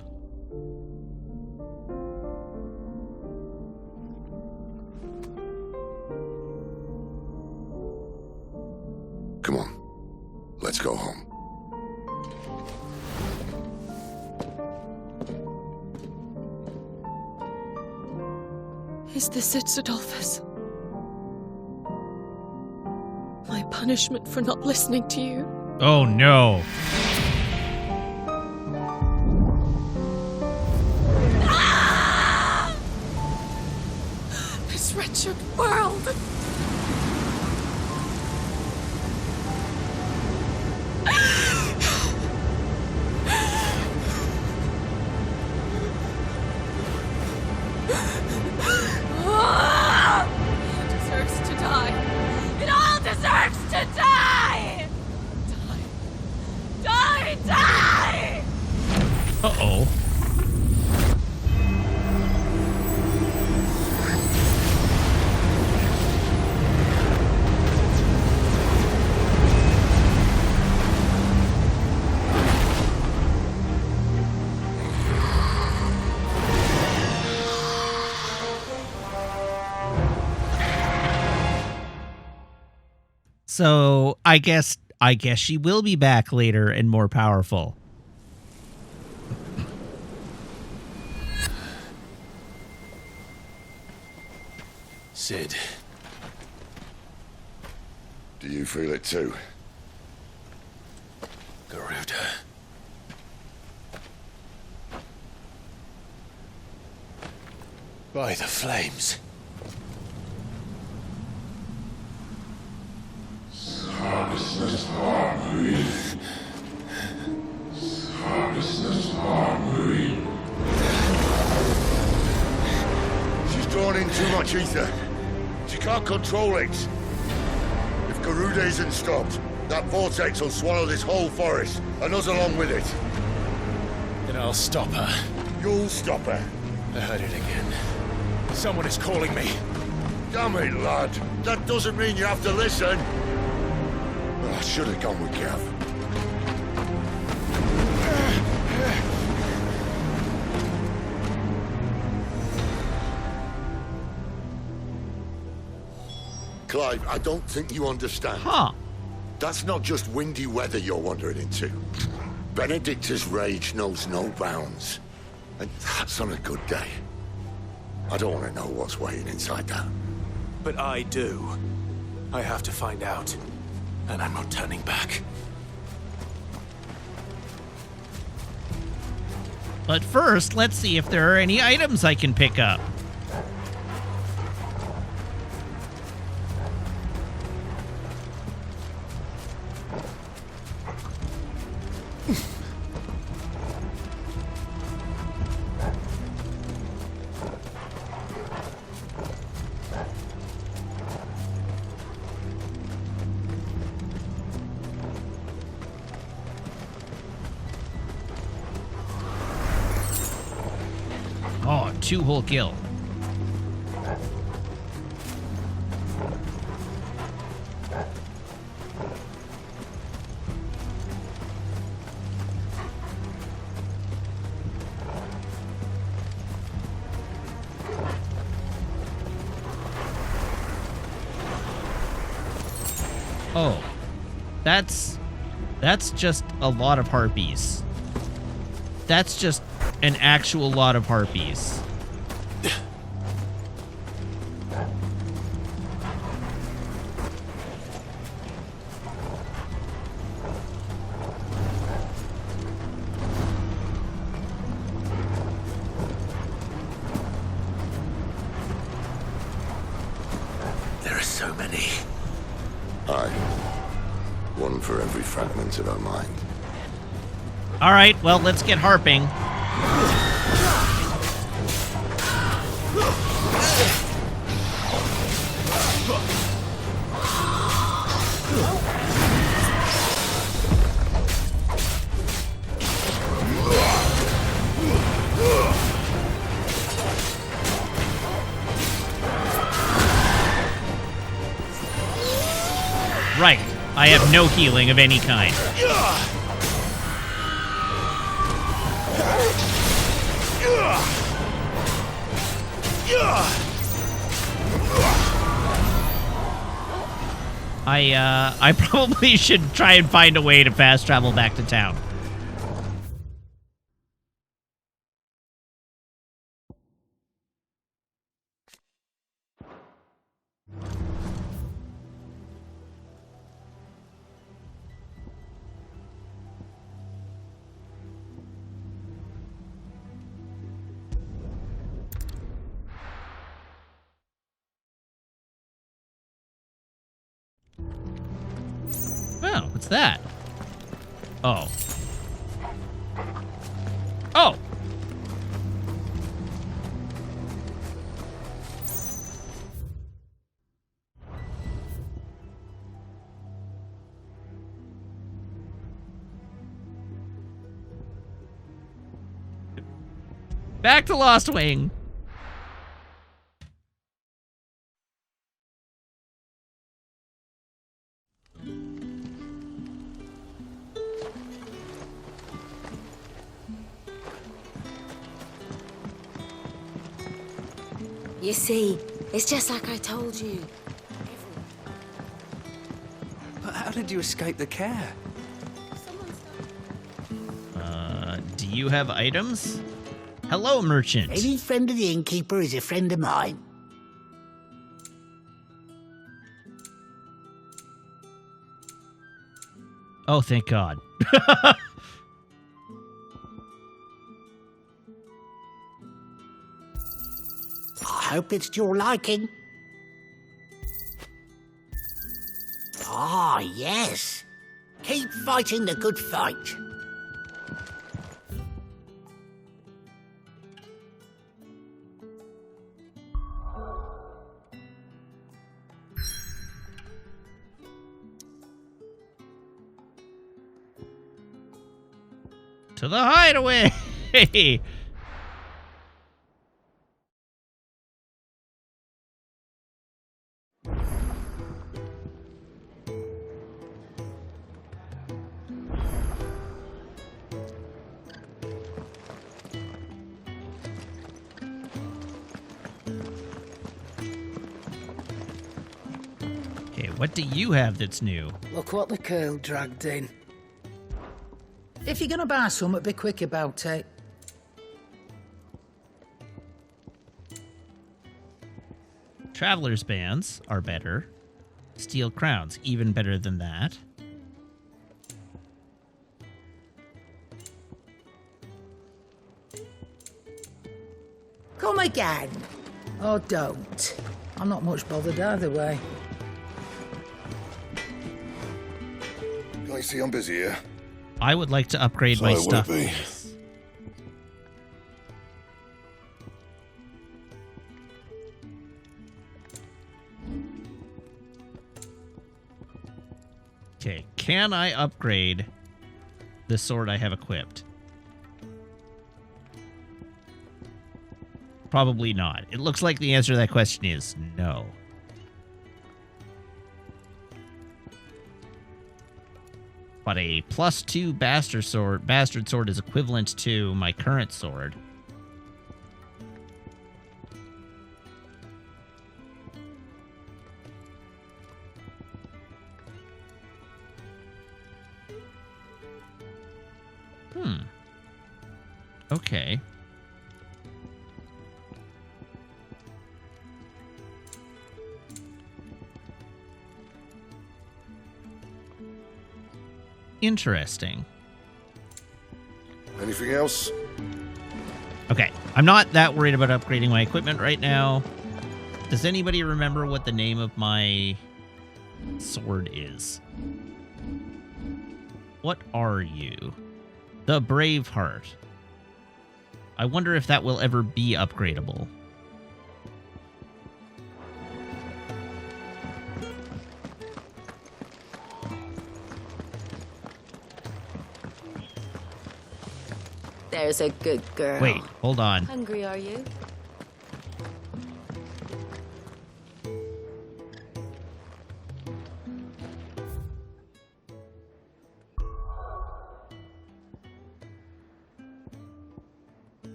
Come on. Let's go home. Is this it, Adolphus? My punishment for not listening to you? Oh no. Ah! This wretched world! It deserves to die. It all deserves to die! Die! Uh-oh. So I guess she will be back later and more powerful. Sid. Do you feel it too? Ga-rudea. By the flames. She's drawn in too much ether. She can't control it. If Ga-rudea isn't stopped, that vortex will swallow this whole forest, and us along with it. Then I'll stop her. You'll stop her. I heard it again. Someone is calling me. Damn it, lad. That doesn't mean you have to listen. I should have gone with Gav. Clive, I don't think you understand. Huh. That's not just windy weather you're wandering into. Benedicta's rage knows no bounds. And that's on a good day. I don't want to know what's waiting inside that. But I do. I have to find out. And I'm not turning back. But first, let's see if there are any items I can pick up. Oh, 2 whole kill. Oh, that's just a lot of harpies. That's just an actual lot of harpies. There are so many. Aye. One for every fragment of our mind. All right, well, let's get harping. Right. I have no healing of any kind. I probably should try and find a way to fast travel back to town. Oh, what's that? Oh. Oh! Back to Lost Wing. You see, it's just like I told you. But how did you escape the care? Do you have items? Hello, merchant. Any friend of the innkeeper is a friend of mine. Oh, thank God. I hope it's to your liking. Ah, yes. Keep fighting the good fight. To the hideaway! Okay, what do you have that's new? Look what the curl dragged in. If you're gonna buy something, be quick about it. Traveler's bands are better. Steel crowns, even better than that. Come again. Or don't. I'm not much bothered either way. Can you see I'm busy here? I would like to upgrade So my it would stuff. be. Okay, can I upgrade the sword I have equipped? Probably not. It looks like the answer to that question is no. But a +2 bastard sword is equivalent to my current sword. Okay. Interesting. Anything else? Okay, I'm not that worried about upgrading my equipment right now. Does anybody remember what the name of my sword is? What are you? The Braveheart. I wonder if that will ever be upgradable. There's a good girl. Wait, hold on. Hungry, are you?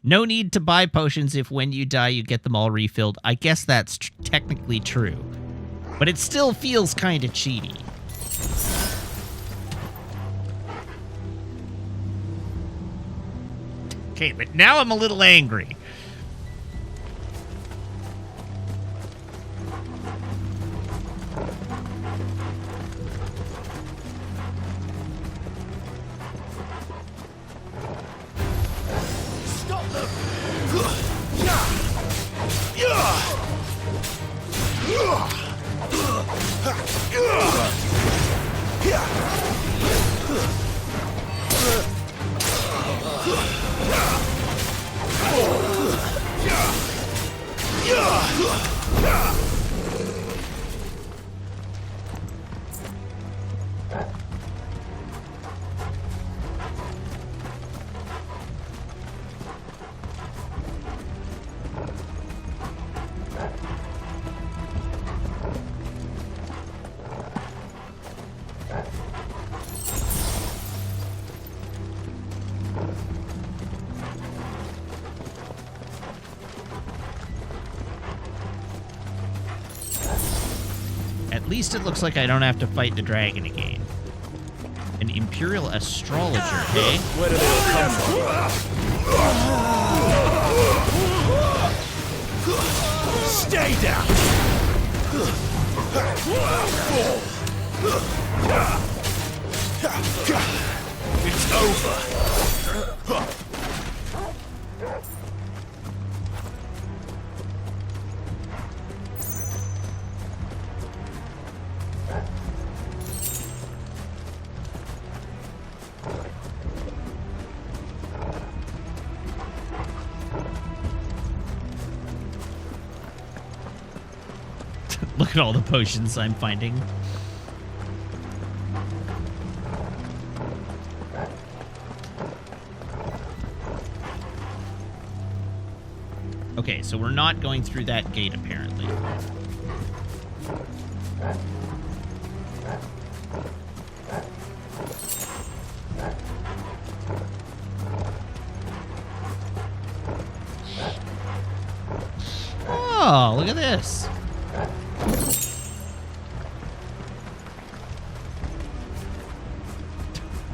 No need to buy potions if when you die you get them all refilled. I guess that's technically true. But it still feels kind of cheaty. Okay, but now I'm a little angry. Stop them! At least it looks like I don't have to fight the dragon again. An Imperial Astrologer, hey? Where do they all come from? Stay down! It's over! Look at all the potions I'm finding. Okay, so we're not going through that gate, apparently. Oh, look at this.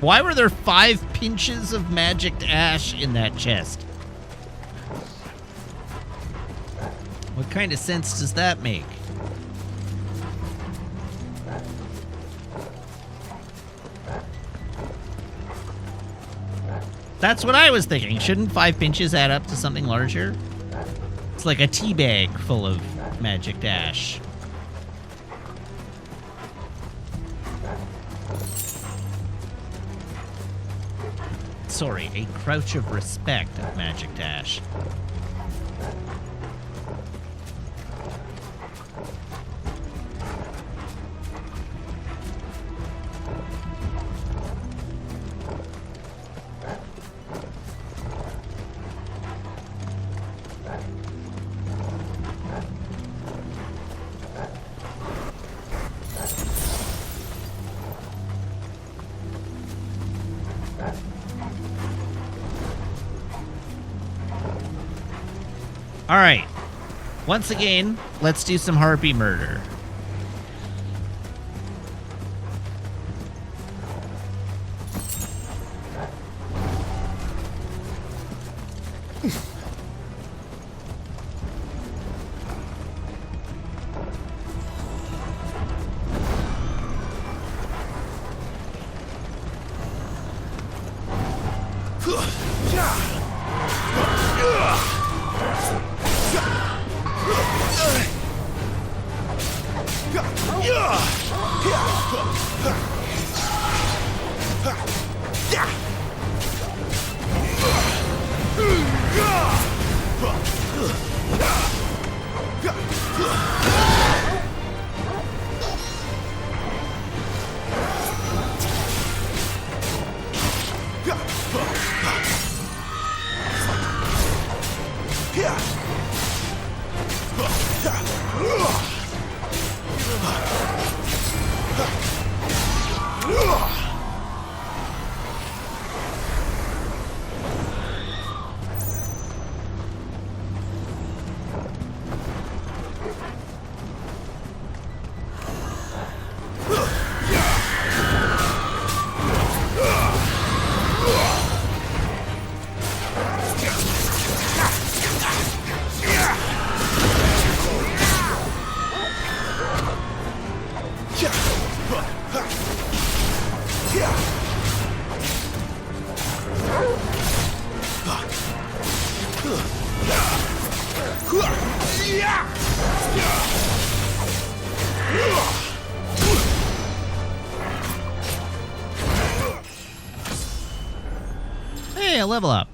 Why were there 5 pinches of magicked ash in that chest? What kind of sense does that make? That's what I was thinking. Shouldn't 5 pinches add up to something larger? It's like a tea bag full of magicked ash. Sorry, a crouch of respect of magicked ash. All right. Once again, let's do some harpy murder. Hey, a level up.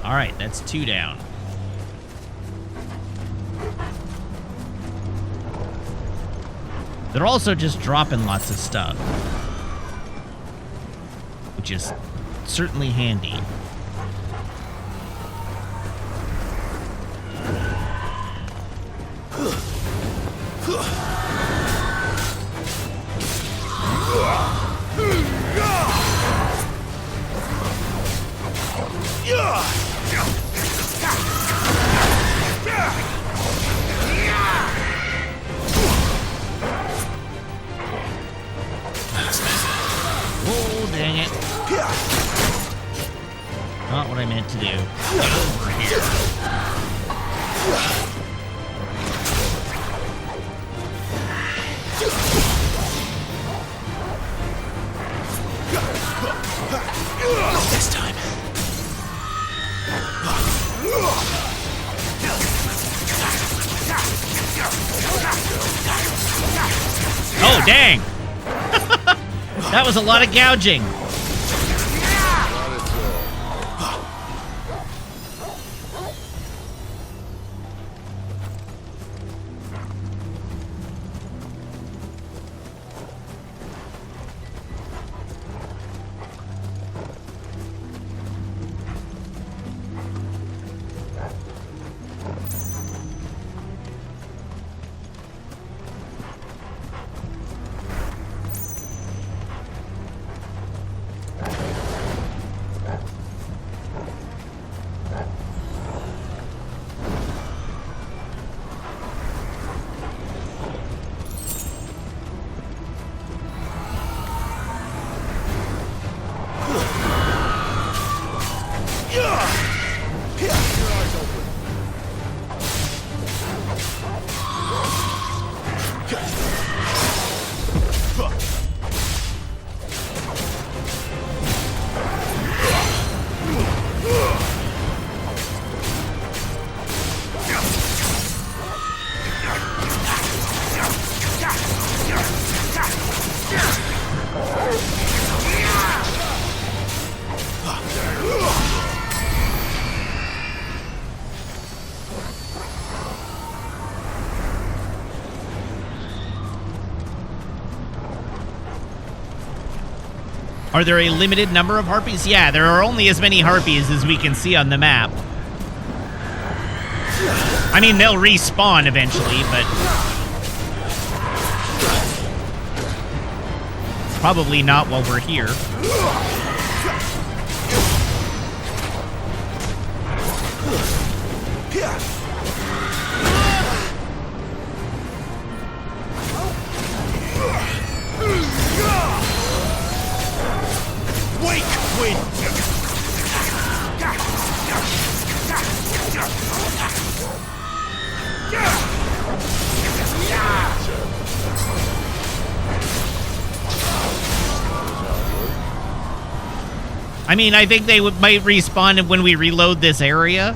All right, that's 2 down. They're also just dropping lots of stuff, which is certainly handy. Oh, dang it. Not what I meant to do. Get over here. Not this time. Oh, dang! That was a lot of gouging. Are there a limited number of harpies? Yeah, there are only as many harpies as we can see on the map. I mean, they'll respawn eventually, but probably not while we're here. Wake wind! I mean, I think they might respawn when we reload this area.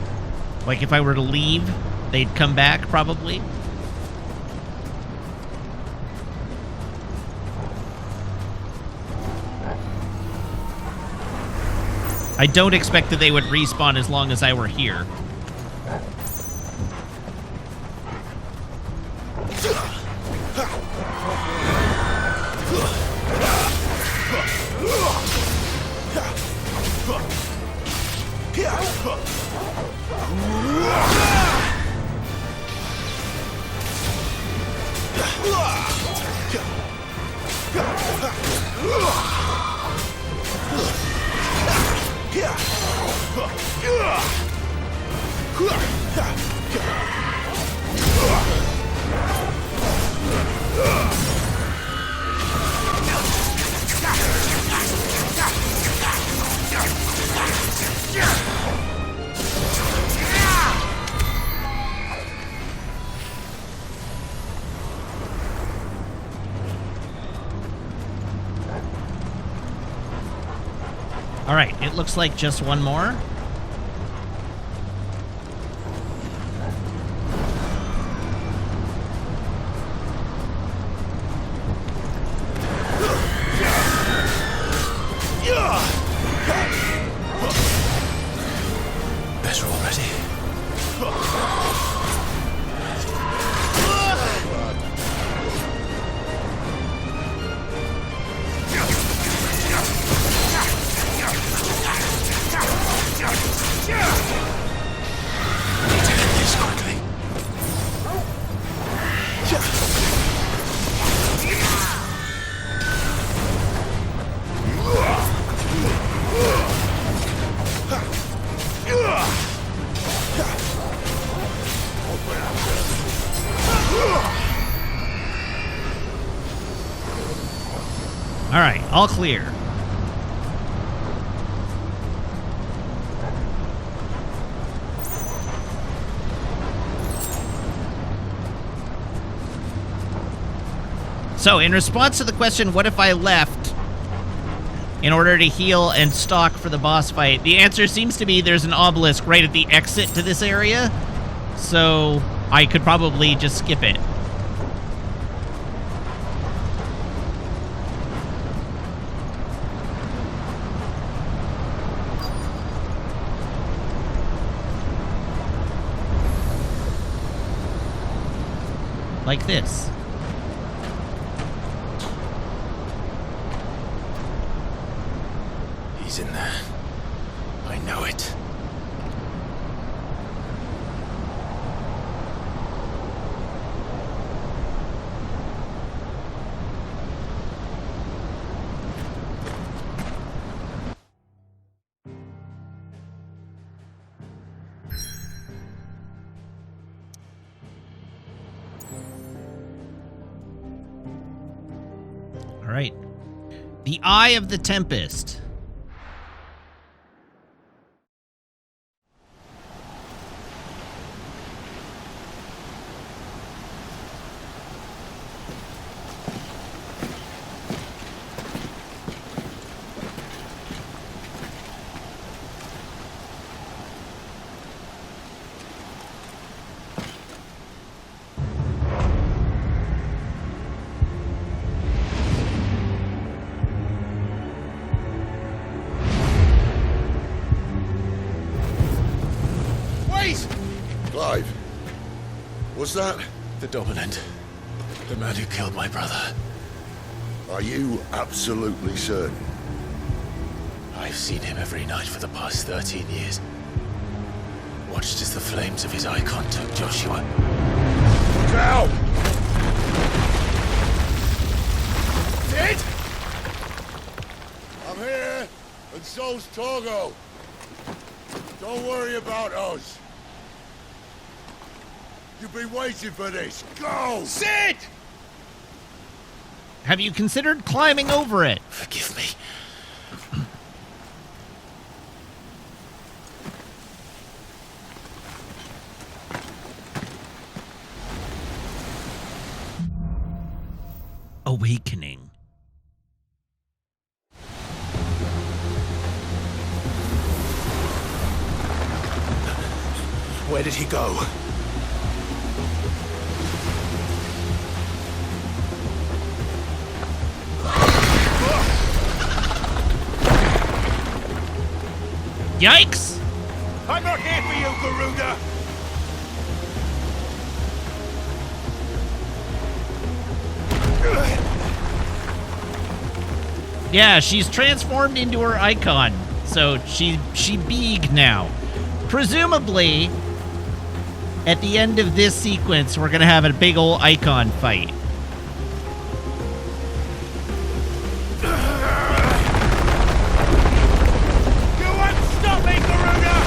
Like, if I were to leave, they'd come back, probably. I don't expect that they would respawn as long as I were here. All right, it looks like just one more. Better already. All right, all clear. So, in response to the question, what if I left in order to heal and stock for the boss fight, the answer seems to be there's an obelisk right at the exit to this area, so I could probably just skip it. Like this. He's in there. I know it. All right. The Eye of the Tempest. Clive, was that? The Dominant. The man who killed my brother. Are you absolutely certain? I've seen him every night for the past 13 years. Watched as the flames of his icon took Joshua. Look out! Sid? I'm here, and so's Torgo. Don't worry about us. You've been waiting for this. Go! Sid! Have you considered climbing over it? Forgive me. Awakening. Where did he go? Yikes! I'm not here for you, Ga-rudea! Yeah, she's transformed into her icon. So she big now. Presumably, at the end of this sequence, we're gonna have a big old icon fight. You won't stop me, Ga-rudea!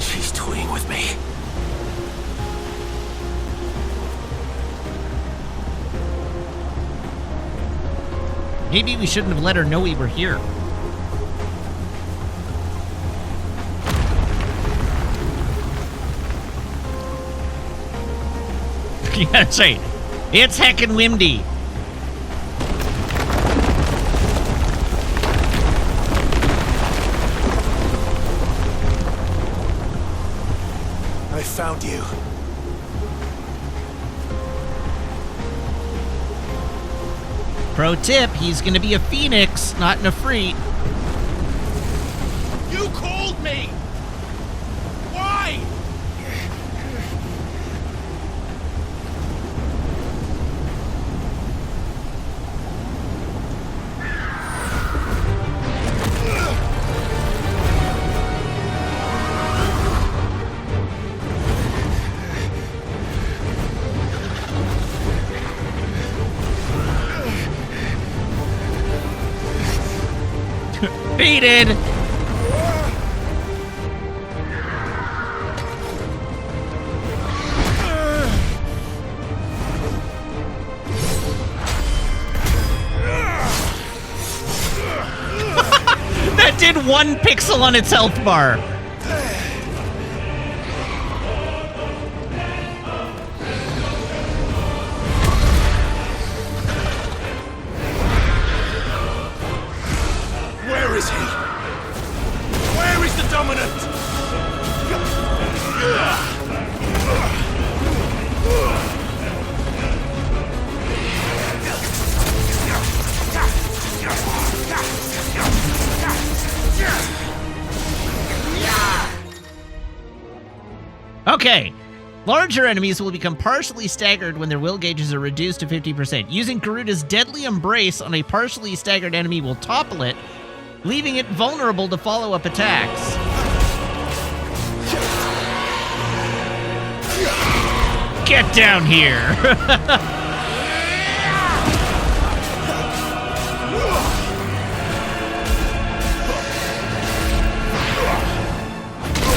She's toying with me. Maybe we shouldn't have let her know we were here. Yeah, that's right. It's heckin' windy. I found you. Pro tip, he's gonna be a phoenix, not an Efreet. You called me! Why? Baited! That did 1 pixel on its health bar. Where is he? Where is the dominant? Okay. Larger enemies will become partially staggered when their will gauges are reduced to 50%. Using Ga-rudea's deadly embrace on a partially staggered enemy will topple it, leaving it vulnerable to follow-up attacks. Get down here!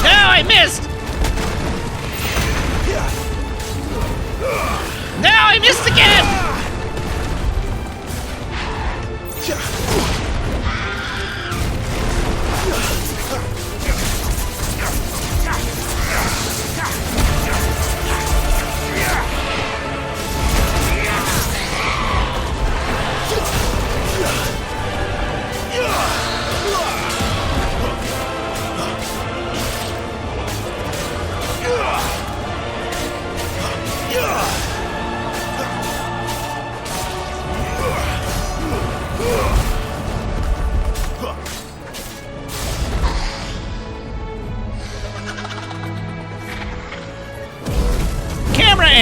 No, I missed! No, I missed again!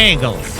angles.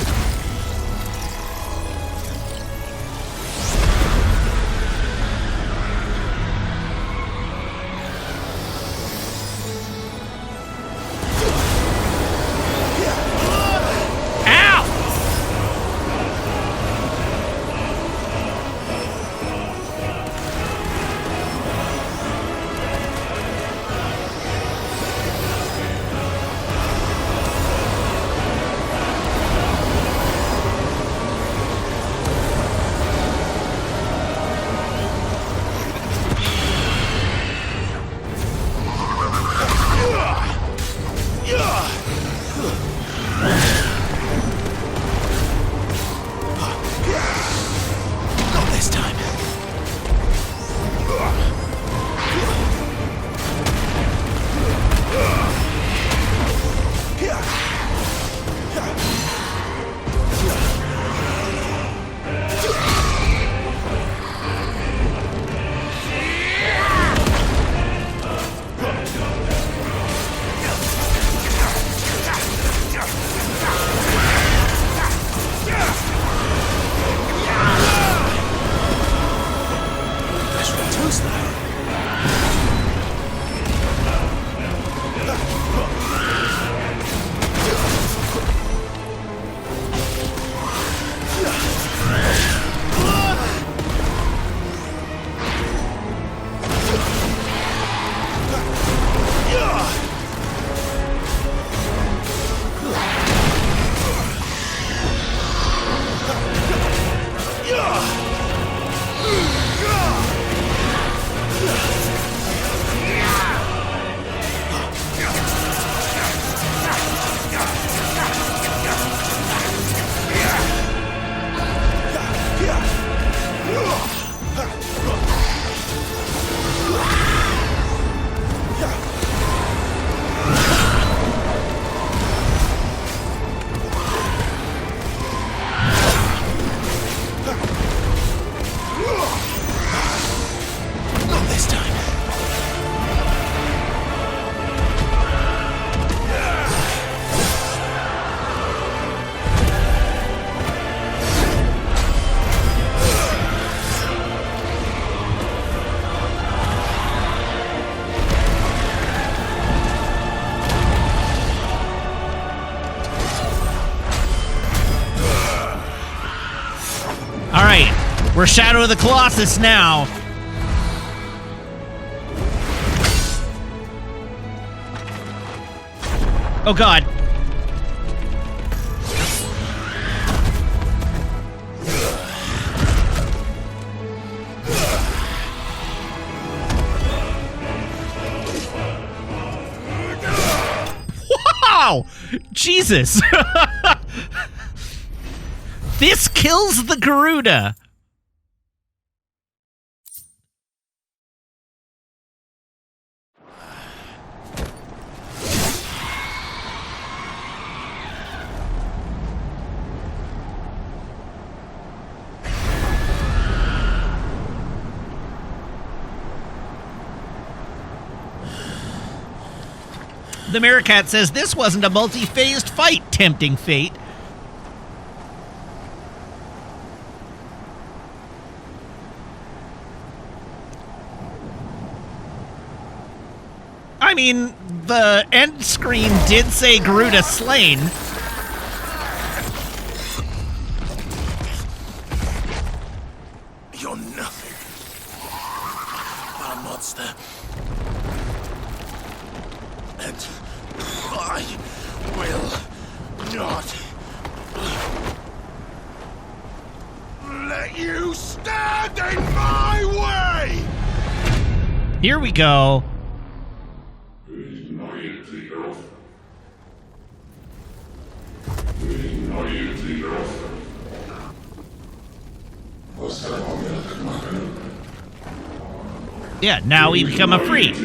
We're Shadow of the Colossus now. Oh God. Wow! Jesus! This kills the Ga-rudea. The Meerkat says this wasn't a multi-phased fight, tempting fate. I mean, the end screen did say Ga-rudea slain. You're nothing but a monster. And I will not let you stand in my way! Here we go. Yeah, now we become a freak.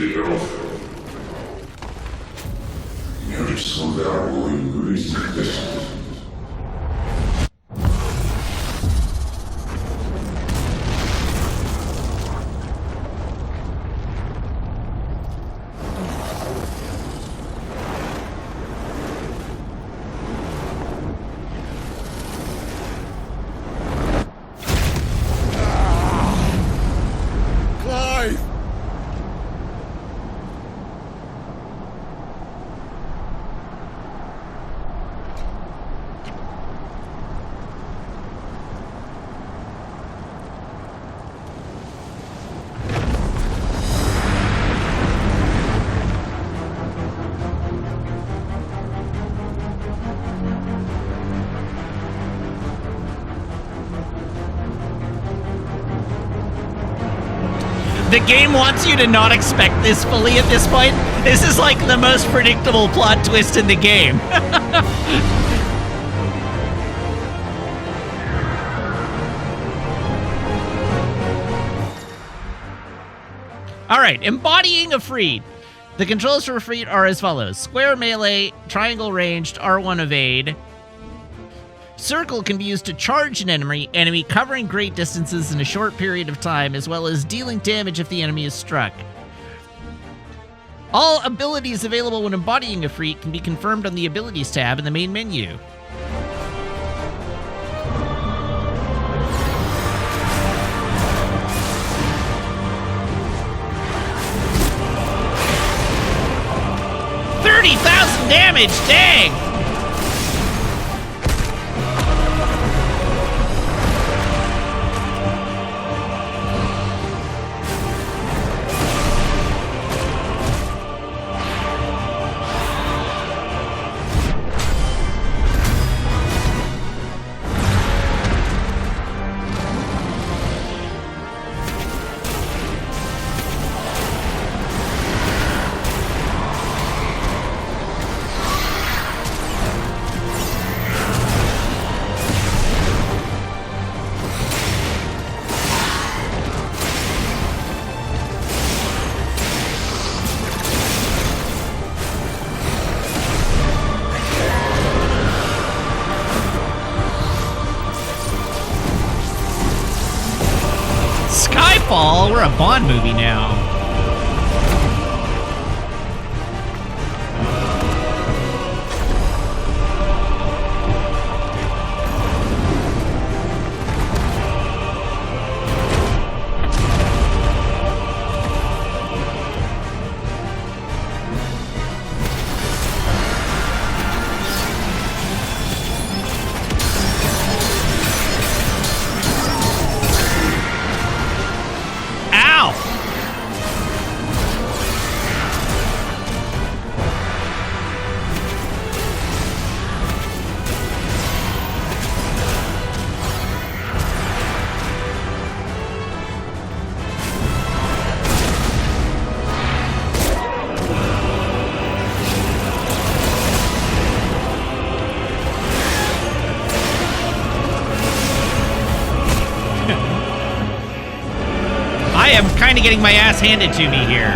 The game wants you to not expect this fully at this point. This is like the most predictable plot twist in the game. All right, embodying Ifrit. The controls for Ifrit are as follows. Square melee, triangle ranged, R1 evade. Circle can be used to charge an enemy covering great distances in a short period of time, as well as dealing damage if the enemy is struck. All abilities available when embodying Ifrit can be confirmed on the Abilities tab in the main menu. $30,000 damage, dang! Skyfall? We're a Bond movie now. I am kind of getting my ass handed to me here.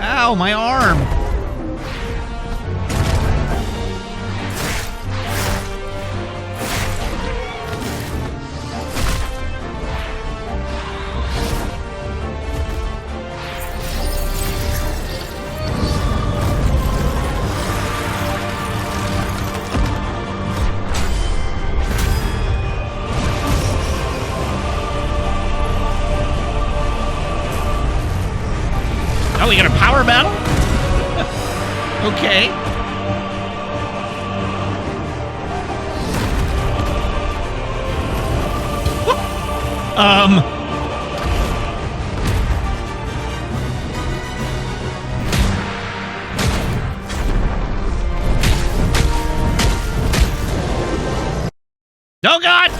Ow, my arm! Oh, we got a power battle? Okay. Oh, God!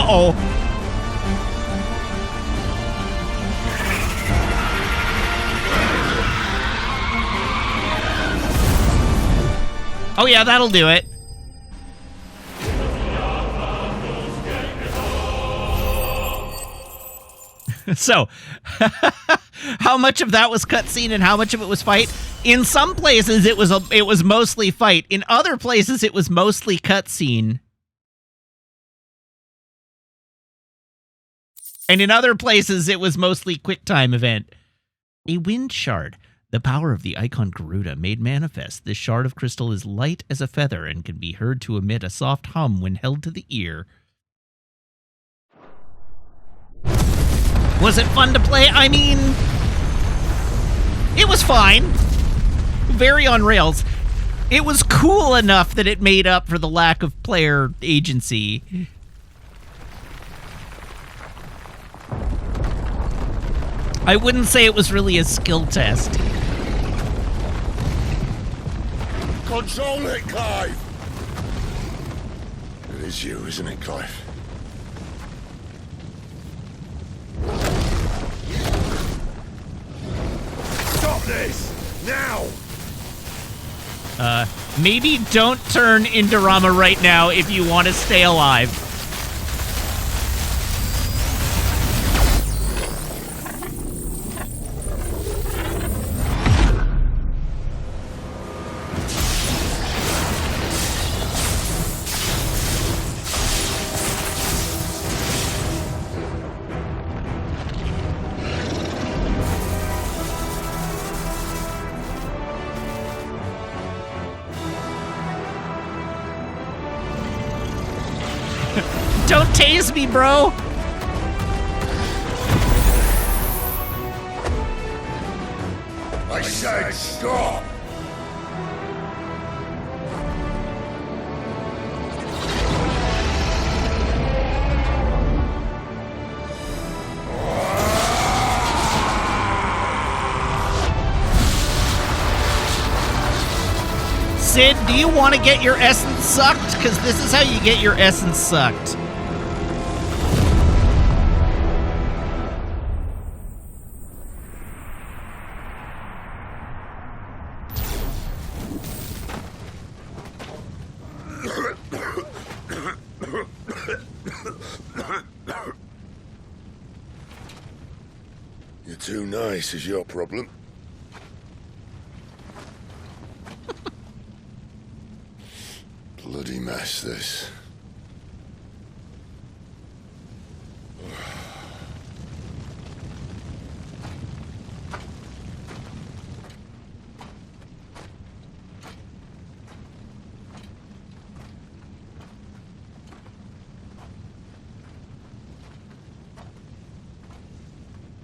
Uh-oh. Oh yeah, that'll do it. So, how much of that was cutscene and how much of it was fight? In some places, it was mostly fight. In other places, it was mostly cutscene. And in other places, it was mostly QuickTime event. A wind shard. The power of the icon Ga-rudea made manifest. This shard of crystal is light as a feather and can be heard to emit a soft hum when held to the ear. Was it fun to play? I mean, it was fine. Very on rails. It was cool enough that it made up for the lack of player agency. I wouldn't say it was really a skill test. Control it, Clive! It is you, isn't it, Clive? Stop this! Now! Maybe don't turn into Rama right now if you want to stay alive. Don't tase me, bro! I said stop! Sid, do you want to get your essence sucked? Because this is how you get your essence sucked. You're too nice is your problem. Bloody mess, this.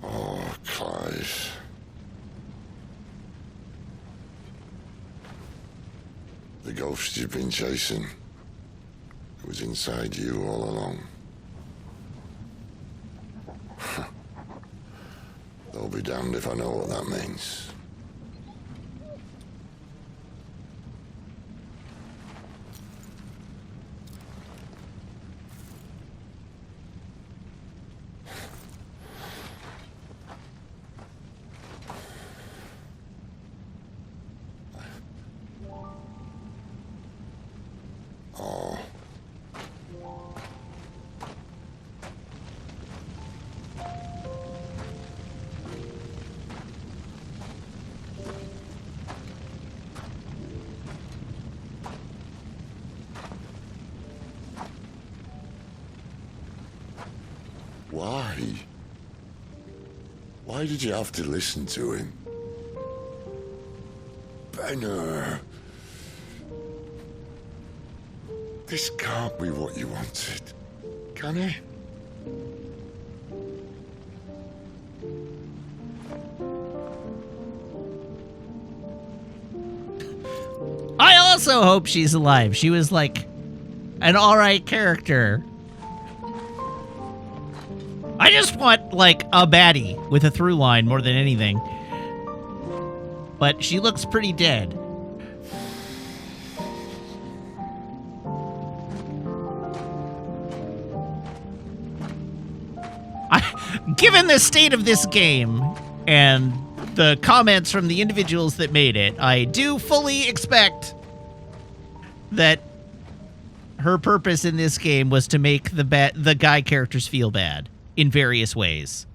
Oh, Clive. The ghost you've been chasing, it was inside you all along. They'll be damned if I know what that means. Oh. Why? Why did you have to listen to him? Benner. This can't be what you wanted, can it? I also hope she's alive. She was like an alright character. I just want like a baddie with a through line more than anything. But she looks pretty dead. Given the state of this game and the comments from the individuals that made it, I do fully expect that her purpose in this game was to make the guy characters feel bad in various ways.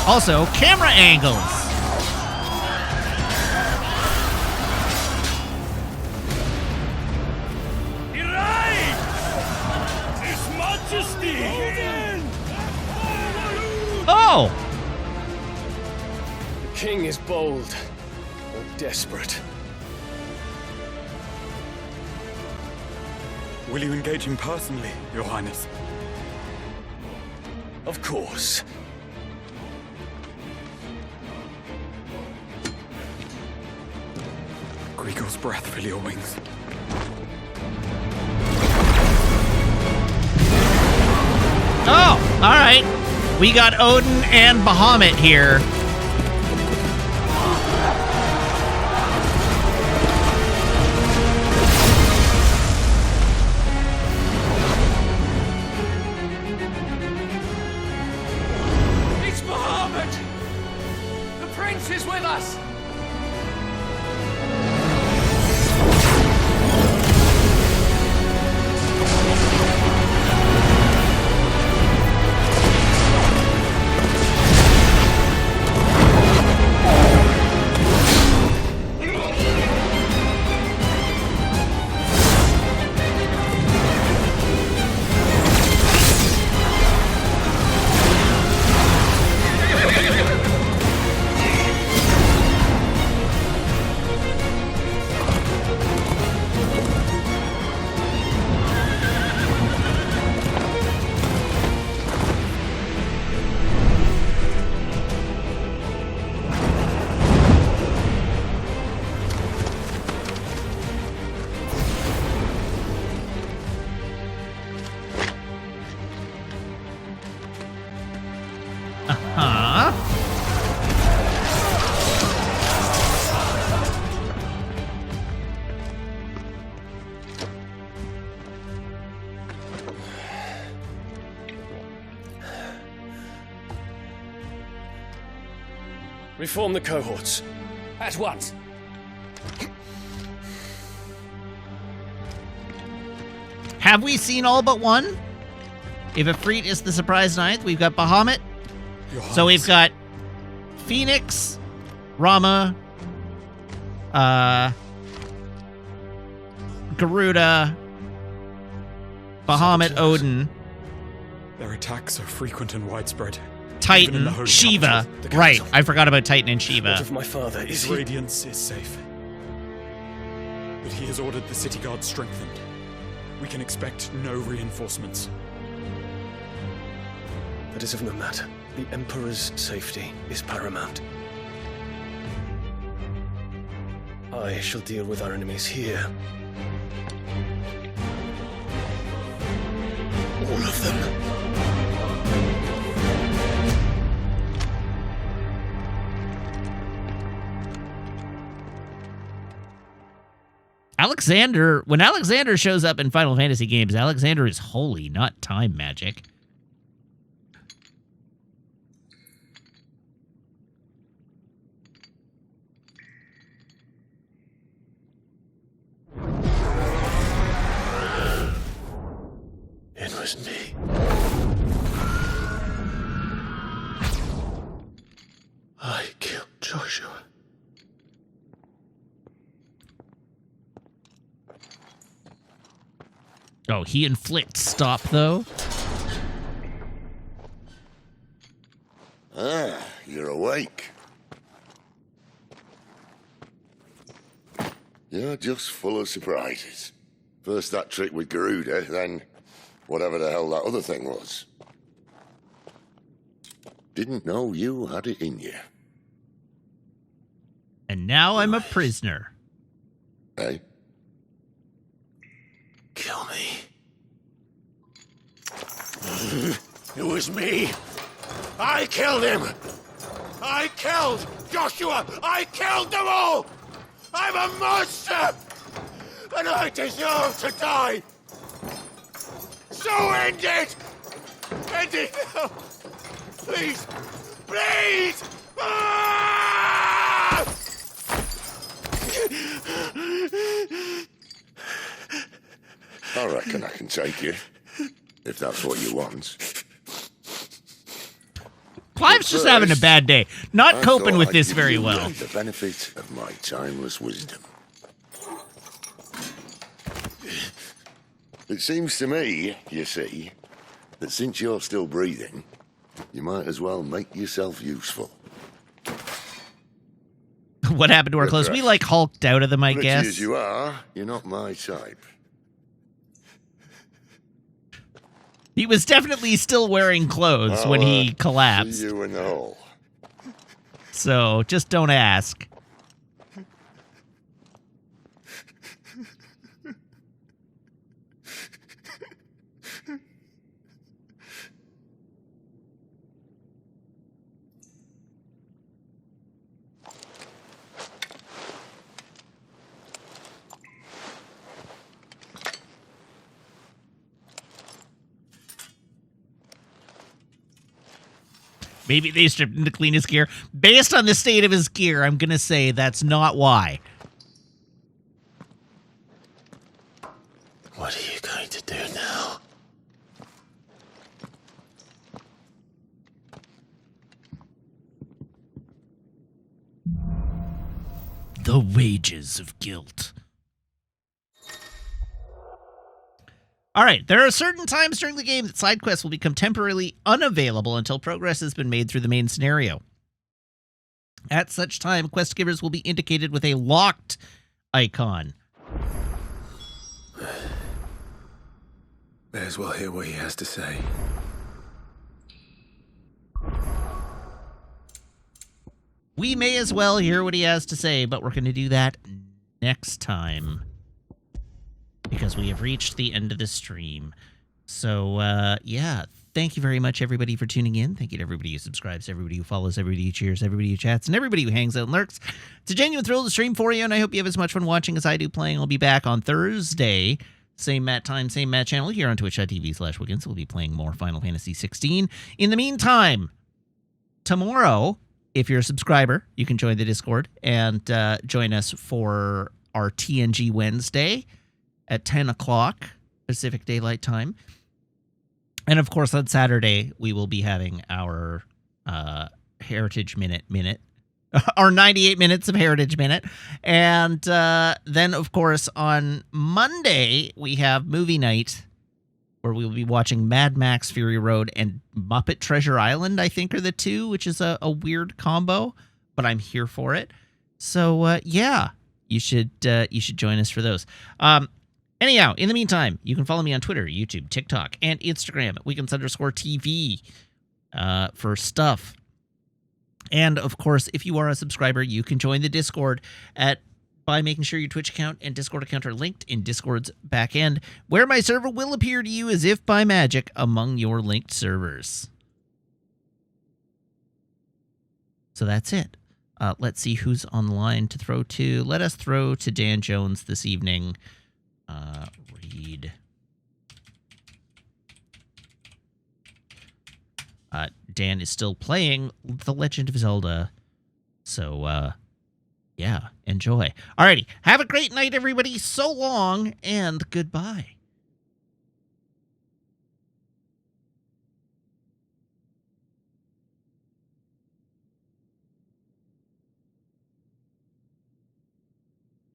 Also, camera angles. His Majesty! Oh! The king is bold or desperate. Will you engage him personally, Your Highness? Of course. Griegel's breath fill your wings. Oh, all right. We got Odin and Bahamut here. It's Bahamut! The prince is with us! Reform the cohorts. At once. Have we seen all but one? If Ifrit is the surprise ninth, we've got Bahamut. So we've got Phoenix, Rama, Ga-rudea, Bahamut, Odin, Their attacks are frequent and widespread. Titan, Even in the holy Shiva. capital. Right, I forgot about Titan and Shiva. What of my father? His radiance is safe. But he has ordered the city guard strengthened. We can expect no reinforcements. That is of no matter. The Emperor's safety is paramount. I shall deal with our enemies here. All of them. Alexander, when Alexander shows up in Final Fantasy games, Alexander is holy, not time magic. It was me. I killed Joshua. Oh, he inflicts stop, though? Ah, you're awake. You're just full of surprises. First that trick with Ga-rudea, then whatever the hell that other thing was. Didn't know you had it in you. And now I'm a prisoner. Hey? Kill me. It was me. I killed him. I killed Joshua. I killed them all. I'm a monster. And I deserve to die. So end it. Benedicta! Please! Please! Ah! I reckon I can take you, if that's what you want. Clive's just having a bad day. Not coping with this very well. The benefit of my timeless wisdom. It seems to me, you see, that since you're still breathing, you might as well make yourself useful. What happened to our clothes? We like hulked out of them, I guess. As you are, you're not my type. He was definitely still wearing clothes when he collapsed. See you in the hole. So just don't ask. Maybe they stripped him to clean his gear. Based on the state of his gear, I'm going to say that's not why. What are you going to do now? The wages of guilt. All right, there are certain times during the game that side quests will become temporarily unavailable until progress has been made through the main scenario. At such time, quest givers will be indicated with a locked icon. May as well hear what he has to say. We may as well hear what he has to say, but we're going to do that next time. Because we have reached the end of the stream. So, yeah, thank you very much, everybody, for tuning in. Thank you to everybody who subscribes, everybody who follows, everybody who cheers, everybody who chats, and everybody who hangs out and lurks. It's a genuine thrill to stream for you, and I hope you have as much fun watching as I do playing. I'll be back on Thursday. Same Matt time, same Matt channel here on twitch.tv/Wiggins. We'll be playing more Final Fantasy 16. In the meantime, tomorrow, if you're a subscriber, you can join the Discord and join us for our TNG Wednesday at 10 o'clock Pacific Daylight Time. And, of course, on Saturday, we will be having our Heritage Minute. Our 98 minutes of Heritage Minute. And then, of course, on Monday, we have Movie Night, where we will be watching Mad Max Fury Road and Muppet Treasure Island, I think, are the two, which is a weird combo, but I'm here for it. So, yeah, you should join us for those. Anyhow, in the meantime, you can follow me on Twitter, YouTube, TikTok, and Instagram at Wiggins_TV for stuff. And, of course, if you are a subscriber, you can join the Discord by making sure your Twitch account and Discord account are linked in Discord's back end, where my server will appear to you as if by magic among your linked servers. So that's it. Let's see who's online to throw to. Let us throw to Dan Jones this evening. Read. Dan is still playing The Legend of Zelda. So, yeah, enjoy. Alrighty, have a great night, everybody. So long, and goodbye.